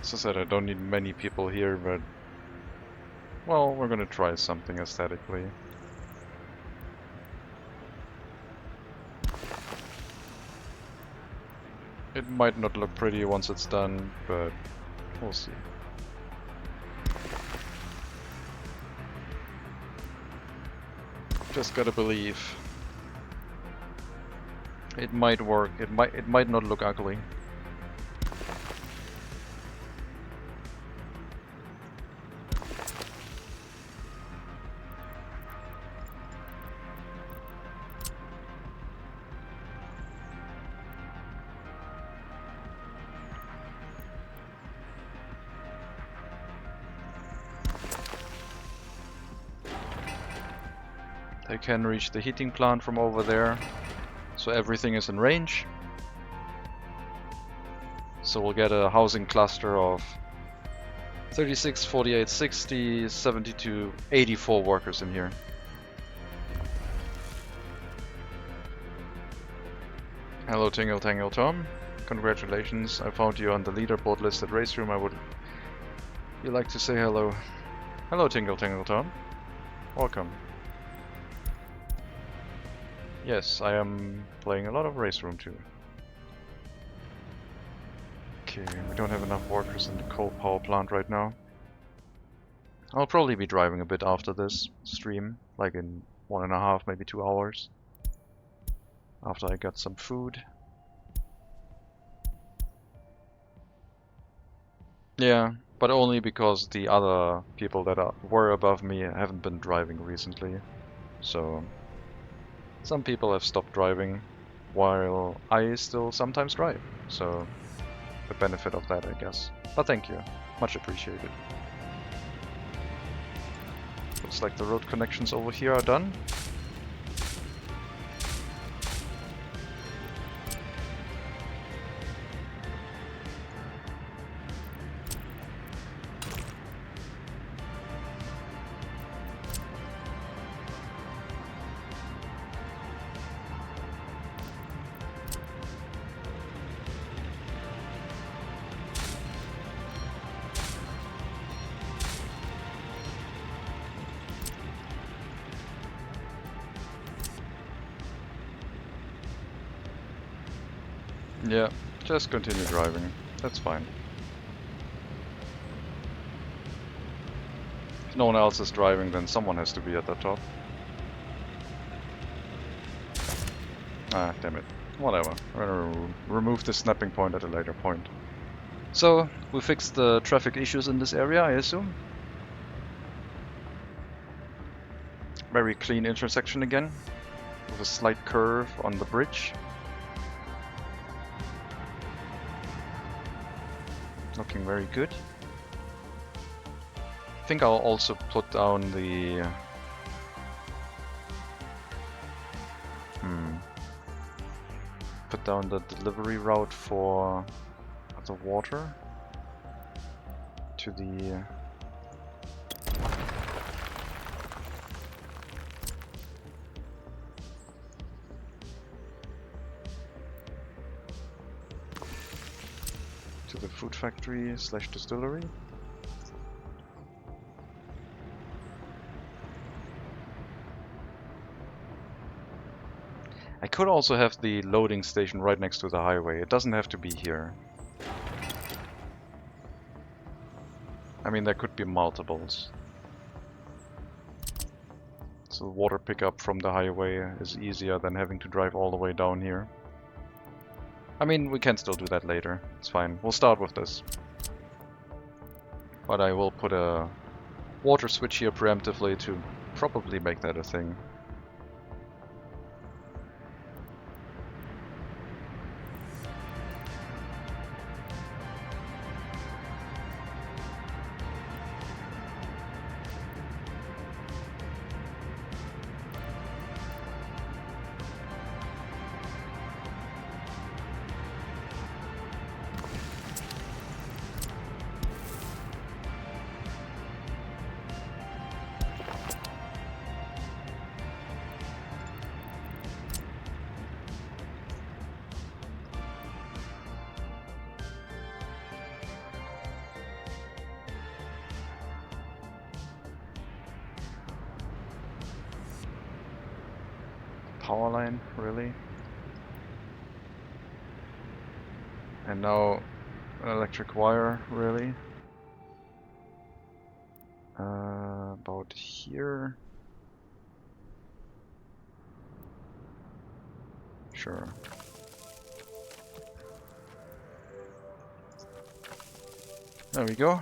Speaker 1: As I said, I don't need many people here, but well, we're gonna try something aesthetically. It might not look pretty once it's done, but we'll see. Just gotta believe. It might work. It might not look ugly. They can reach the heating plant from over there, so everything is in range. So we'll get a housing cluster of 36, 48, 60, 72, 84 workers in here. Hello Tingle Tangle Tom, congratulations, I found you on the leaderboard list at Race Room. You like to say hello. Hello Tingle Tangle Tom, welcome. Yes, I am playing a lot of Race Room too. Okay, we don't have enough workers in the coal power plant right now. I'll probably be driving a bit after this stream, like in 1.5, maybe 2 hours. After I got some food. Yeah, but only because the other people that were above me haven't been driving recently. So some people have stopped driving, while I still sometimes drive. So the benefit of that, I guess. But thank you, much appreciated. Looks like the road connections over here are done. Yeah, just continue driving. That's fine. If no one else is driving, then someone has to be at the top. Ah, damn it. Whatever. I'm gonna remove the snapping point at a later point. So, we fixed the traffic issues in this area, I assume. Very clean intersection again, with a slight curve on the bridge. Looking very good. I think I'll also put down the... Put down the delivery route for the water to the... to the food factory / distillery. I could also have the loading station right next to the highway. It doesn't have to be here. I mean, there could be multiples. So water pickup from the highway is easier than having to drive all the way down here. I mean, we can still do that later. It's fine. We'll start with this. But I will put a water switch here preemptively to probably make that a thing. Power line, really? And now an electric wire, really? About here? Sure. There we go.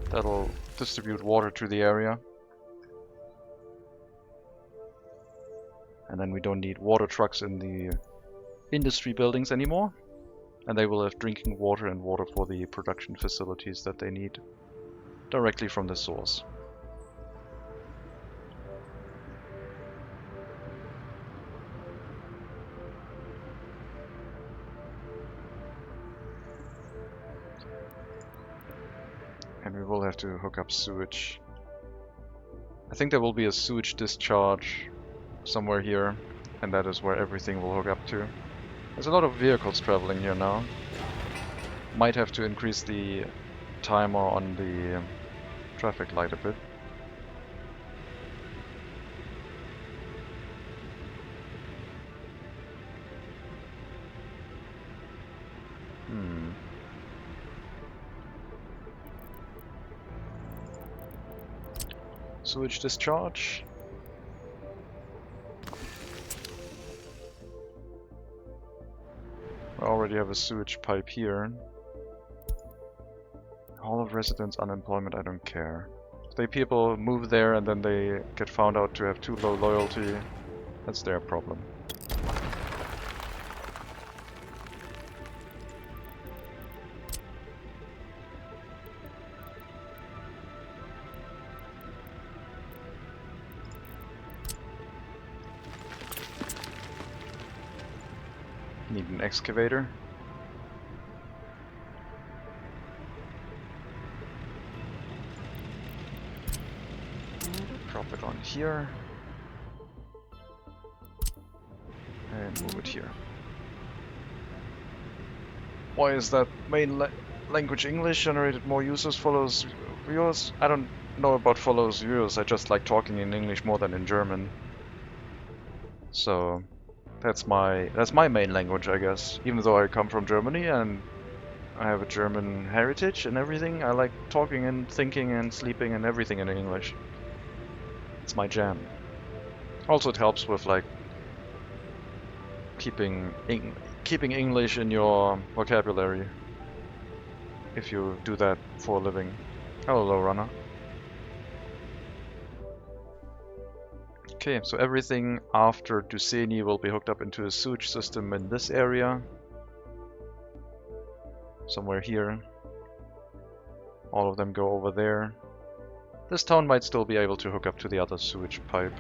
Speaker 1: That'll distribute water to the area. And then we don't need water trucks in the industry buildings anymore. And they will have drinking water and water for the production facilities that they need directly from the source. And we will have to hook up sewage. I think there will be a sewage discharge somewhere here, and that is where everything will hook up to. There's a lot of vehicles traveling here now. Might have to increase the timer on the traffic light a bit. Sewage discharge. I already have a sewage pipe here. Hall of residence unemployment, I don't care. If they people move there and then they get found out to have too low loyalty, that's their problem. Need an excavator. Drop it on here. And move it here. Why is that main language English? Generated more users, follows viewers? I don't know about follows viewers, I just like talking in English more than in German. So That's my main language, I guess. Even though I come from Germany and I have a German heritage and everything, I like talking and thinking and sleeping and everything in English. It's my jam. Also, it helps with like keeping English in your vocabulary if you do that for a living. Hello, runner. Okay, so everything after Duceni will be hooked up into a sewage system in this area. Somewhere here. All of them go over there. This town might still be able to hook up to the other sewage pipe.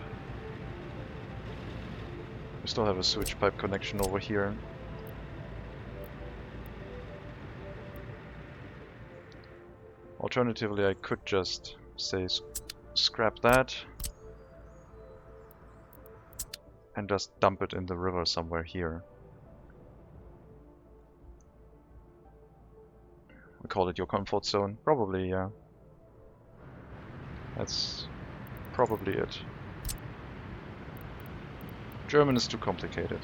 Speaker 1: We still have a sewage pipe connection over here. Alternatively, I could just say scrap that and just dump it in the river somewhere here. We call it your comfort zone. Probably, yeah. That's probably it. German is too complicated.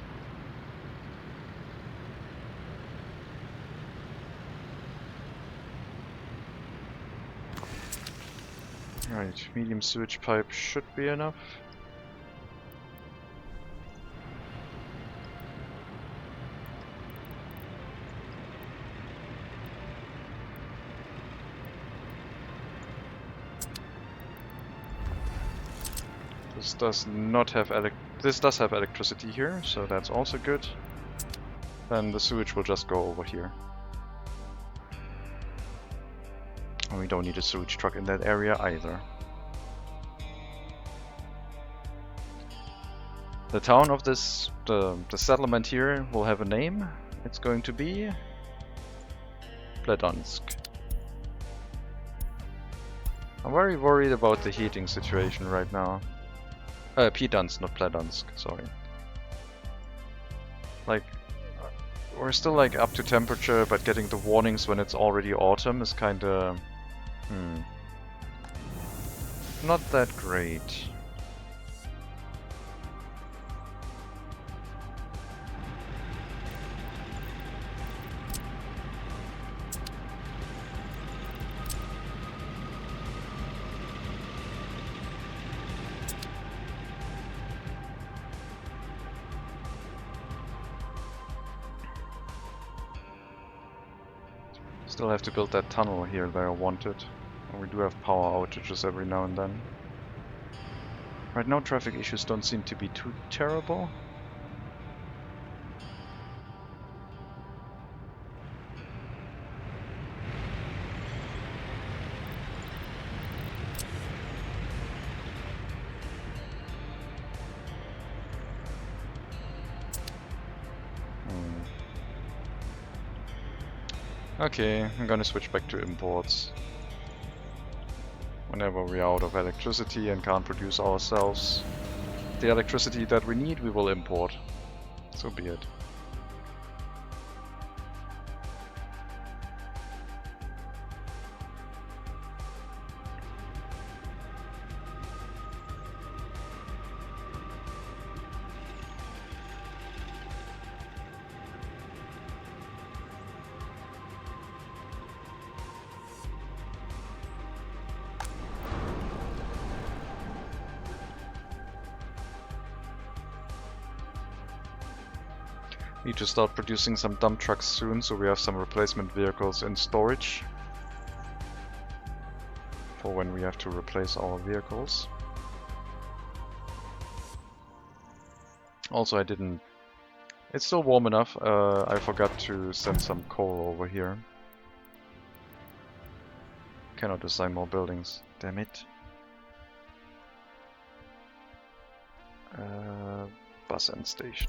Speaker 1: Right, medium sewage pipe should be enough. This does not have this does have electricity here, so that's also good. Then the sewage will just go over here. And we don't need a sewage truck in that area either. The town of this, the settlement here will have a name. It's going to be Pledansk. I'm very worried about the heating situation right now. Pidansk, not Pledansk, sorry. Like, we're still like up to temperature, but getting the warnings when it's already autumn is kinda... not that great. Still have to build that tunnel here that I wanted. And we do have power outages every now and then. Right now traffic issues don't seem to be too terrible. Okay, I'm gonna switch back to imports. Whenever we're out of electricity and can't produce ourselves the electricity that we need, we will import. So be it. Need to start producing some dump trucks soon, so we have some replacement vehicles in storage for when we have to replace our vehicles. Also, it's still warm enough, I forgot to send some coal over here. Cannot design more buildings, damn it. Bus end station.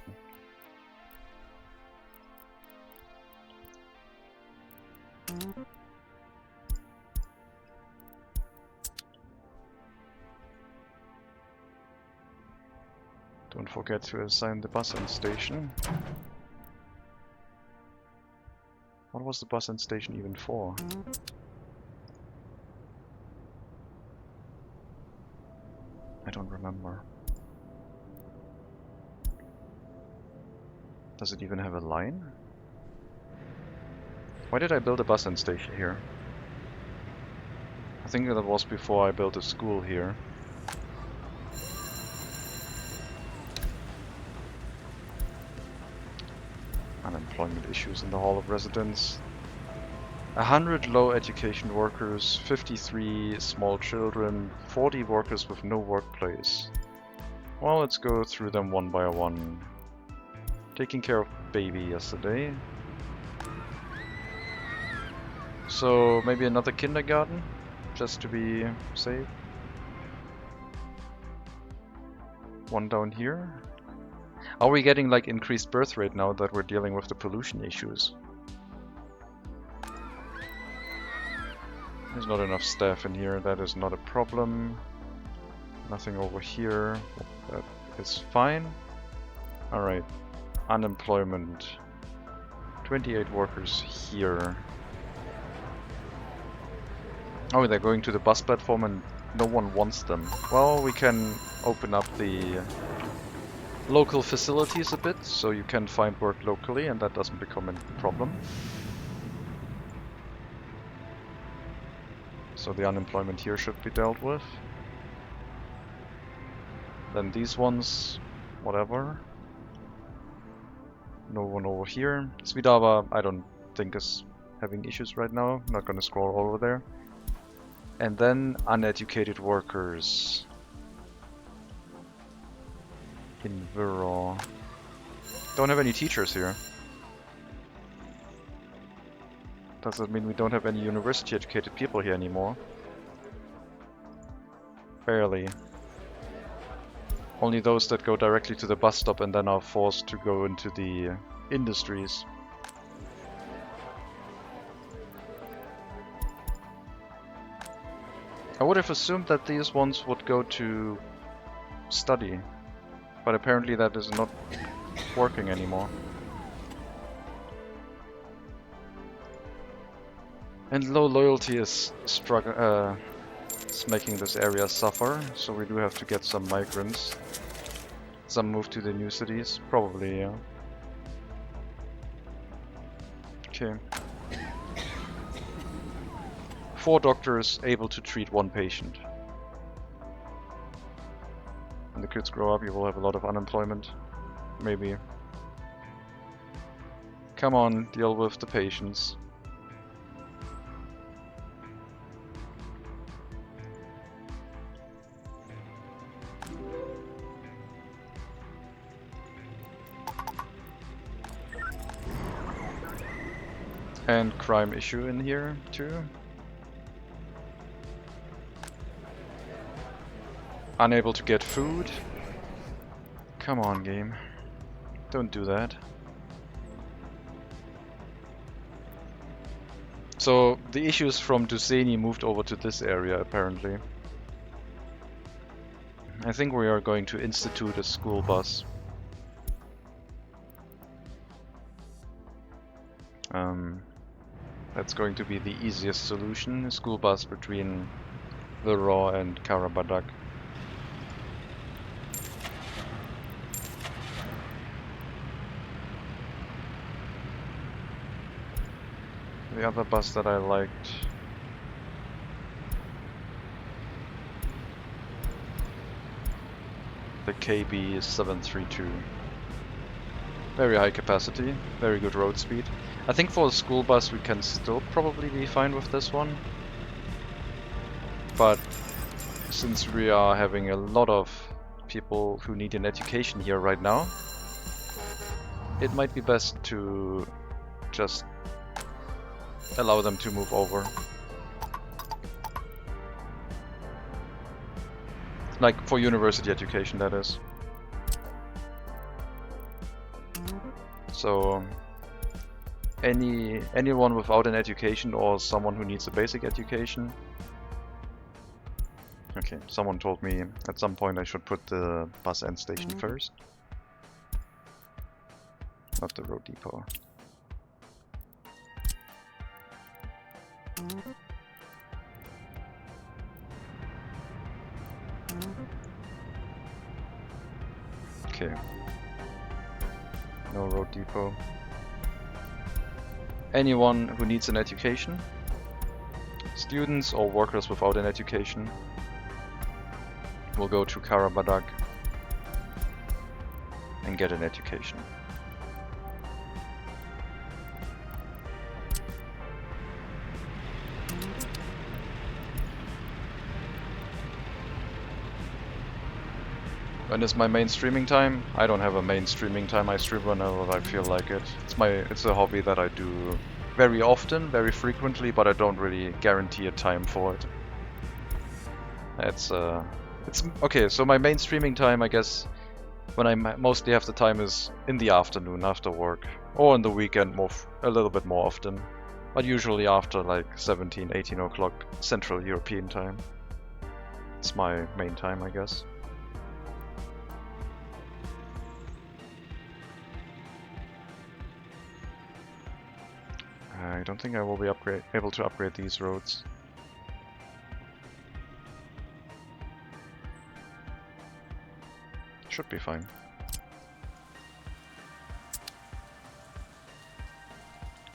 Speaker 1: Don't forget to assign the bus end station. What was the bus end station even for? I don't remember. Does it even have a line? Why did I build a bus end station here? I think that was before I built a school here. Unemployment issues in the Hall of Residence. 100 low education workers, 53 small children, 40 workers with no workplace. Well, let's go through them one by one. Taking care of baby yesterday. So maybe another kindergarten, just to be safe. One down here. Are we getting like increased birth rate now that we're dealing with the pollution issues? There's not enough staff in here, that is not a problem. Nothing over here, that is fine. Alright, unemployment. 28 workers here. Oh, they're going to the bus platform and no one wants them. Well, we can open up the local facilities a bit, so you can find work locally and that doesn't become a problem. So the unemployment here should be dealt with. Then these ones, whatever. No one over here. Svidava, I don't think is having issues right now. Not gonna scroll over there. And then uneducated workers. In Viro. Don't have any teachers here. Does that mean we don't have any university educated people here anymore? Barely. Only those that go directly to the bus stop and then are forced to go into the industries. I would have assumed that these ones would go to study, but apparently that is not working anymore. And low loyalty is making this area suffer, so we do have to get some migrants. Some move to the new cities, probably, yeah. Okay. 4 doctors able to treat 1 patient. When the kids grow up, you will have a lot of unemployment. Maybe. Come on, deal with the patients. And crime issue in here too. Unable to get food. Come on, game. Don't do that. So the issues from Duseni moved over to this area apparently. I think we are going to institute a school bus. That's going to be the easiest solution, a school bus between Viro and Karabadak. The other bus that I liked, the KB732. Very high capacity, very good road speed. I think for a school bus we can still probably be fine with this one. But since we are having a lot of people who need an education here right now, it might be best to just allow them to move over. Like for university education, that is. So anyone without an education or someone who needs a basic education. Okay, someone told me at some point I should put the bus end station first. Not the road depot. Okay. No road depot. Anyone who needs an education, students or workers without an education, will go to Karabadak and get an education. When is my main streaming time? I don't have a main streaming time. I stream whenever I feel like it. It's a hobby that I do very often, very frequently, but I don't really guarantee a time for it. It's okay. So my main streaming time, I guess, when I mostly have the time is in the afternoon after work, or on the weekend a little bit more often, but usually after like 17, 18 o'clock Central European time. It's my main time, I guess. I don't think I will be able to upgrade these roads. Should be fine.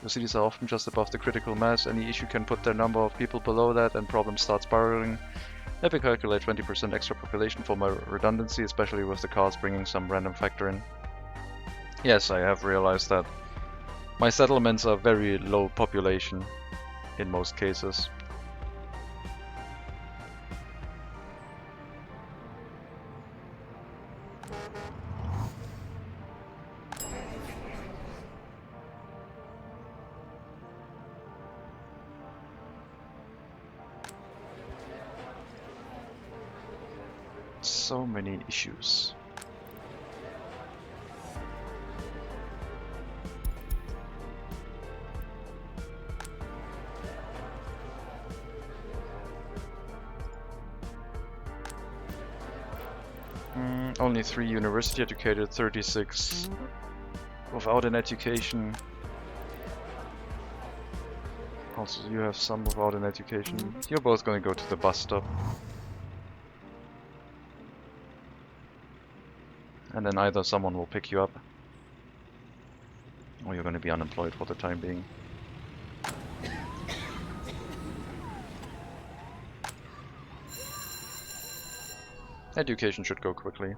Speaker 1: The cities are often just above the critical mass. Any issue can put their number of people below that and problems start spiraling. Let me calculate 20% extra population for my redundancy, especially with the cars bringing some random factor in. Yes, I have realized that. My settlements are very low population in most cases. So many issues. Only 3 university educated, 36 without an education. Also, you have some without an education. You're both going to go to the bus stop. And then either someone will pick you up, or you're going to be unemployed for the time being. Education should go quickly.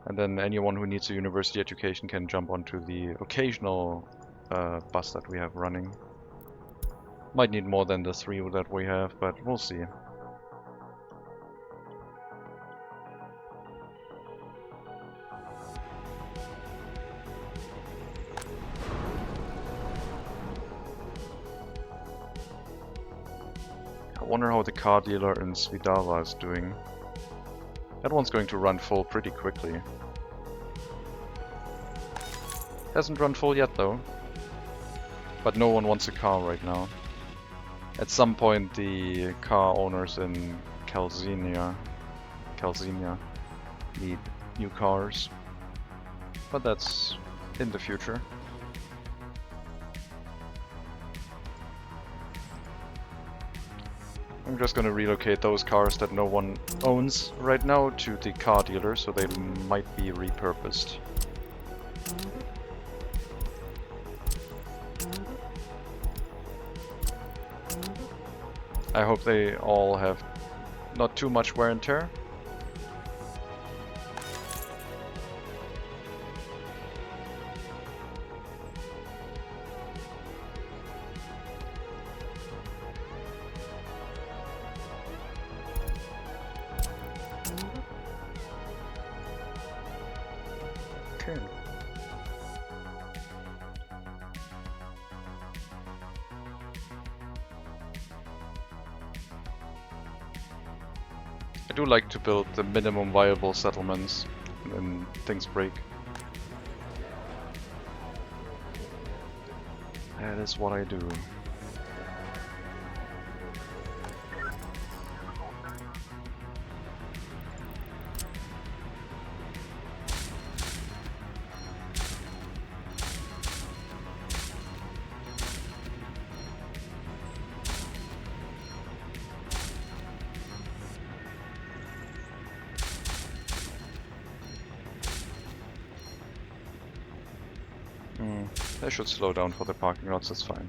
Speaker 1: And then anyone who needs a university education can jump onto the occasional bus that we have running. Might need more than the 3 that we have, but we'll see. I wonder how the car dealer in Svidava is doing. That one's going to run full pretty quickly. Hasn't run full yet though. But no one wants a car right now. At some point the car owners in Calzenia need new cars. But that's in the future. I'm just gonna relocate those cars that no one owns right now to the car dealer, so they might be repurposed. I hope they all have not too much wear and tear. Okay. I do like to build the minimum viable settlements when things break. That is what I do. They should slow down for the parking lots, that's fine.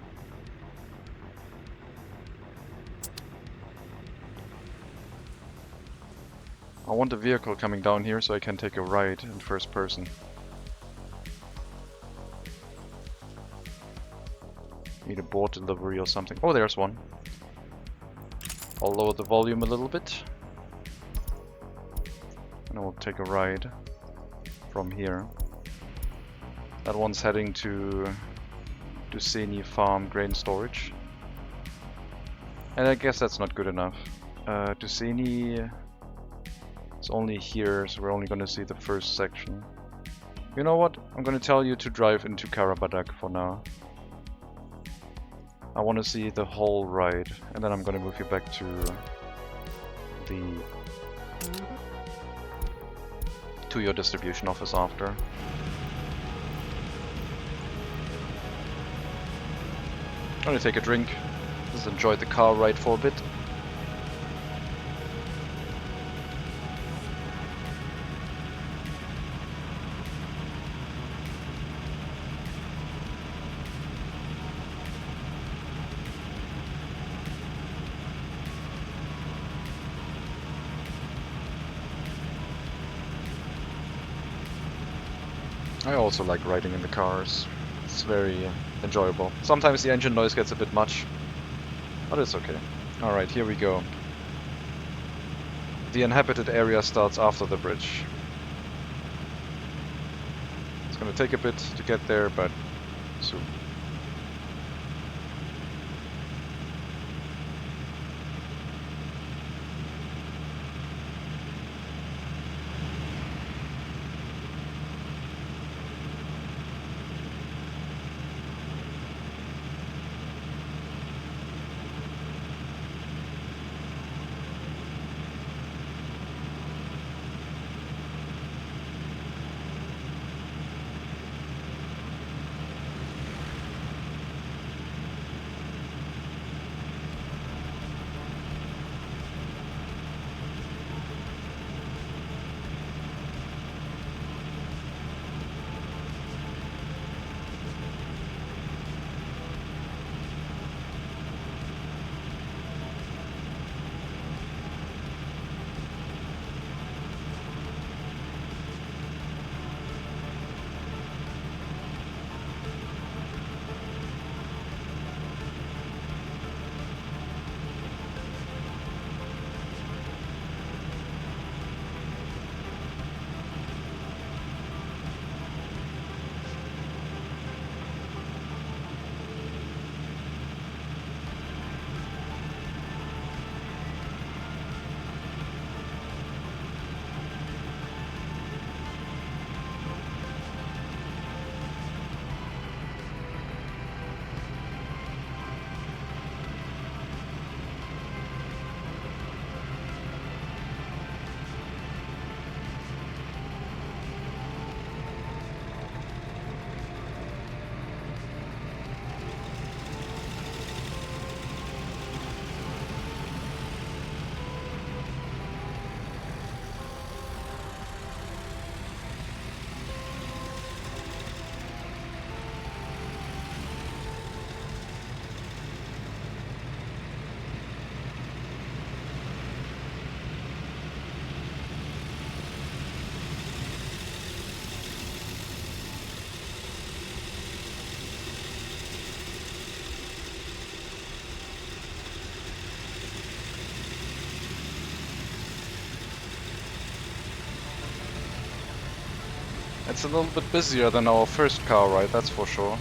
Speaker 1: I want a vehicle coming down here so I can take a ride in first person. Need a board delivery or something. Oh, there's one. I'll lower the volume a little bit. And I will take a ride from here. That one's heading to Duseni Farm Grain Storage. And I guess that's not good enough. Duseni is only here, so we're only going to see the first section. You know what? I'm going to tell you to drive into Karabadak for now. I want to see the whole ride, and then I'm going to move you back to your distribution office after. I'm going to take a drink, just enjoy the car ride for a bit. I also like riding in the cars. It's very enjoyable. Sometimes the engine noise gets a bit much, but it's okay. Alright, here we go. The inhabited area starts after the bridge. It's gonna take a bit to get there, but soon. It's a little bit busier than our first car ride, that's for sure.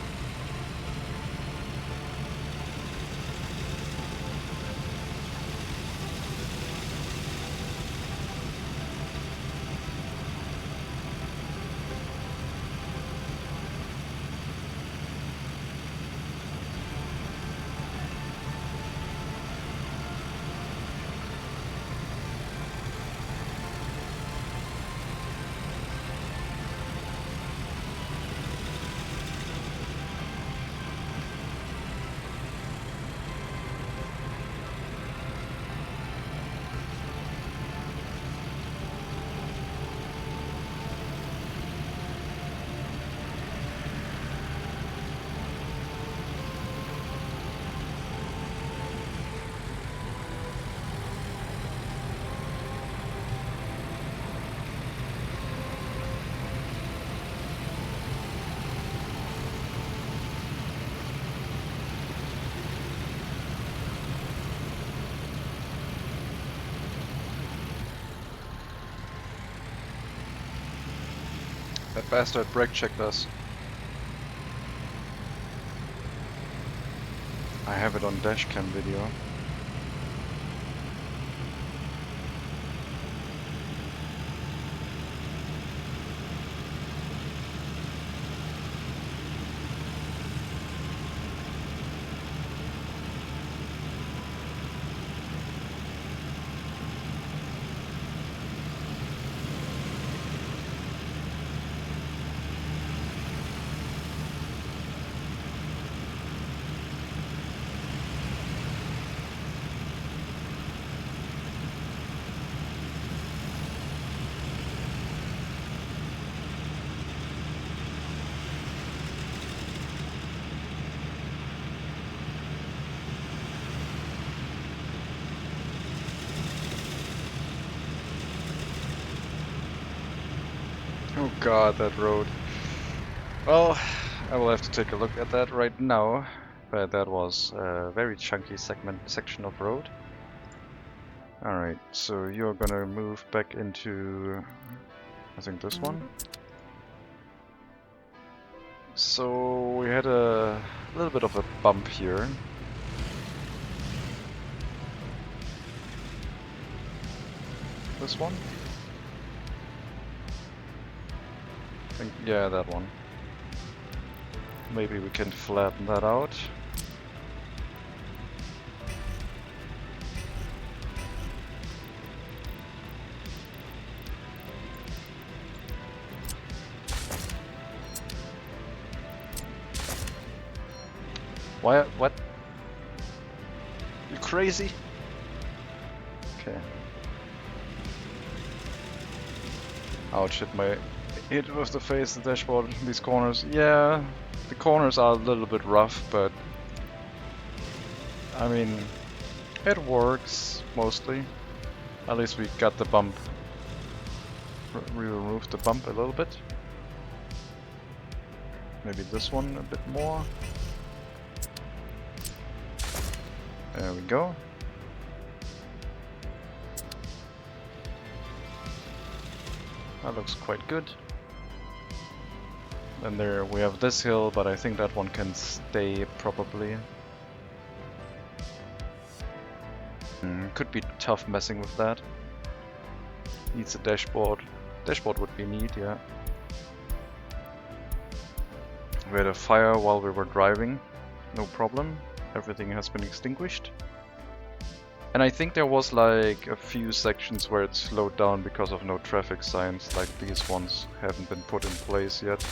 Speaker 2: That bastard brake checked us.
Speaker 1: I have it on dashcam video.
Speaker 2: Oh god, that road. Well, I will have to take a look at that right now, but that was a very chunky section of road. Alright, so you're gonna move back into, I think, this one. So we had a little bit of a bump here. This one? I think, yeah, that one. Maybe we can flatten that out. Why? What? You crazy? Okay. Ouch, hit with the face, the dashboard, these corners. Yeah, the corners are a little bit rough, but I mean, it works mostly. At least we got the bump. We removed the bump a little bit. Maybe this one a bit more. There we go. That looks quite good. And there we have this hill, but I think that one can stay probably. Could be tough messing with that. Needs a dashboard. Dashboard would be neat, yeah. We had a fire while we were driving. No problem. Everything has been extinguished. And I think there was like a few sections where it slowed down because of no traffic signs, like these ones haven't been put in place yet.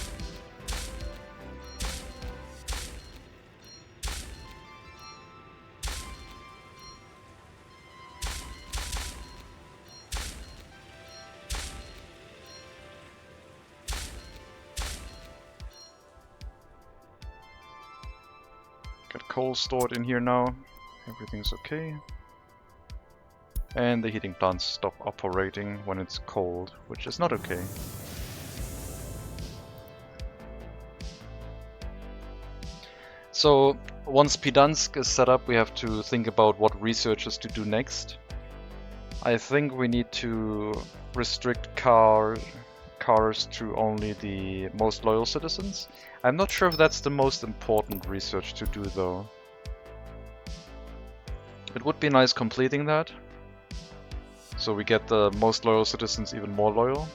Speaker 2: Got coal stored in here now. Everything's okay. And the heating plants stop operating when it's cold, which is not okay. So once Pidansk is set up, we have to think about what researches to do next. I think we need to restrict cars to only the most loyal citizens. I'm not sure if that's the most important research to do though. It would be nice completing that, so we get the most loyal citizens even more loyal.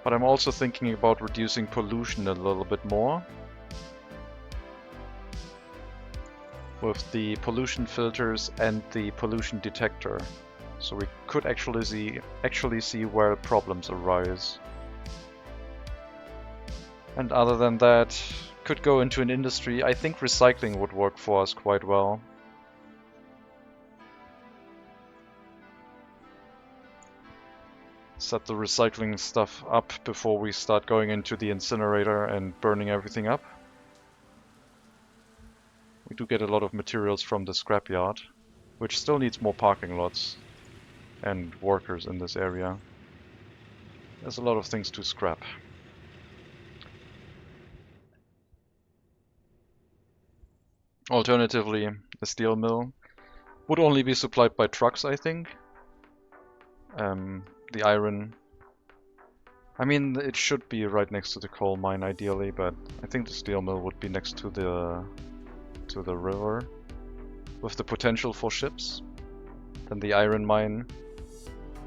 Speaker 2: But I'm also thinking about reducing pollution a little bit more. With the pollution filters and the pollution detector. So we could actually see where problems arise. And other than that, could go into an industry. I think recycling would work for us quite well. Set the recycling stuff up before we start going into the incinerator and burning everything up. We do get a lot of materials from the scrapyard, which still needs more parking lots and workers in this area. There's a lot of things to scrap. Alternatively, a steel mill would only be supplied by trucks, I think. The iron I mean, it should be right next to the coal mine ideally, but I think the steel mill would be next to the river with the potential for ships. Then the iron mine,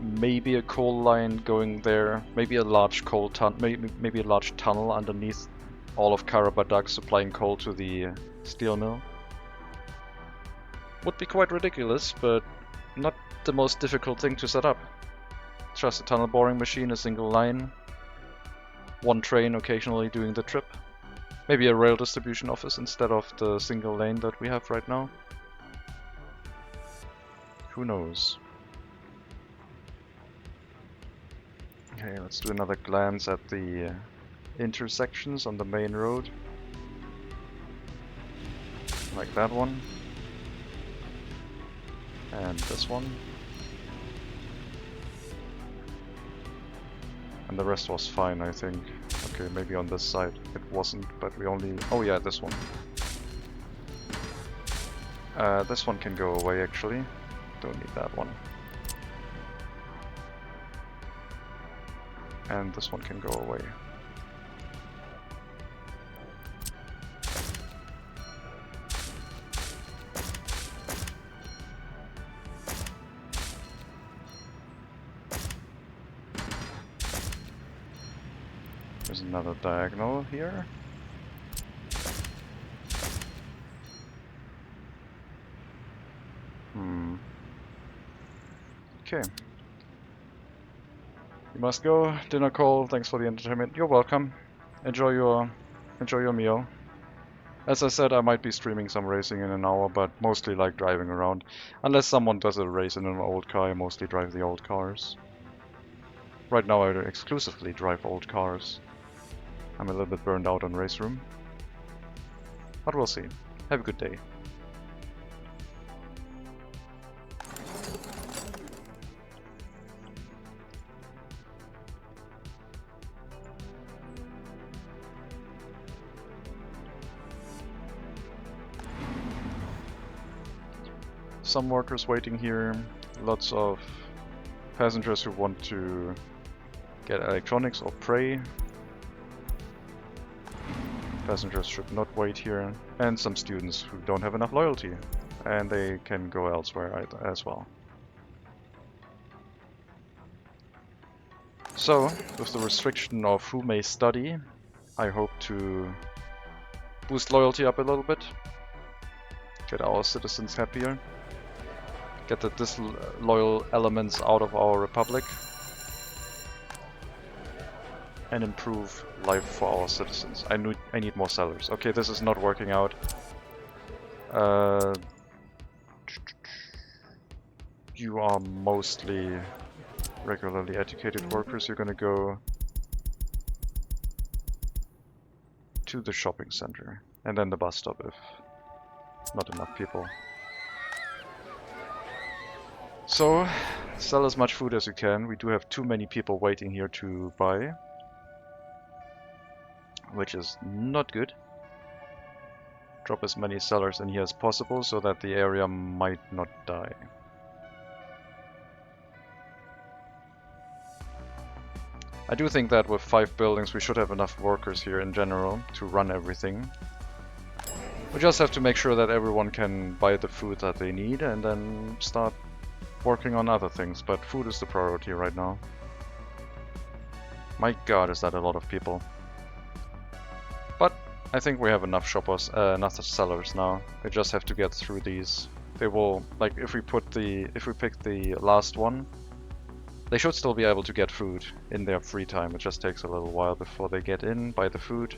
Speaker 2: maybe a coal line going there, maybe a large coal maybe a large tunnel underneath all of Karabadak supplying coal to the steel mill. Would be quite ridiculous, but not the most difficult thing to set up. Just a tunnel boring machine, a single line, one train occasionally doing the trip. Maybe a rail distribution office instead of the single lane that we have right now. Who knows? Okay, let's do another glance at the intersections on the main road. Like that one. And this one. And the rest was fine, I think. Okay, maybe on this side it wasn't, but we only... Oh yeah, this one. This one can go away actually. Don't need that one. And this one can go away. There's another diagonal here. Okay. You must go. Dinner call. Thanks for the entertainment. You're welcome. Enjoy your meal. As I said, I might be streaming some racing in an hour, but mostly like driving around. Unless someone does a race in an old car, I mostly drive the old cars. Right now I exclusively drive old cars. I'm a little bit burned out on race room. But we'll see. Have a good day. Some workers waiting here, lots of passengers who want to get electronics or pray. Passengers should not wait here, and some students who don't have enough loyalty, and they can go elsewhere as well. So, with the restriction of who may study, I hope to boost loyalty up a little bit, get our citizens happier, get the disloyal elements out of our republic, and improve life for our citizens. I need more sellers. Okay, this is not working out. You are mostly regularly educated workers. You're gonna go to the shopping center and then the bus stop if not enough people. So, sell as much food as you can. We do have too many people waiting here to buy, which is not good. Drop as many sellers in here as possible so that the area might not die. I do think that with 5 buildings we should have enough workers here in general to run everything. We just have to make sure that everyone can buy the food that they need and then start working on other things, but food is the priority right now. My god, is that a lot of people. But I think we have enough shoppers, enough sellers now. They just have to get through these. They will, like, if we pick the last one, they should still be able to get food in their free time. It just takes a little while before they get in, buy the food,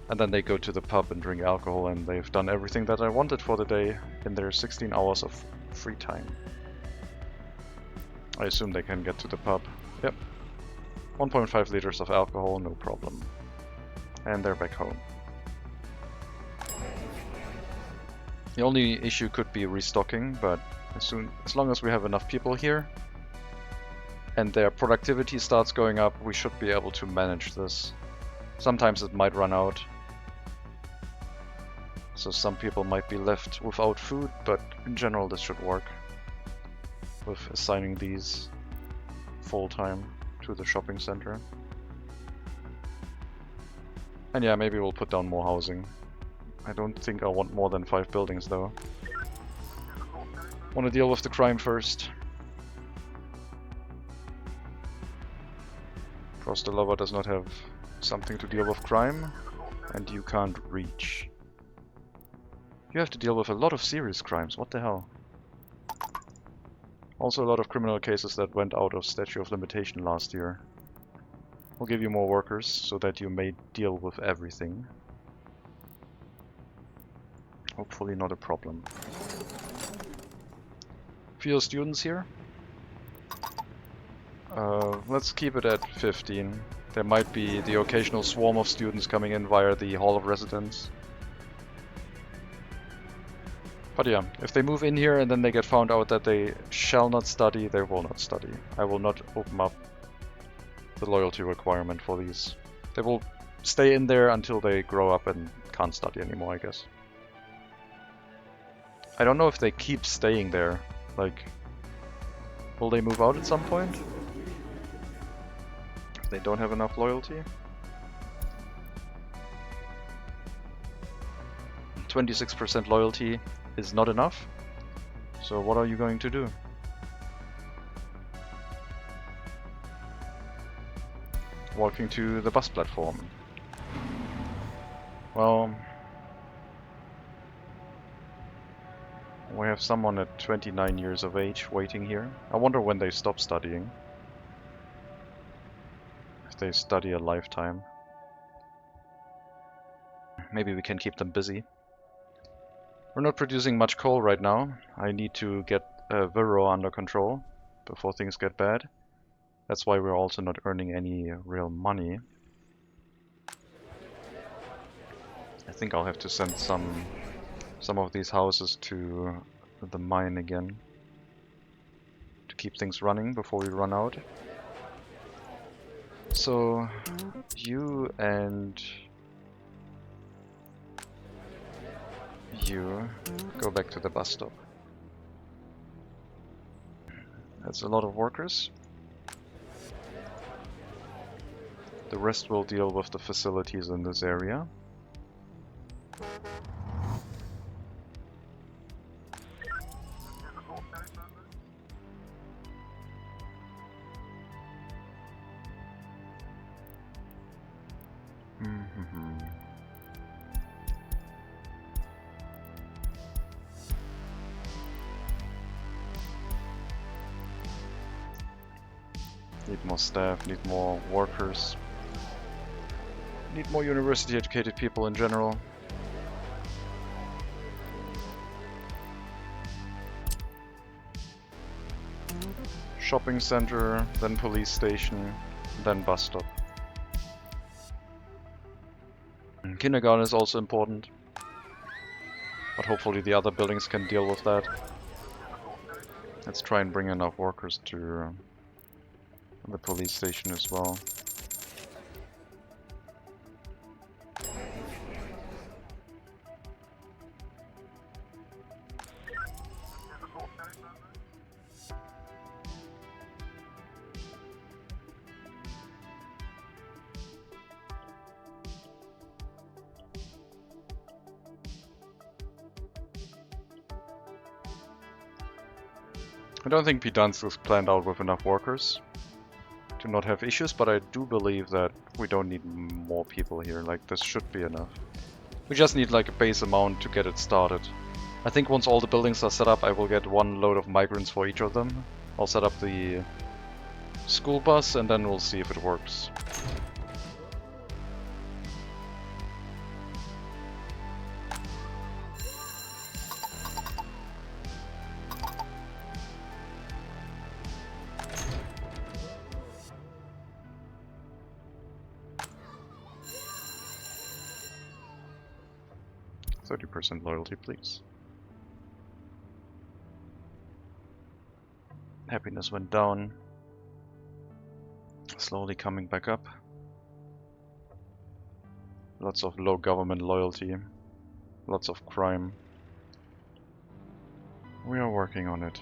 Speaker 2: and then they go to the pub and drink alcohol, and they've done everything that I wanted for the day in their 16 hours of free time. I assume they can get to the pub. Yep. 1.5 liters of alcohol, no problem. And they're back home. The only issue could be restocking, but as long as we have enough people here and their productivity starts going up, we should be able to manage this. Sometimes it might run out, so some people might be left without food, but in general this should work with assigning these full-time to the shopping center. And yeah, maybe we'll put down more housing. I don't think I want more than 5 buildings though. Want to deal with the crime first. Cross the Lover does not have something to deal with crime, and you can't reach. You have to deal with a lot of serious crimes, what the hell? Also a lot of criminal cases that went out of statute of limitation last year. We'll give you more workers so that you may deal with everything. Hopefully not a problem. Few students here. Let's keep it at 15. There might be the occasional swarm of students coming in via the Hall of Residence. But yeah, if they move in here and then they get found out that they shall not study, they will not study. I will not open up the loyalty requirement for these. They will stay in there until they grow up and can't study anymore, I guess. I don't know if they keep staying there. Like, will they move out at some point? If they don't have enough loyalty? 26% loyalty is not enough. So what are you going to do? Walking to the bus platform. Well, we have someone at 29 years of age waiting here. I wonder when they stop studying. If they study a lifetime. Maybe we can keep them busy. We're not producing much coal right now. I need to get Vero under control before things get bad. That's why we're also not earning any real money. I think I'll have to send some of these houses to the mine again to keep things running before we run out. So you and you go back to the bus stop. That's a lot of workers. The rest will deal with the facilities in this area. Need more staff, need more workers. Need more university educated people in general. Shopping center, then police station, then bus stop. Kindergarten is also important. But hopefully the other buildings can deal with that. Let's try and bring enough workers to the police station as well. I don't think Pidansk is planned out with enough workers to not have issues, but I do believe that we don't need more people here. Like, this should be enough. We just need like a base amount to get it started. I think once all the buildings are set up, I will get one load of migrants for each of them. I'll set up the school bus and then we'll see if it works. %30 loyalty, please. Happiness went down. Slowly coming back up. Lots of low government loyalty. Lots of crime. We are working on it.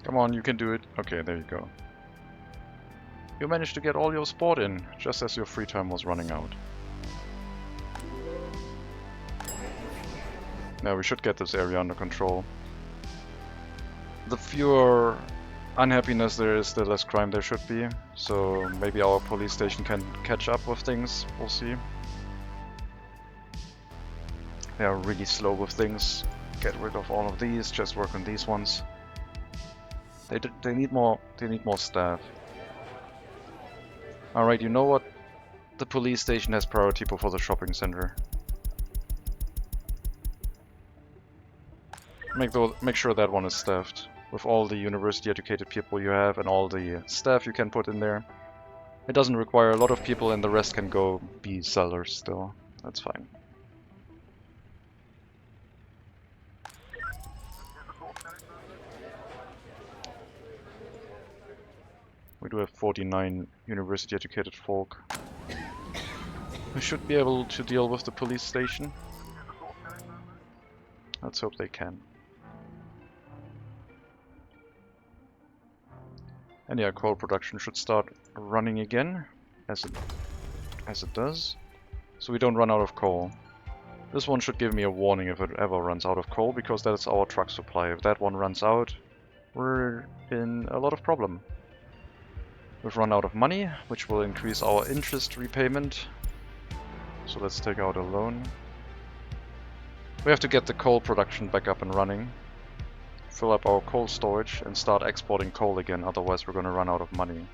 Speaker 2: Come on, you can do it. Okay, there you go. You managed to get all your sport in, just as your free time was running out. Now we should get this area under control. The fewer unhappiness there is, the less crime there should be. So maybe our police station can catch up with things, we'll see. They are really slow with things. Get rid of all of these, just work on these ones. They need more staff. Alright, you know what? The police station has priority before the shopping center. Make sure that one is staffed with all the university educated people you have and all the staff you can put in there. It doesn't require a lot of people and the rest can go be sellers still. That's fine. We do have 49 university educated folk. We should be able to deal with the police station. Let's hope they can. And yeah, coal production should start running again, as it does, so we don't run out of coal. This one should give me a warning if it ever runs out of coal, because that is our truck supply. If that one runs out, we're in a lot of problem. We've run out of money, which will increase our interest repayment. So let's take out a loan. We have to get the coal production back up and running. Fill up our coal storage and start exporting coal again, otherwise we're going to run out of money.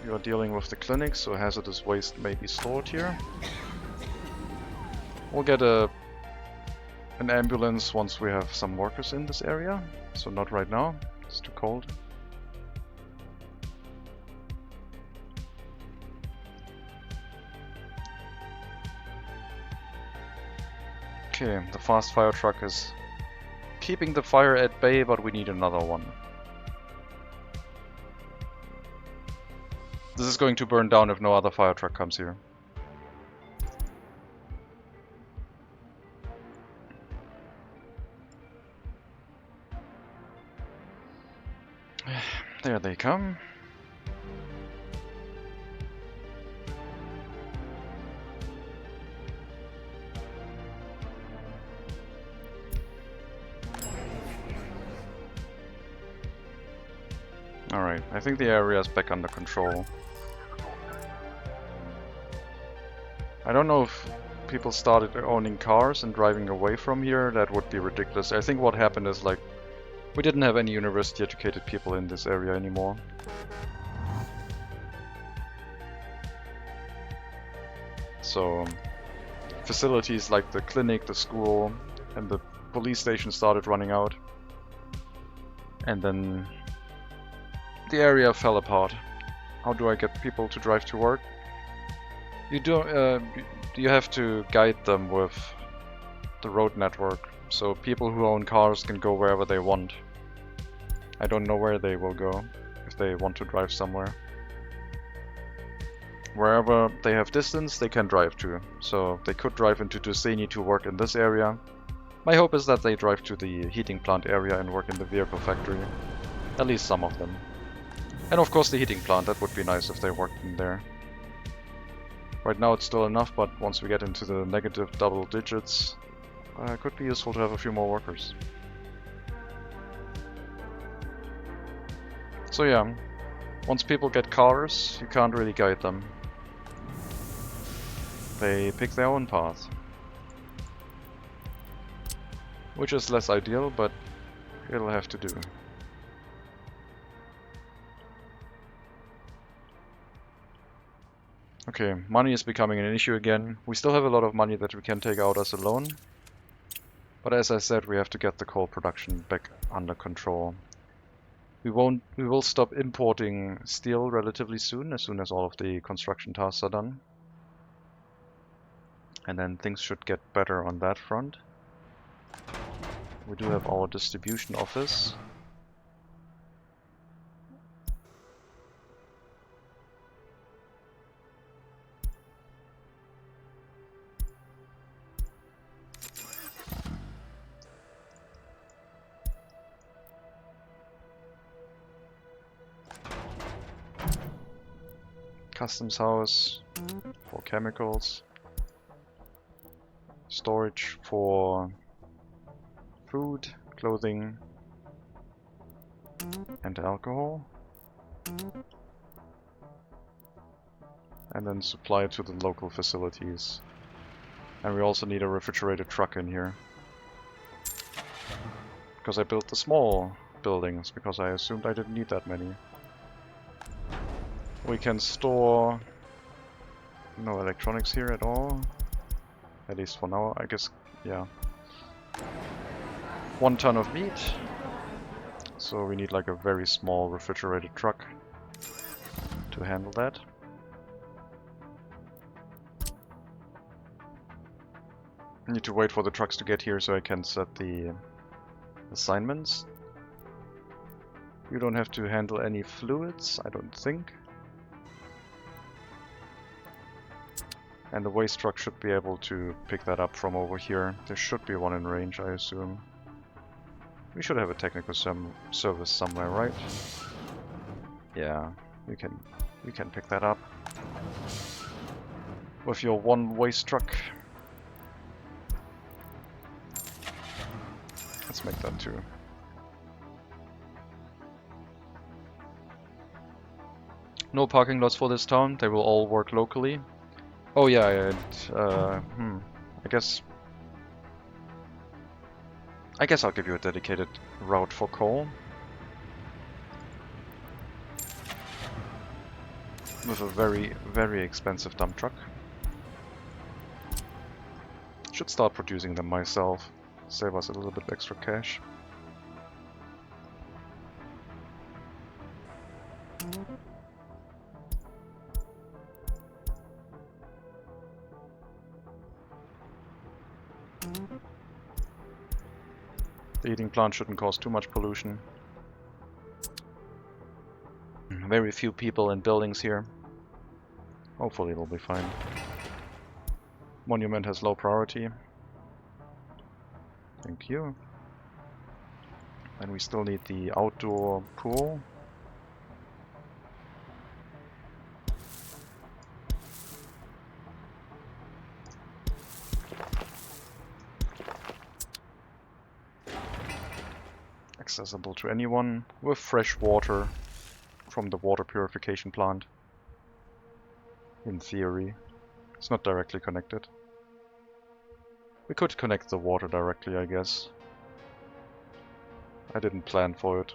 Speaker 2: You are dealing with the clinic, so hazardous waste may be stored here. We'll get an ambulance once we have some workers in this area, so not right now, it's too cold. Okay, the fast fire truck is keeping the fire at bay, but we need another one. This is going to burn down if no other fire truck comes here. There they come. Alright, I think the area is back under control. I don't know if people started owning cars and driving away from here. That would be ridiculous. I think what happened is, like, we didn't have any university educated people in this area anymore. So facilities like the clinic, the school and the police station started running out. And then the area fell apart. How do I get people to drive to work? You have to guide them with the road network, so people who own cars can go wherever they want. I don't know where they will go if they want to drive somewhere. Wherever they have distance, they can drive to. So they could drive into Tuscany to work in this area. My hope is that they drive to the heating plant area and work in the vehicle factory. At least some of them. And of course the heating plant, that would be nice if they worked in there. Right now it's still enough, but once we get into the negative double digits, it could be useful to have a few more workers. So yeah, once people get cars, you can't really guide them. They pick their own path. Which is less ideal, but it'll have to do. Okay, money is becoming an issue again. We still have a lot of money that we can take out as a loan. But as I said, we have to get the coal production back under control. We will stop importing steel relatively soon as all of the construction tasks are done. And then things should get better on that front. We do have our distribution office. Customs house for chemicals. Storage for food, clothing, and alcohol. And then supply to the local facilities. And we also need a refrigerated truck in here. Because I built the small buildings, because I assumed I didn't need that many. We can store no electronics here at all. At least for now, I guess, yeah. 1 ton of meat. So we need like a very small refrigerated truck to handle that. I need to wait for the trucks to get here so I can set the assignments. You don't have to handle any fluids, I don't think. And the waste truck should be able to pick that up from over here. There should be one in range, I assume. We should have a technical service somewhere, right? Yeah, we can pick that up. With your 1 waste truck. Let's make that 2. No parking lots for this town, they will all work locally. Oh yeah, and, I guess I'll give you a dedicated route for coal. With a very, very expensive dump truck. Should start producing them myself. Save us a little bit of extra cash. The heating plant shouldn't cause too much pollution. Very few people and buildings here. Hopefully it'll be fine. Monument has low priority. Thank you. And we still need the outdoor pool. Accessible to anyone with fresh water from the water purification plant. In theory. It's not directly connected. We could connect the water directly, I guess. I didn't plan for it.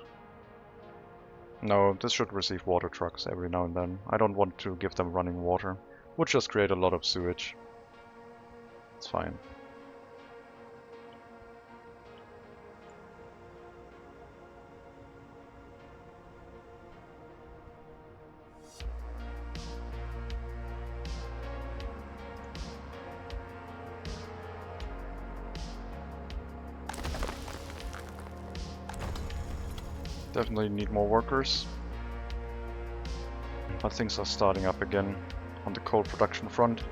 Speaker 2: No, this should receive water trucks every now and then. I don't want to give them running water. Would just create a lot of sewage. It's fine. Definitely need more workers. But things are starting up again on the coal production front.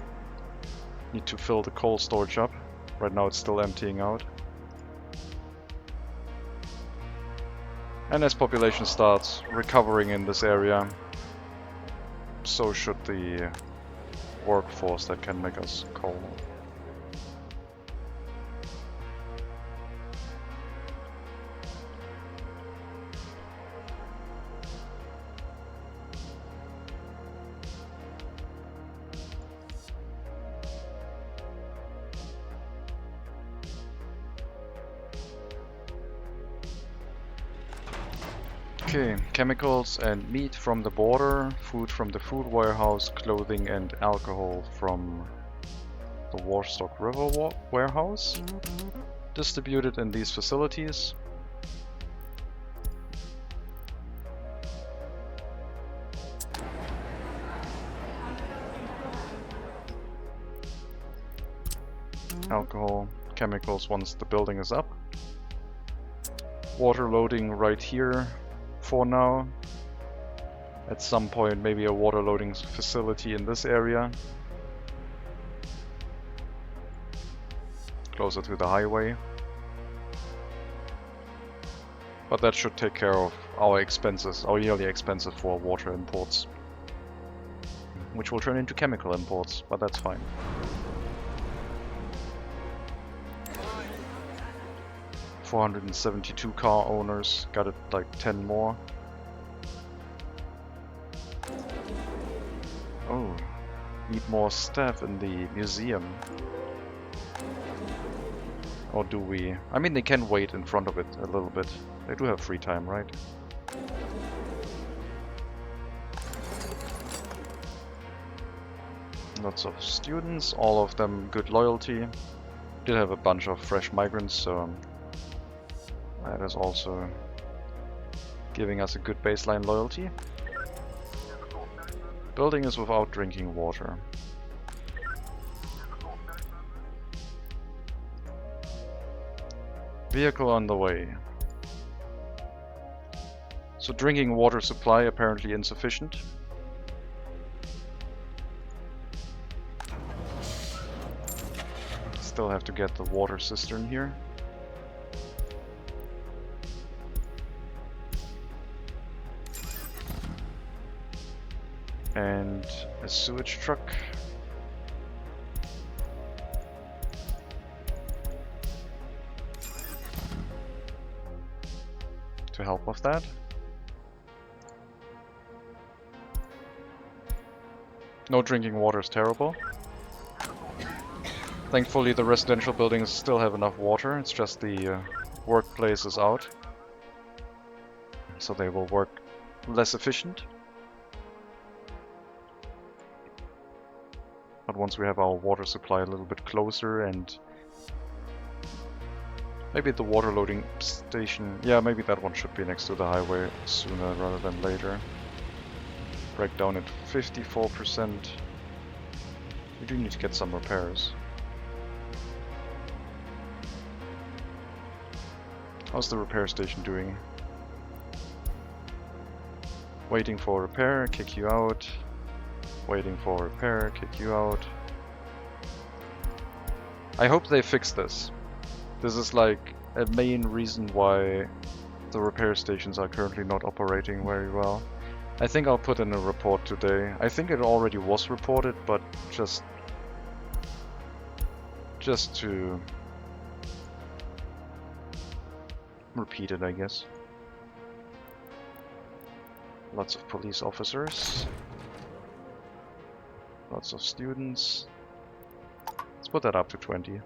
Speaker 2: Need to fill the coal storage up. Right now it's still emptying out. And as population starts recovering in this area, so should the workforce that can make us coal. Okay, chemicals and meat from the border, food from the food warehouse, clothing and alcohol from the Warstock River warehouse. Distributed in these facilities. Alcohol, chemicals once the building is up. Water loading right here. For now, at some point maybe a water loading facility in this area, closer to the highway, but that should take care of our expenses, our yearly expenses for water imports. which will turn into chemical imports, but that's fine. $472 car owners, got it like 10 more. Oh, need more staff in the museum. Or do we? I mean, they can wait in front of it a little bit. They do have free time, right? Lots of students, all of them good loyalty. Did have a bunch of fresh migrants, so that is also giving us a good baseline loyalty. Building is without drinking water. Vehicle on the way. So drinking water supply apparently insufficient. Still have to get the water cistern here. And a sewage truck. To help with that. No drinking water is terrible. Thankfully the residential buildings still have enough water, it's just the workplace is out. So they will work less efficient. But once we have our water supply a little bit closer and maybe the water loading station, yeah, maybe that one should be next to the highway sooner rather than later. Breakdown at 54%. We do need to get some repairs. How's the repair station doing? Waiting for repair, kick you out. Waiting for repair, kick you out. I hope they fix this. This is like a main reason why the repair stations are currently not operating very well. I think I'll put in a report today. I think it already was reported, but just to repeat it, I guess. Lots of police officers. Lots of students. Let's put that up to 20. We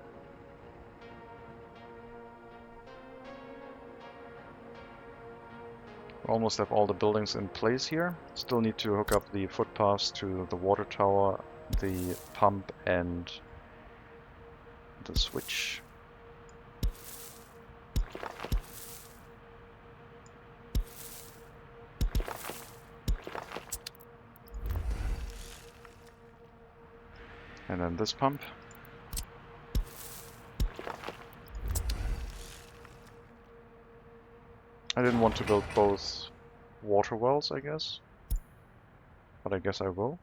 Speaker 2: almost have all the buildings in place here. Still need to hook up the footpaths to the water tower, the pump, and the switch. And then this pump. I didn't want to build both water wells, I guess. But I guess I will.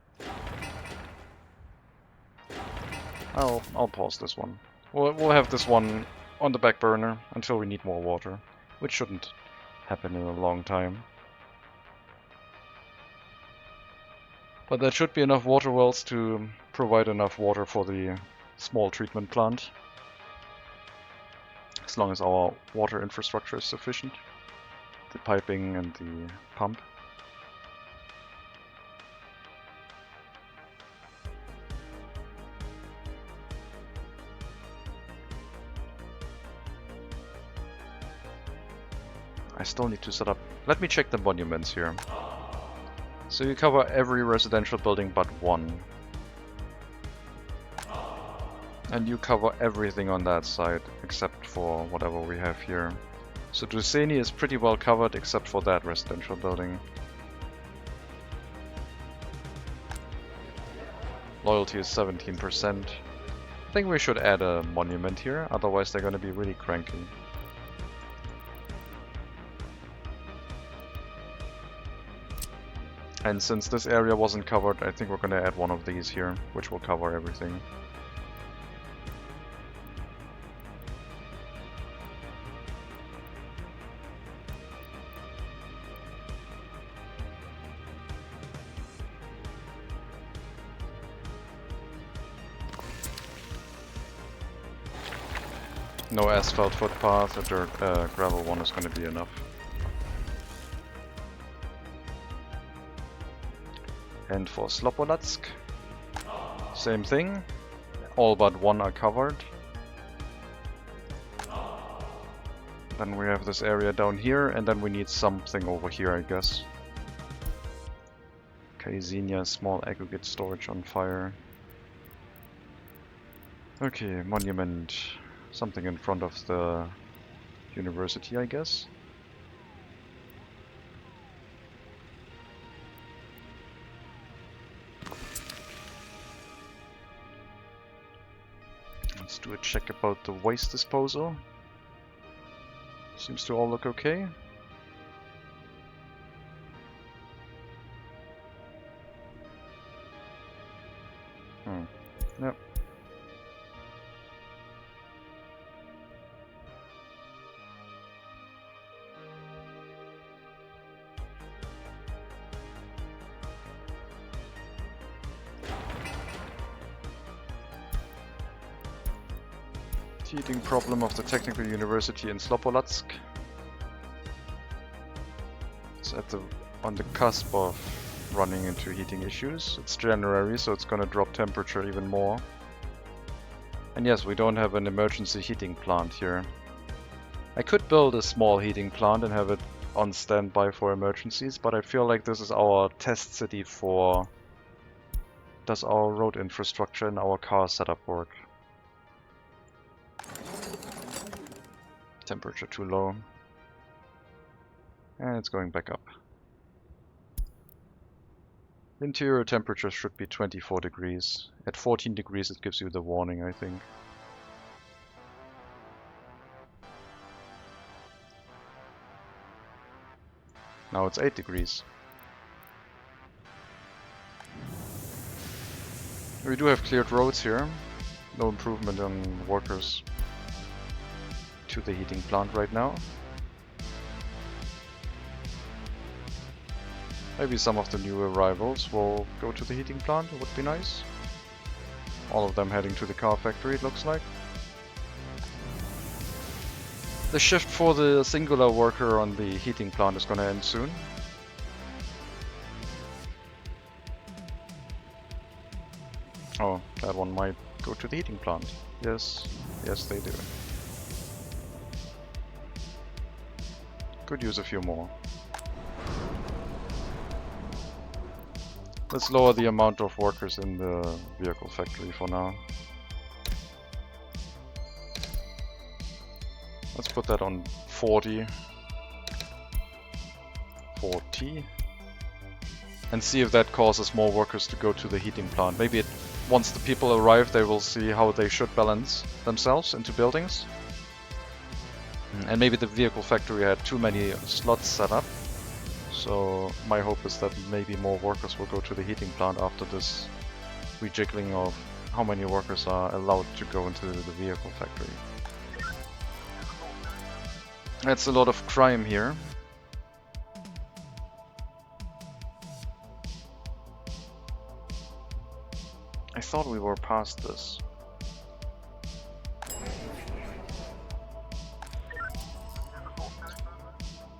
Speaker 2: I'll pause this one. We'll have this one on the back burner until we need more water, which shouldn't happen in a long time. But there should be enough water wells to provide enough water for the small treatment plant. As long as our water infrastructure is sufficient. The piping and the pump. I still need to set up... Let me check the monuments here. So you cover every residential building but one. And you cover everything on that side except for whatever we have here. So Duseni is pretty well covered except for that residential building. Loyalty is 17%. I think we should add a monument here, otherwise they're going to be really cranky. And since this area wasn't covered, I think we're going to add one of these here, which will cover everything. No asphalt footpath, a dirt gravel one is going to be enough. And for Slopolatsk, same thing. All but one are covered. Then we have this area down here, and then we need something over here, I guess. Kaizenia, small aggregate storage on fire. Okay, monument. Something in front of the university, I guess. Let's do a check about the waste disposal. Seems to all look okay. Yep. Heating problem of the Technical University in Slopolatsk. It's on the cusp of running into heating issues. It's January, so it's gonna drop temperature even more. And yes, we don't have an emergency heating plant here. I could build a small heating plant and have it on standby for emergencies, but I feel like this is our test city for does our road infrastructure and our car setup work. Temperature too low. And it's going back up. Interior temperature should be 24 degrees. At 14 degrees it gives you the warning, I think. Now it's 8 degrees. We do have cleared roads here. No improvement on workers to the heating plant right now. Maybe some of the new arrivals will go to the heating plant, it would be nice. All of them heading to the car factory, it looks like. The shift for the singular worker on the heating plant is gonna end soon. Oh, that one might go to the heating plant. Yes, yes they do. Could use a few more. Let's lower the amount of workers in the vehicle factory for now. Let's put that on 40. 40. And see if that causes more workers to go to the heating plant. Maybe once the people arrive, they will see how they should balance themselves into buildings. And maybe the vehicle factory had too many slots set up. So my hope is that maybe more workers will go to the heating plant after this rejiggling of how many workers are allowed to go into the vehicle factory. That's a lot of crime here. I thought we were past this.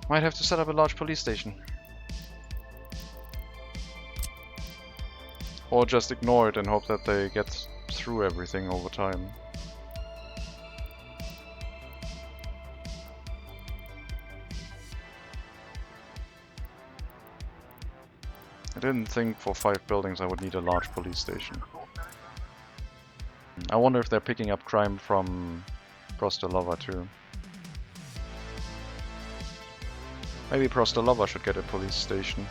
Speaker 2: Might have to set up a large police station. Or just ignore it and hope that they get through everything over time. I didn't think for 5 buildings I would need a large police station. I wonder if they're picking up crime from Prostalova too. Maybe Prostalova should get a police station.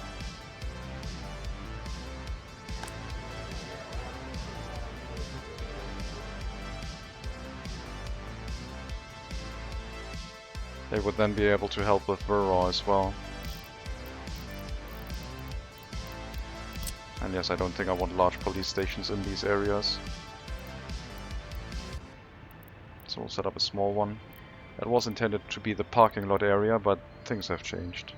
Speaker 2: They would then be able to help with Vero as well. And yes, I don't think I want large police stations in these areas. So we'll set up a small one. That was intended to be the parking lot area, but things have changed.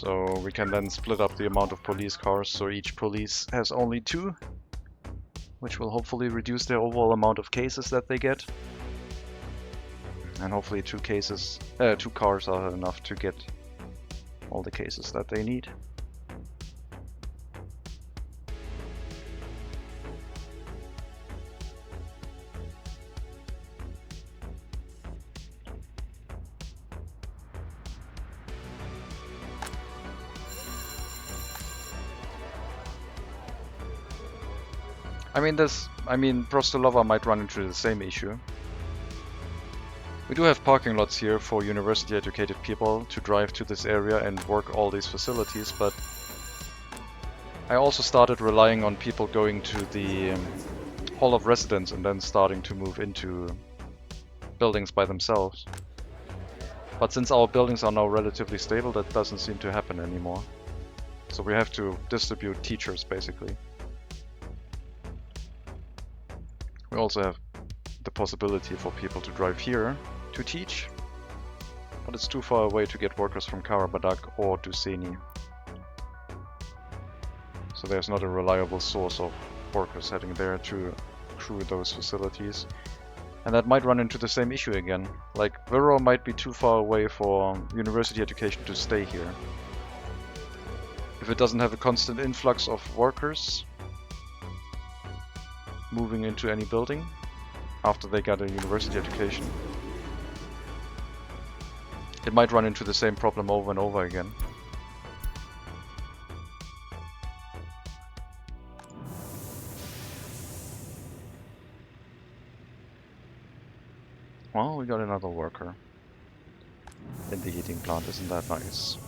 Speaker 2: So we can then split up the amount of police cars, so each police has only 2, which will hopefully reduce their overall amount of cases that they get. And hopefully 2 cars are enough to get all the cases that they need. I mean, Prostolova might run into the same issue. We do have parking lots here for university-educated people to drive to this area and work all these facilities, but I also started relying on people going to the Hall of Residence and then starting to move into buildings by themselves. But since our buildings are now relatively stable, that doesn't seem to happen anymore. So we have to distribute teachers, basically. We also have the possibility for people to drive here to teach, but it's too far away to get workers from Karabadak or Duseni. So there's not a reliable source of workers heading there to crew those facilities. And that might run into the same issue again. Like, Viro might be too far away for university education to stay here. If it doesn't have a constant influx of workers moving into any building after they get a university education, it might run into the same problem over and over again. Well, we got another worker in the heating plant, isn't that nice?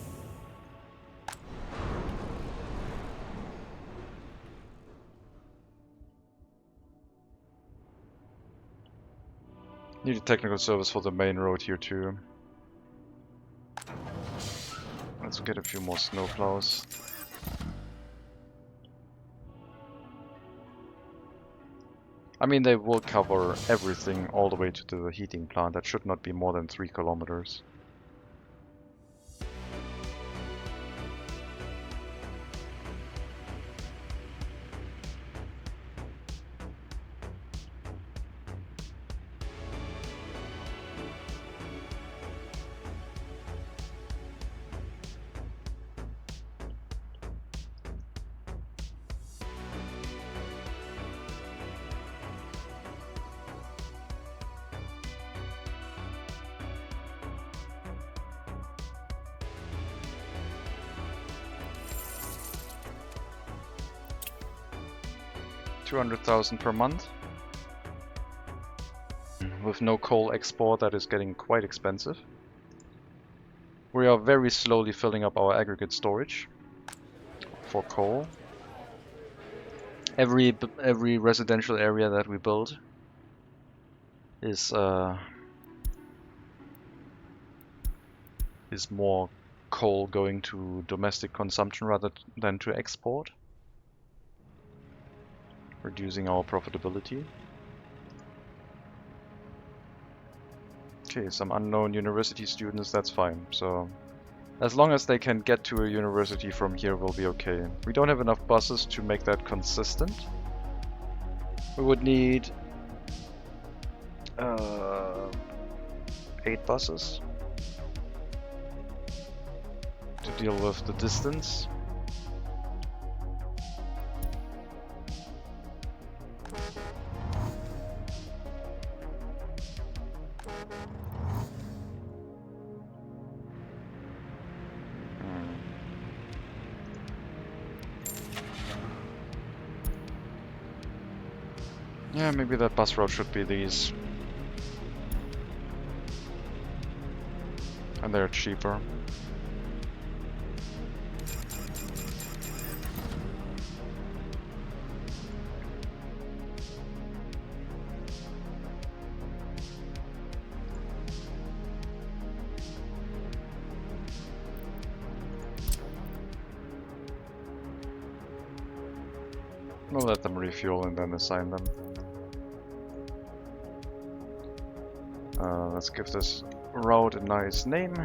Speaker 2: Need a technical service for the main road here too. Let's get a few more snowplows. I mean, they will cover everything all the way to the heating plant. That should not be more than 3 kilometers. $200,000 per month. With no coal export, that is getting quite expensive. We are very slowly filling up our aggregate storage for coal. Every residential area that we build is more coal going to domestic consumption rather than to export, reducing our profitability. Okay, some unknown university students, that's fine. So as long as they can get to a university from here, we'll be okay. We don't have enough buses to make that consistent. We would need 8 buses to deal with the distance. Yeah, maybe that bus route should be these. And they're cheaper. We'll let them refuel and then assign them. Let's give this route a nice name.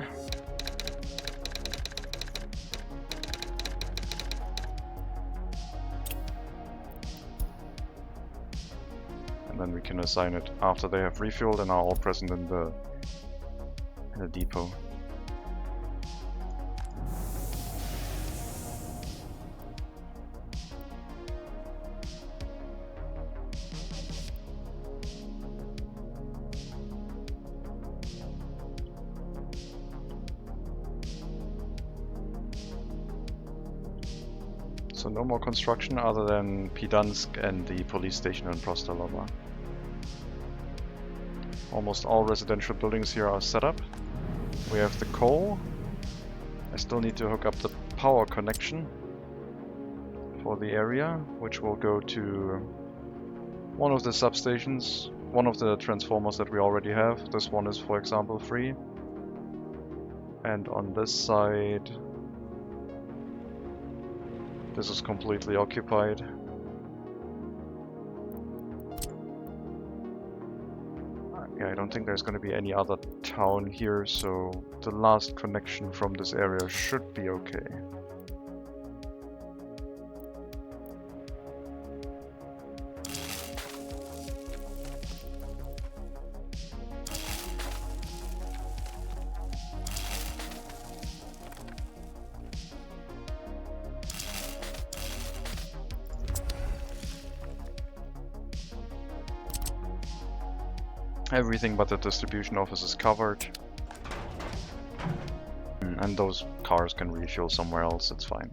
Speaker 2: and then we can assign it after they have refueled and are all present in the depot. So no more construction other than Pidansk and the police station in Prostalova. Almost all residential buildings here are set up. We have the coal. I still need to hook up the power connection for the area, which will go to one of the substations, one of the transformers that we already have. This one is, for example, free. And on this side, this is completely occupied. Yeah, I don't think there's going to be any other town here, so the last connection from this area should be okay. Everything but the distribution office is covered. And those cars can refuel somewhere else, it's fine.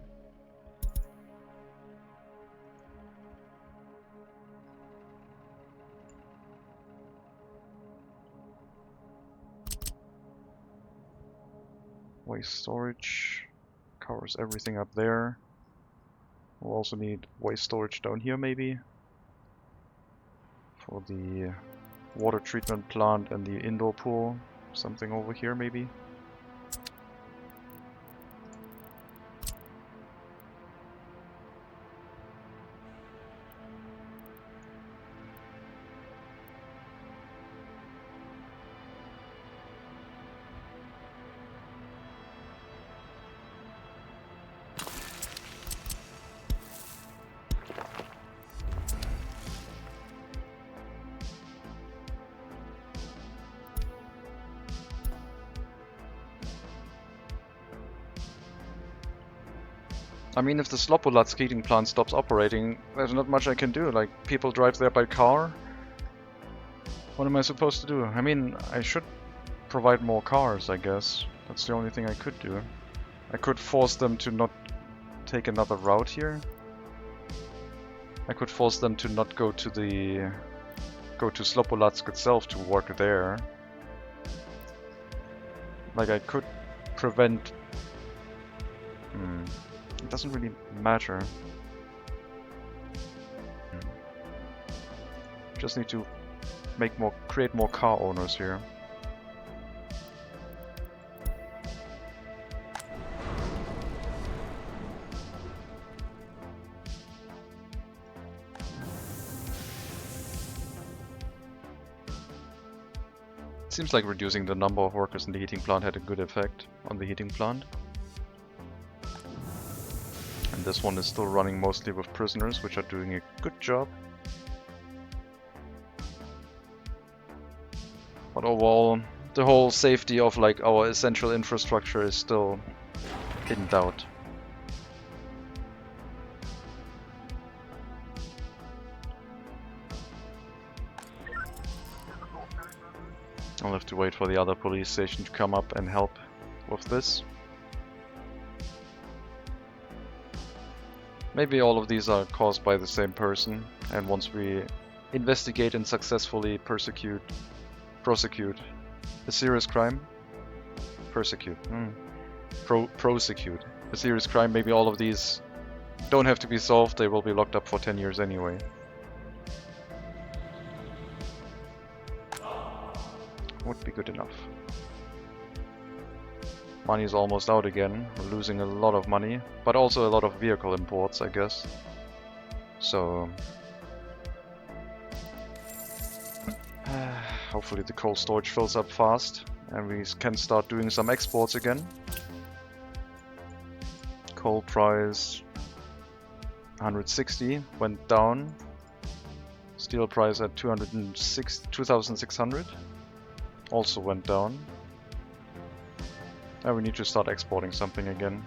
Speaker 2: Waste storage covers everything up there. We'll also need waste storage down here maybe. For the water treatment plant and the indoor pool. Something over here maybe. I mean, if the Slopolatsk heating plant stops operating, there's not much I can do. Like, people drive there by car. What am I supposed to do? I mean, I should provide more cars, I guess. That's the only thing I could do. I could force them to not take another route here. I could force them to not go to Slopolatsk itself to work there. Like, I could prevent... It doesn't really matter. Just need to create more car owners here. Seems like reducing the number of workers in the heating plant had a good effect on the heating plant. And this one is still running mostly with prisoners, which are doing a good job. But overall, the whole safety of like our essential infrastructure is still in doubt. I'll have to wait for the other police station to come up and help with this. Maybe all of these are caused by the same person, and once we investigate and successfully prosecute a serious crime, prosecute a serious crime, maybe all of these don't have to be solved, they will be locked up for 10 years anyway. Would be good enough. Money is almost out again. We're losing a lot of money, but also a lot of vehicle imports, I guess. So hopefully the coal storage fills up fast and we can start doing some exports again. Coal price 160 went down. Steel price at 2,600 also went down. Now we need to start exporting something again.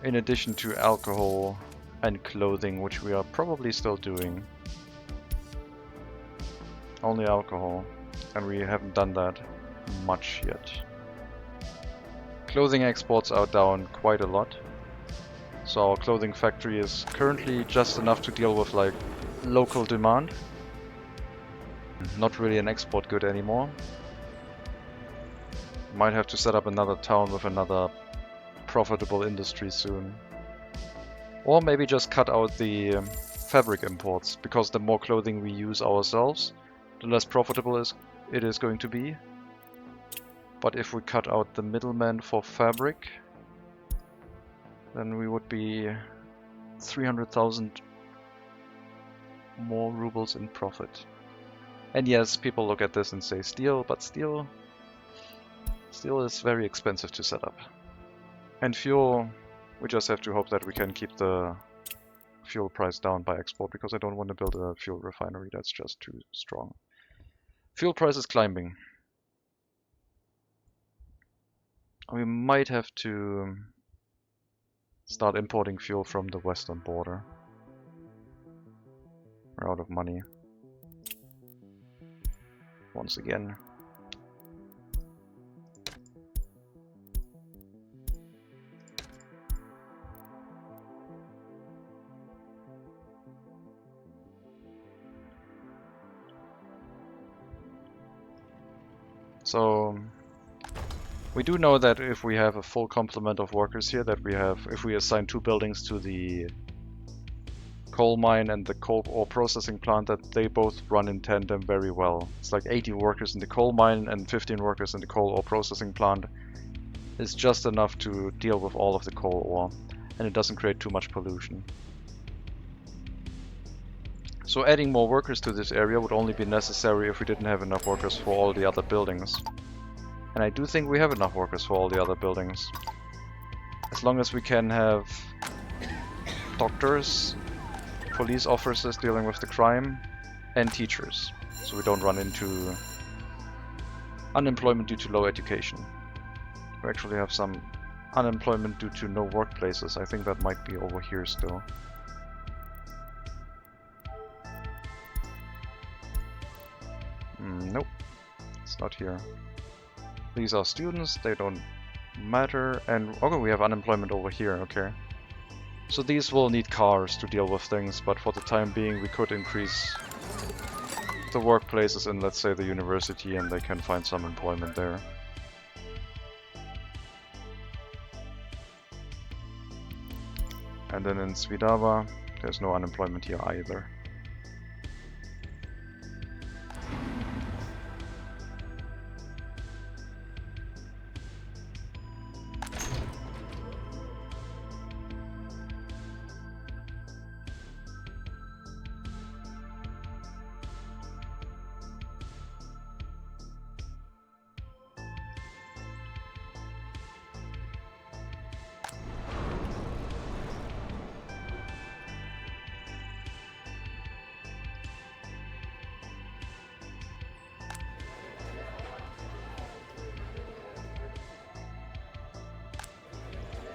Speaker 2: In addition to alcohol and clothing, which we are probably still doing. Only alcohol, and we haven't done that much yet. Clothing exports are down quite a lot. So our clothing factory is currently just enough to deal with like local demand. Not really an export good anymore. Might have to set up another town with another profitable industry soon. Or maybe just cut out the fabric imports, because the more clothing we use ourselves, the less profitable it is going to be. But if we cut out the middleman for fabric, then we would be 300,000 more rubles in profit. And yes, people look at this and say steel, but steel is very expensive to set up. And fuel, we just have to hope that we can keep the fuel price down by export, because I don't want to build a fuel refinery, that's just too strong. Fuel price is climbing. We might have to start importing fuel from the western border. We're out of money. Once again. So we do know that if we have a full complement of workers here, that we have, if we assign 2 buildings to the coal mine and the coal ore processing plant, that they both run in tandem very well. It's like 80 workers in the coal mine and 15 workers in the coal ore processing plant is just enough to deal with all of the coal ore, and it doesn't create too much pollution. So adding more workers to this area would only be necessary if we didn't have enough workers for all the other buildings. And I do think we have enough workers for all the other buildings. As long as we can have doctors, police officers dealing with the crime, and teachers. So we don't run into unemployment due to low education. We actually have some unemployment due to no workplaces. I think that might be over here still. Nope, it's not here. These are students, they don't matter, and okay, we have unemployment over here, okay. So these will need cars to deal with things, but for the time being we could increase the workplaces in, let's say, the university, and they can find some employment there. And then in Svidava, there's no unemployment here either.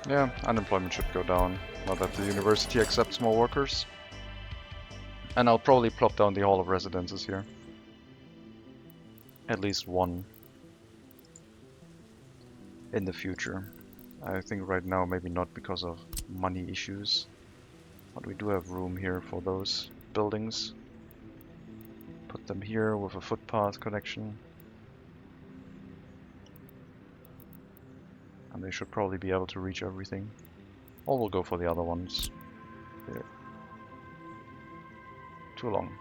Speaker 2: Yeah, unemployment should go down, now that the university accepts more workers. And I'll probably plop down the Hall of Residences here. At least one. In the future. I think right now maybe not because of money issues. But we do have room here for those buildings. Put them here with a footpath connection. And they should probably be able to reach everything. Or we'll go for the other ones. They're too long.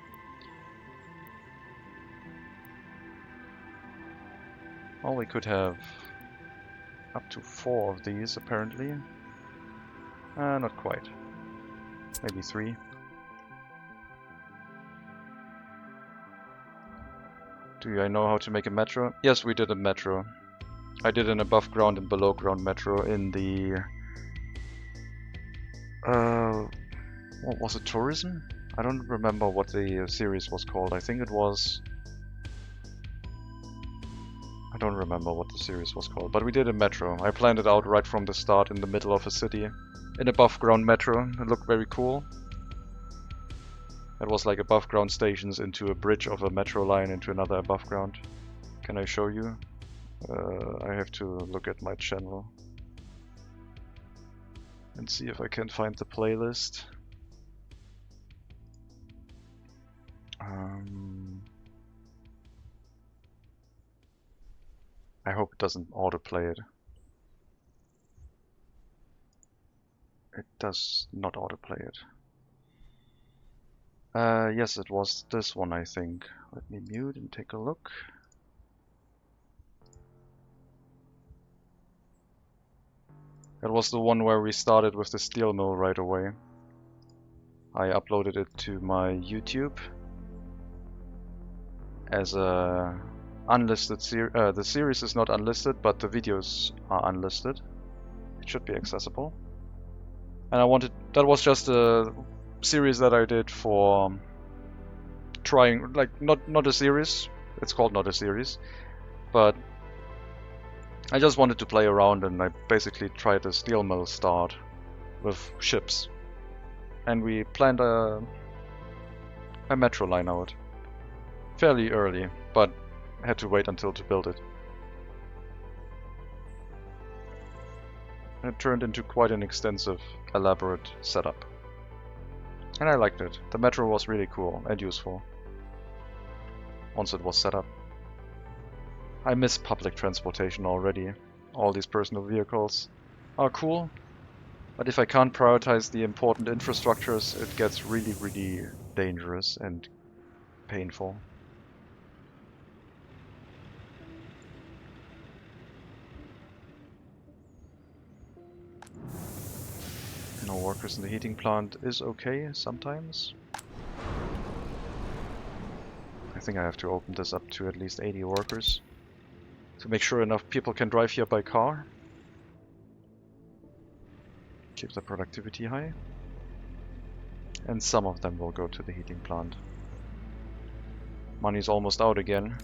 Speaker 2: Well, we could have up to 4 of these apparently. Not quite. Maybe 3. Do I know how to make a metro? Yes, we did a metro. I did an above ground and below ground metro in the what was it, tourism? I don't remember what the series was called. I think it was... I don't remember what the series was called, but we did a metro. I planned it out right from the start in the middle of a city. An above ground metro. It looked very cool. It was like above ground stations into a bridge of a metro line into another above ground. Can I show you? I have to look at my channel and see if I can find the playlist. I hope it doesn't autoplay it. It does not autoplay it. Yes, it was this one, I think. Let me mute and take a look. It was the one where we started with the steel mill right away. I uploaded it to my YouTube as a unlisted series. The series is not unlisted, but the videos are unlisted. It should be accessible. And I wanted, that was just a series that I did for trying, like, not a series. It's called not a series, but I just wanted to play around, and I basically tried a steel mill start with ships. And we planned a metro line out fairly early, but had to wait until to build it. And it turned into quite an extensive, elaborate setup. And I liked it. The metro was really cool and useful once it was set up. I miss public transportation already. All these personal vehicles are cool, but if I can't prioritize the important infrastructures, it gets really, really dangerous and painful. No workers in the heating plant is okay sometimes. I think I have to open this up to at least 80 workers to make sure enough people can drive here by car. Keep the productivity high. And some of them will go to the heating plant. Money's almost out again.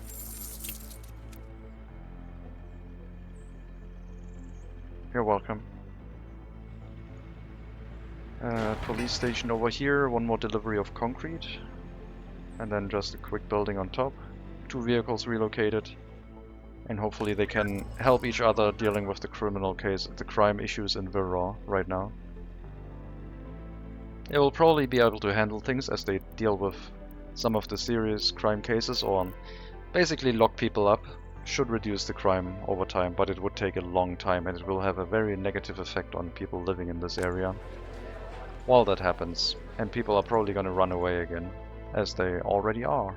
Speaker 2: You're welcome. Police station over here, one more delivery of concrete. And then just a quick building on top. 2 vehicles relocated. And hopefully they can help each other dealing with the crime issues in Virrah right now. They will probably be able to handle things as they deal with some of the serious crime cases, or basically lock people up. Should reduce the crime over time, but it would take a long time, and it will have a very negative effect on people living in this area while that happens. And people are probably going to run away again, as they already are.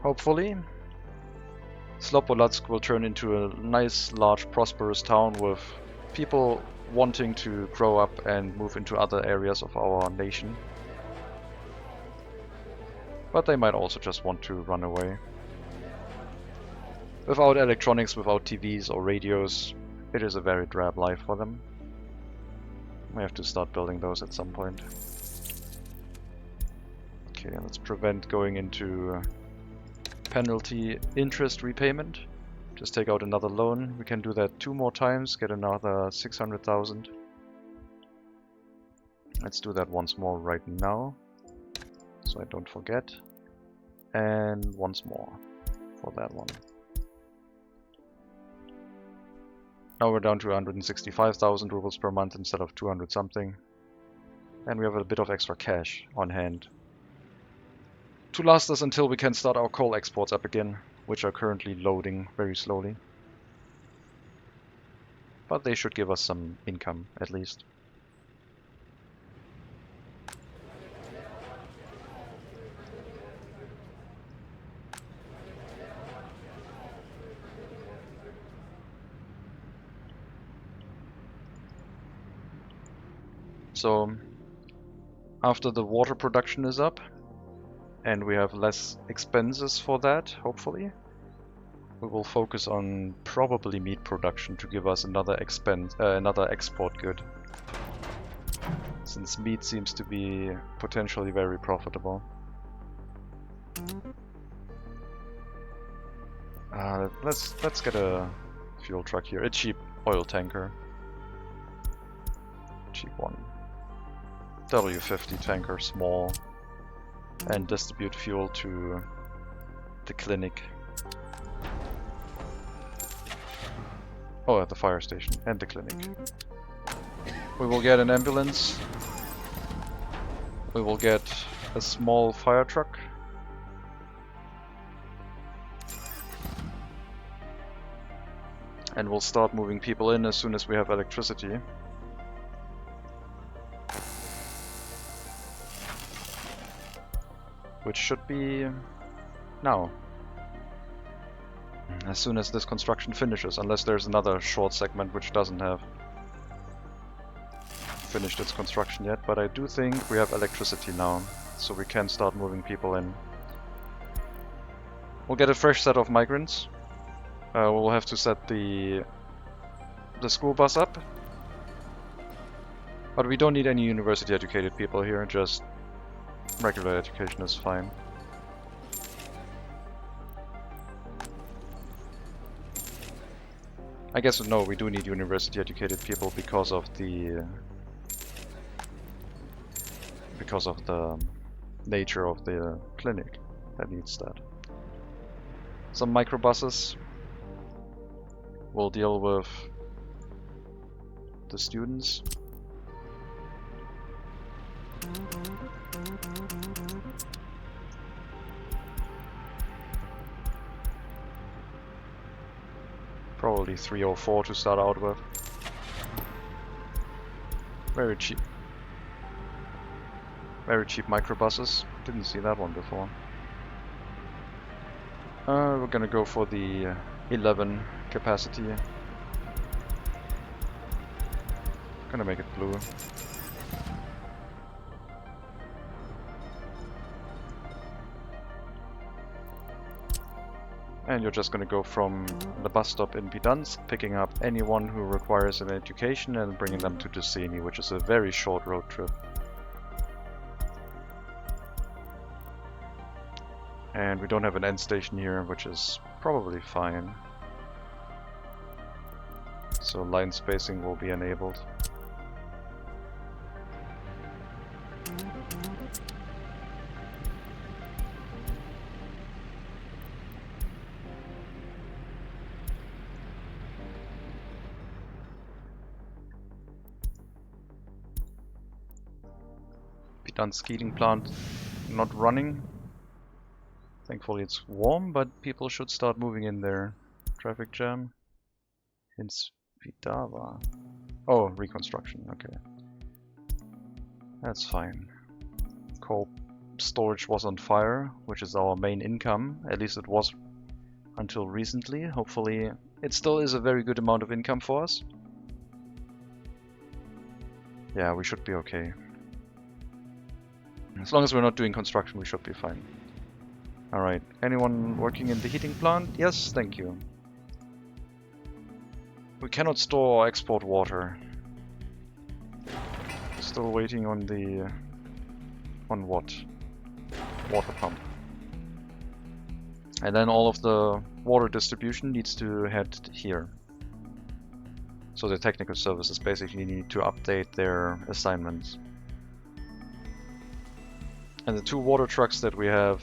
Speaker 2: Hopefully, Slobodatsk will turn into a nice, large, prosperous town with people wanting to grow up and move into other areas of our nation. But they might also just want to run away. Without electronics, without TVs or radios, it is a very drab life for them. We have to start building those at some point. Okay, let's prevent going into penalty interest repayment. Just take out another loan. We can do that 2 more times, get another 600,000. Let's do that once more right now, so I don't forget. And once more for that one. Now we're down to 165,000 rubles per month instead of 200 something. And we have a bit of extra cash on hand to last us until we can start our coal exports up again, which are currently loading very slowly. But they should give us some income, at least. So, after the water production is up, and we have less expenses for that, hopefully, we will focus on probably meat production to give us another export good. since meat seems to be potentially very profitable. Let's get a fuel truck here, a cheap oil tanker. Cheap one. W50 tanker, small, and distribute fuel to the clinic. Oh, at the fire station and the clinic. We will get an ambulance. We will get a small fire truck. And we'll start moving people in as soon as we have electricity. Which should be now. As soon as this construction finishes, unless there's another short segment which doesn't have finished its construction yet, but I do think we have electricity now, so we can start moving people in. We'll get a fresh set of migrants. We'll have to set the school bus up, but we don't need any university educated people here, just regular education is fine. I guess no, we do need university educated people because of the nature of the clinic that needs that. Some microbuses will deal with the students. Probably 304 to start out with. Very cheap. Very cheap microbuses. Didn't see that one before. We're gonna go for the 11 capacity. Gonna make it blue. And you're just gonna go from the bus stop in Gdansk, picking up anyone who requires an education and bringing them to Duseni, which is a very short road trip. And we don't have an end station here, which is probably fine. So line spacing will be enabled. Gdansk heating plant not running. Thankfully it's warm, but people should start moving in there. Traffic jam in Spidava. Oh, reconstruction, okay. That's fine. Coal storage was on fire, which is our main income. At least it was until recently. Hopefully it still is a very good amount of income for us. Yeah, we should be okay. As long as we're not doing construction, we should be fine. Alright, anyone working in the heating plant? Yes, thank you. We cannot store or export water. Still waiting on the... on what? Water pump. And then all of the water distribution needs to head here. So the technical services basically need to update their assignments. And the 2 water trucks that we have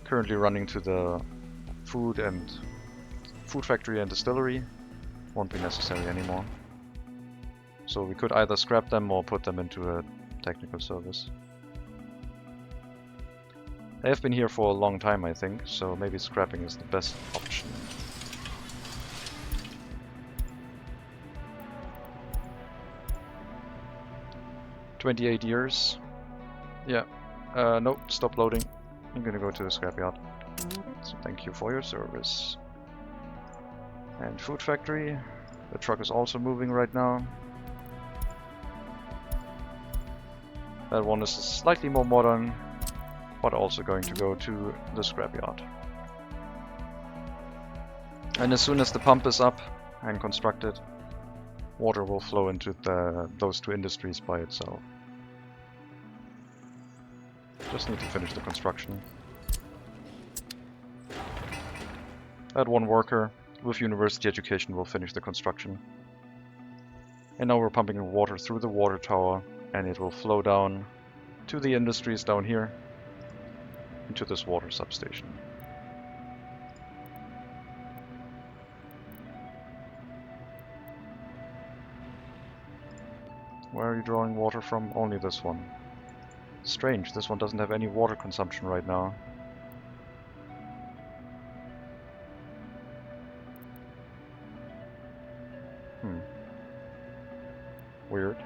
Speaker 2: currently running to the food factory and distillery won't be necessary anymore. So we could either scrap them or put them into a technical service. They have been here for a long time, I think, so maybe scrapping is the best option. "28 years. Yeah. Nope, stop loading. I'm gonna go to the scrapyard. So thank you for your service. And food factory. The truck is also moving right now. That one is slightly more modern, but also going to go to the scrapyard. And as soon as the pump is up and constructed, water will flow into those two industries by itself. Just need to finish the construction. That one worker with university education will finish the construction. And now we're pumping water through the water tower, and it will flow down to the industries down here into this water substation. Where are you drawing water from? Only this one. Strange, this one doesn't have any water consumption right now. Weird.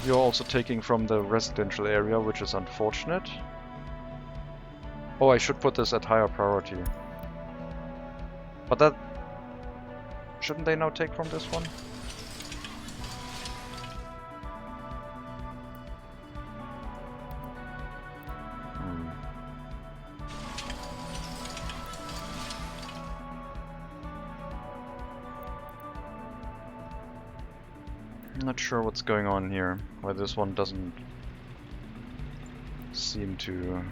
Speaker 2: You're also taking from the residential area, which is unfortunate. Oh, I should put this at higher priority. But that... shouldn't they now take from this one? Not sure what's going on here, why this one doesn't seem to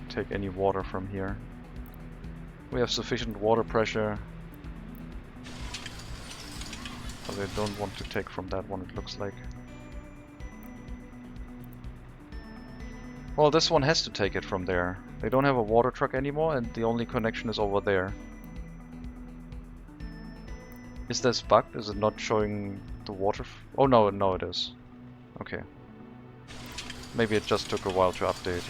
Speaker 2: take any water from here. We have sufficient water pressure, but they don't want to take from that one, it looks like. Well, this one has to take it from there. They don't have a water truck anymore, and the only connection is over there. Is this bugged? Is it not showing the water? Oh no, no it is. Okay. Maybe it just took a while to update.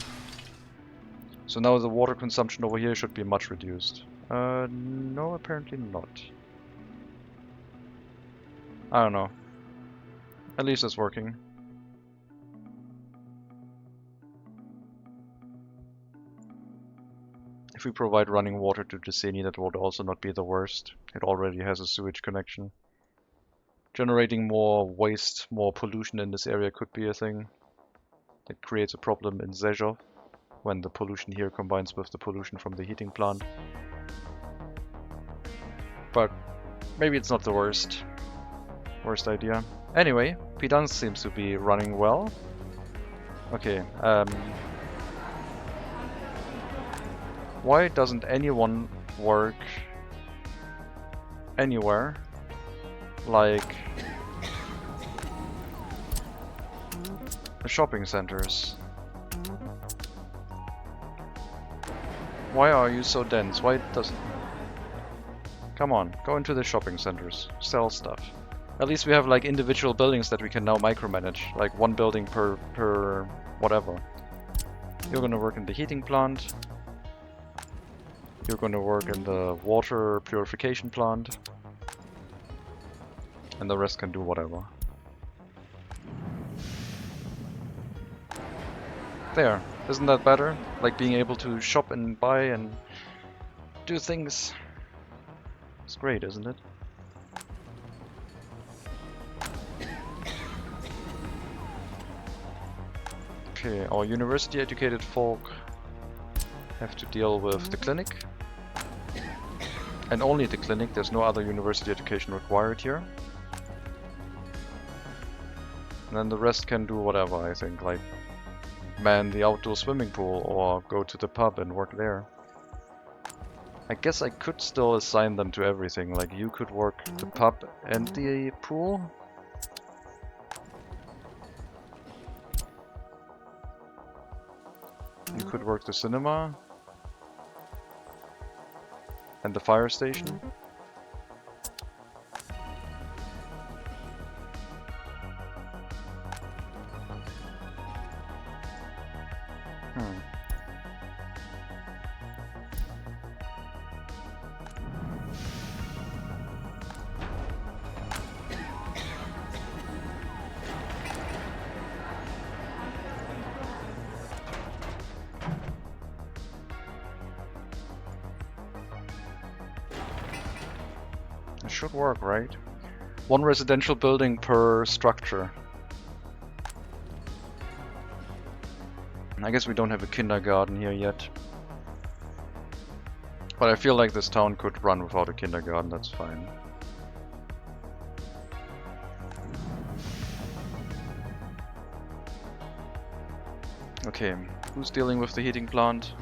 Speaker 2: So now the water consumption over here should be much reduced. No, apparently not. I don't know. At least it's working. If we provide running water to Deceni, that would also not be the worst. It already has a sewage connection. Generating more waste, more pollution in this area could be a thing. It creates a problem in Zhezhov when the pollution here combines with the pollution from the heating plant. But maybe it's not the worst idea. Anyway, P20 seems to be running well. Okay, why doesn't anyone work anywhere? Like the shopping centers. Why are you so dense? Why doesn't... Come on, go into the shopping centers, sell stuff. At least we have like individual buildings that we can now micromanage, like one building per whatever. You're gonna work in the heating plant. You're gonna work in the water purification plant. And the rest can do whatever. There, isn't that better? Like being able to shop and buy and do things. It's great, isn't it? Okay, our university educated folk have to deal with the clinic. And only the clinic, there's no other university education required here. And then the rest can do whatever, I think, like man the outdoor swimming pool or go to the pub and work there. I guess I could still assign them to everything, like you could work the pub and the pool. You could work the cinema and the fire station. It should work, right? One residential building per structure. I guess we don't have a kindergarten here yet. But I feel like this town could run without a kindergarten, that's fine. Okay, who's dealing with the heating plant?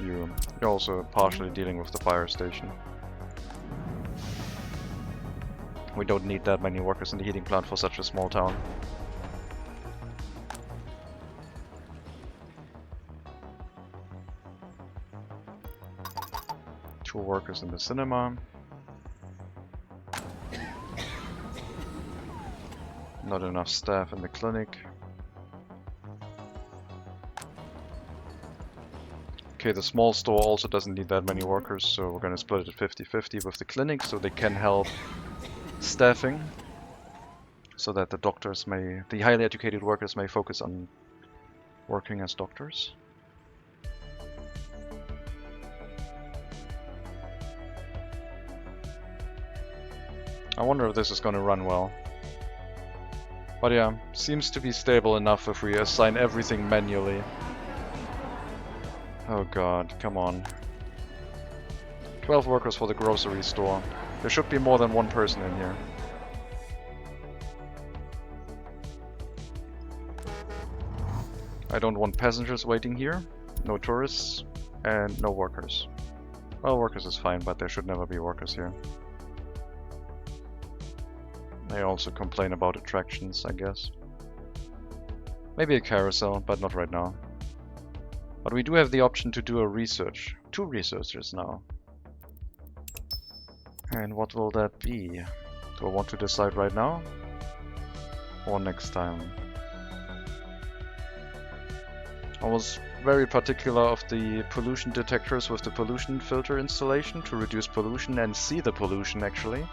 Speaker 2: You. You're also partially dealing with the fire station. We don't need that many workers in the heating plant for such a small town. Two workers in the cinema. Not enough staff in the clinic. Okay, the small store also doesn't need that many workers, so we're gonna split it 50-50 with the clinic so they can help staffing. So that the doctors may, the highly educated workers may focus on working as doctors. I wonder if this is gonna run well. But yeah, seems to be stable enough if we assign everything manually. Oh god, come on. 12 workers for the grocery store. There should be more than one person in here. I don't want passengers waiting here, no tourists, and no workers. Well, workers is fine, but there should never be workers here. They also complain about attractions, I guess. Maybe a carousel, but not right now. But we do have the option to do a research. 2 researchers now. And what will that be? Do I want to decide right now? Or next time? I was very particular of the pollution detectors with the pollution filter installation to reduce pollution and see the pollution actually.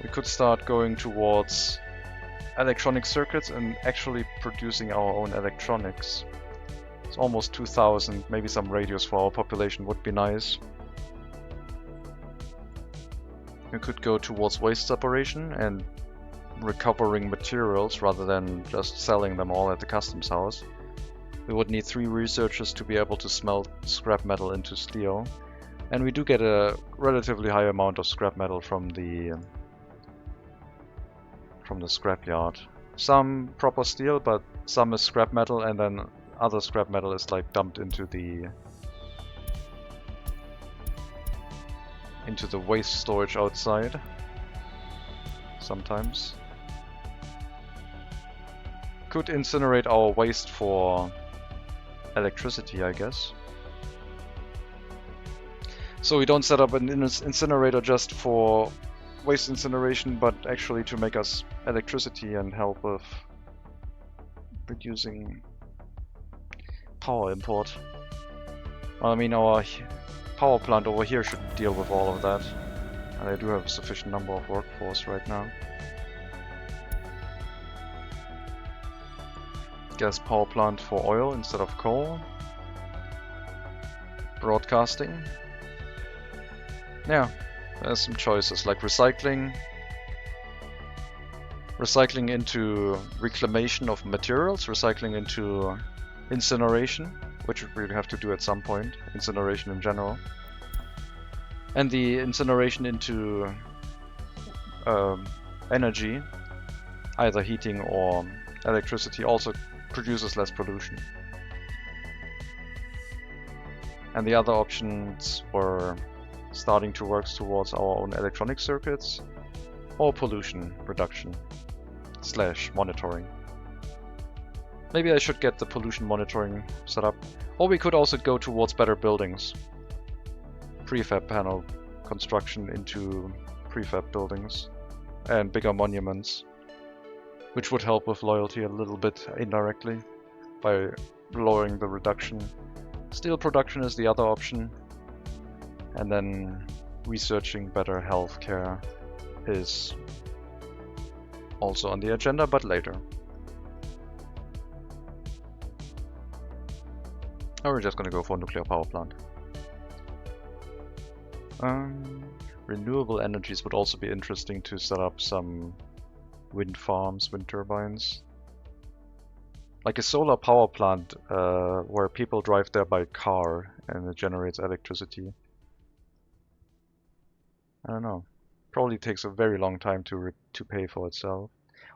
Speaker 2: We could start going towards electronic circuits and actually producing our own electronics. It's almost 2000, maybe some radios for our population would be nice. We could go towards waste separation and recovering materials rather than just selling them all at the customs house. We would need 3 researchers to be able to smelt scrap metal into steel. And we do get a relatively high amount of scrap metal from the scrapyard. Some proper steel, but some is scrap metal, and then other scrap metal is like dumped into the waste storage outside. Sometimes. Could incinerate our waste for electricity, I guess. So we don't set up an incinerator just for waste incineration, but actually to make us electricity and help with reducing power import. Well, I mean, our power plant over here should deal with all of that. And I do have a sufficient number of workforce right now. Gas power plant for oil instead of coal. Broadcasting. Yeah, there's some choices like recycling. Recycling into reclamation of materials, recycling into incineration, which we have to do at some point, incineration in general. And the incineration into energy, either heating or electricity, also produces less pollution. And the other options were starting to work towards our own electronic circuits or pollution reduction / monitoring. Maybe I should get the pollution monitoring set up. Or we could also go towards better buildings. Prefab panel construction into prefab buildings and bigger monuments, which would help with loyalty a little bit indirectly by lowering the reduction. Steel production is the other option, and then researching better healthcare is also on the agenda, but later. Or we're just gonna go for a nuclear power plant. Renewable energies would also be interesting to set up some wind farms, wind turbines. Like a solar power plant where people drive there by car and it generates electricity. I don't know. Probably takes a very long time to pay for itself.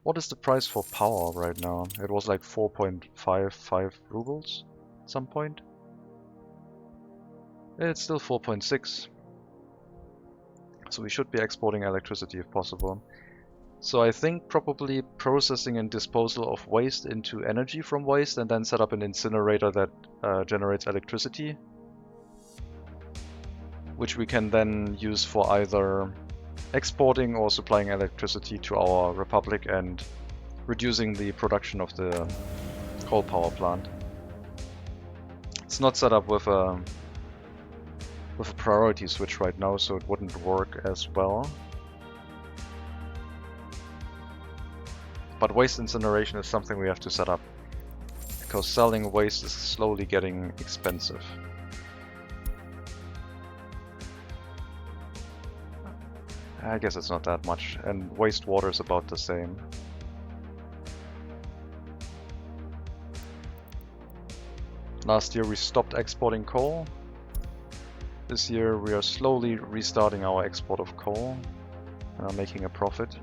Speaker 2: What is the price for power right now? It was like 4.55 rubles at some point. It's still 4.6. So we should be exporting electricity if possible. So I think probably processing and disposal of waste into energy from waste, and then set up an incinerator that generates electricity, which we can then use for either exporting or supplying electricity to our republic and reducing the production of the coal power plant. It's not set up with a priority switch right now, so it wouldn't work as well. But waste incineration is something we have to set up, because selling waste is slowly getting expensive. I guess it's not that much, and wastewater is about the same. Last year we stopped exporting coal. This year we are slowly restarting our export of coal and are making a profit.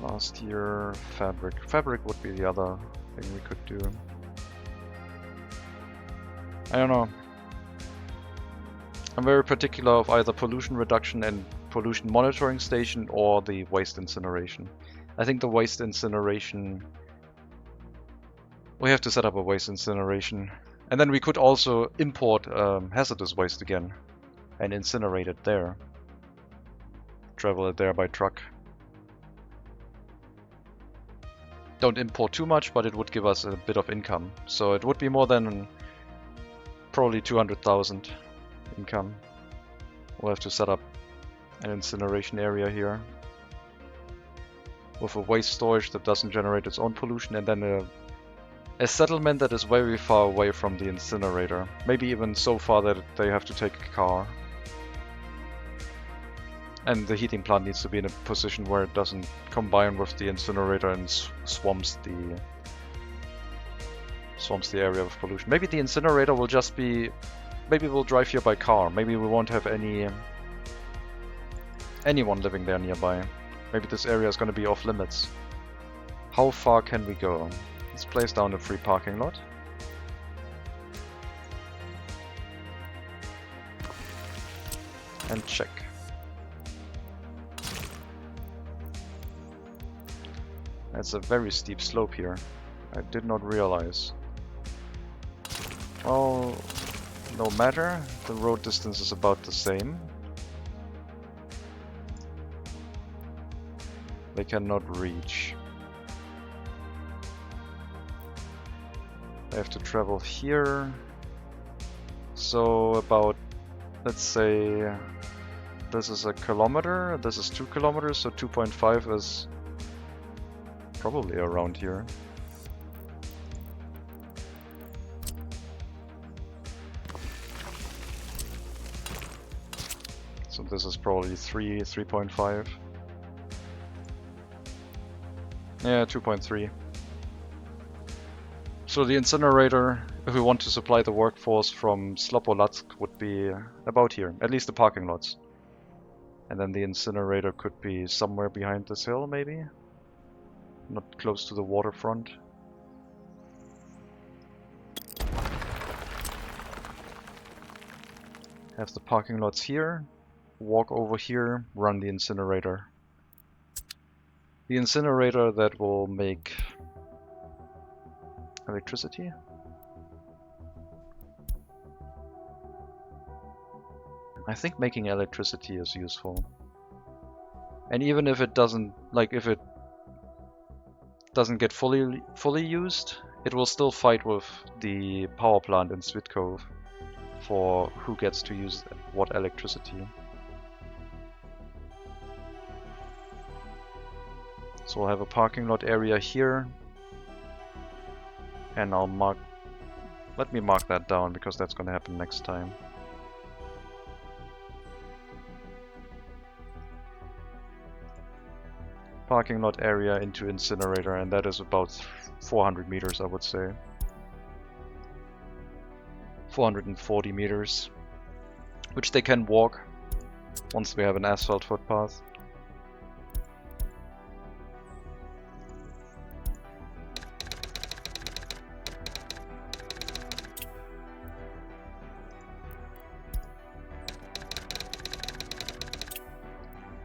Speaker 2: Last year, fabric. Fabric would be the other thing we could do. I don't know. I'm very particular of either pollution reduction and pollution monitoring station or the waste incineration. I think the waste incineration... We have to set up a waste incineration. And then we could also import hazardous waste again and incinerate it there. Travel it there by truck. Don't import too much, but it would give us a bit of income. So it would be more than probably 200,000 income. We'll have to set up an incineration area here with a waste storage that doesn't generate its own pollution, and then a settlement that is very far away from the incinerator. Maybe even so far that they have to take a car. And the heating plant needs to be in a position where it doesn't combine with the incinerator and swamps the area of pollution. Maybe the incinerator will just be... Maybe we'll drive here by car. Maybe we won't have anyone living there nearby. Maybe this area is going to be off limits. How far can we go? Let's place down a free parking lot. And check. That's a very steep slope here. I did not realize. Well, no matter. The road distance is about the same. They cannot reach. They have to travel here. So about, let's say, this is a kilometer, this is 2 kilometers, so 2.5 is probably around here. So this is probably 3.5. Yeah, 2.3. So the incinerator, if we want to supply the workforce from Slopolatsk, would be about here, at least the parking lots. And then the incinerator could be somewhere behind this hill, maybe? Not close to the waterfront. Have the parking lots here, walk over here, run the incinerator. The incinerator that will make electricity. I think making electricity is useful. And even if it doesn't, if it doesn't get fully used, it will still fight with the power plant in Svitkov for who gets to use what electricity. So we'll have a parking lot area here, and let me mark that down because that's going to happen next time. Parking lot area into incinerator, and that is about 400 meters, I would say. 440 meters, which they can walk once we have an asphalt footpath.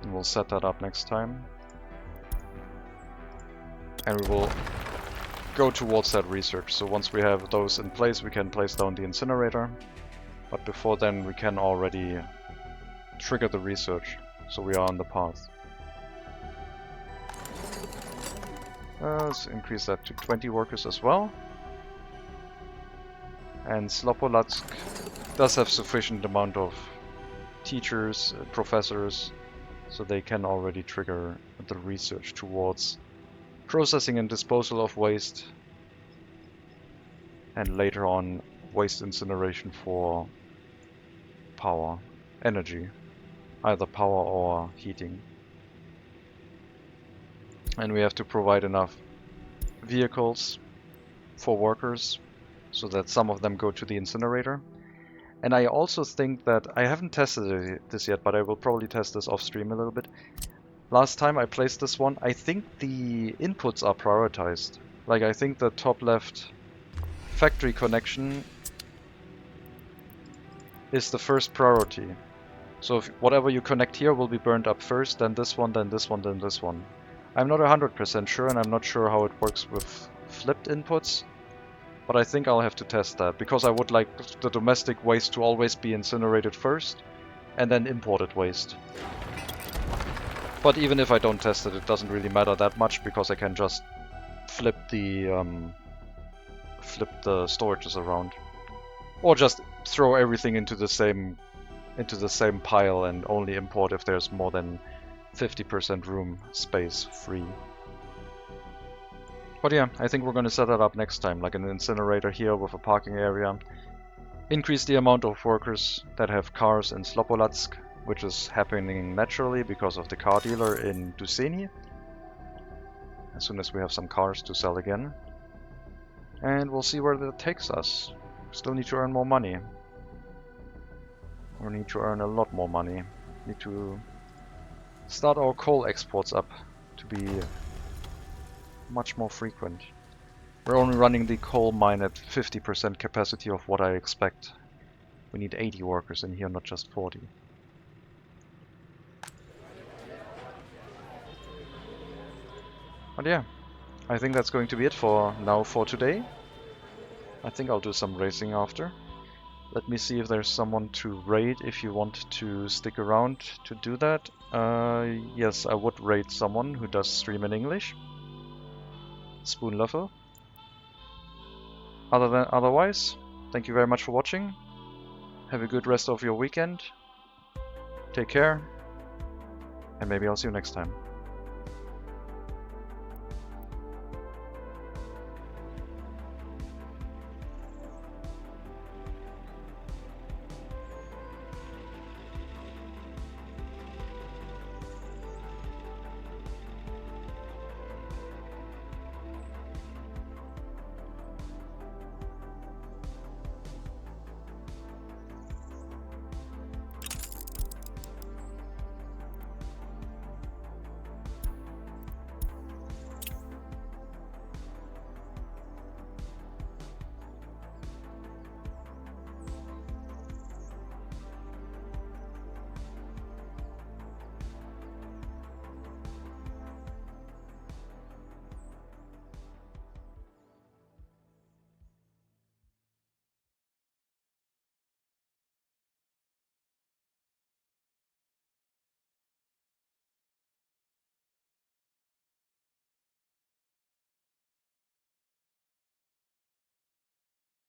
Speaker 2: And we'll set that up next time. And we will go towards that research. So once we have those in place, we can place down the incinerator. But before then, we can already trigger the research. So we are on the path. Let's increase that to 20 workers as well. And Slopolatsk does have sufficient amount of teachers, professors, so they can already trigger the research towards processing and disposal of waste, and later on waste incineration for power, energy, either power or heating. And we have to provide enough vehicles for workers so that some of them go to the incinerator. And I also think that, I haven't tested this yet, but I will probably test this off stream a little bit. Last time I placed this one, I think the inputs are prioritized. Like, I think the top left factory connection is the first priority. So if whatever you connect here will be burned up first, then this one, then this one, then this one. I'm not 100% sure, and I'm not sure how it works with flipped inputs. But I think I'll have to test that, because I would like the domestic waste to always be incinerated first, and then imported waste. But even if I don't test it, it doesn't really matter that much, because I can just flip the storages around, or just throw everything into the same pile and only import if there's more than 50% room space free. But yeah, I think we're going to set that up next time, like an incinerator here with a parking area. Increase the amount of workers that have cars in Slopolatsk, which is happening naturally because of the car dealer in Duseni. As soon as we have some cars to sell again. And we'll see where that takes us. Still need to earn more money. We need to earn a lot more money. Need to start our coal exports up to be much more frequent. We're only running the coal mine at 50% capacity of what I expect. We need 80 workers in here, not just 40. But yeah, I think that's going to be it for now for today. I think I'll do some racing after. Let me see if there's someone to raid if you want to stick around to do that. Yes, I would raid someone who does stream in English. Spoonlöffel. Otherwise, thank you very much for watching. Have a good rest of your weekend. Take care. And maybe I'll see you next time.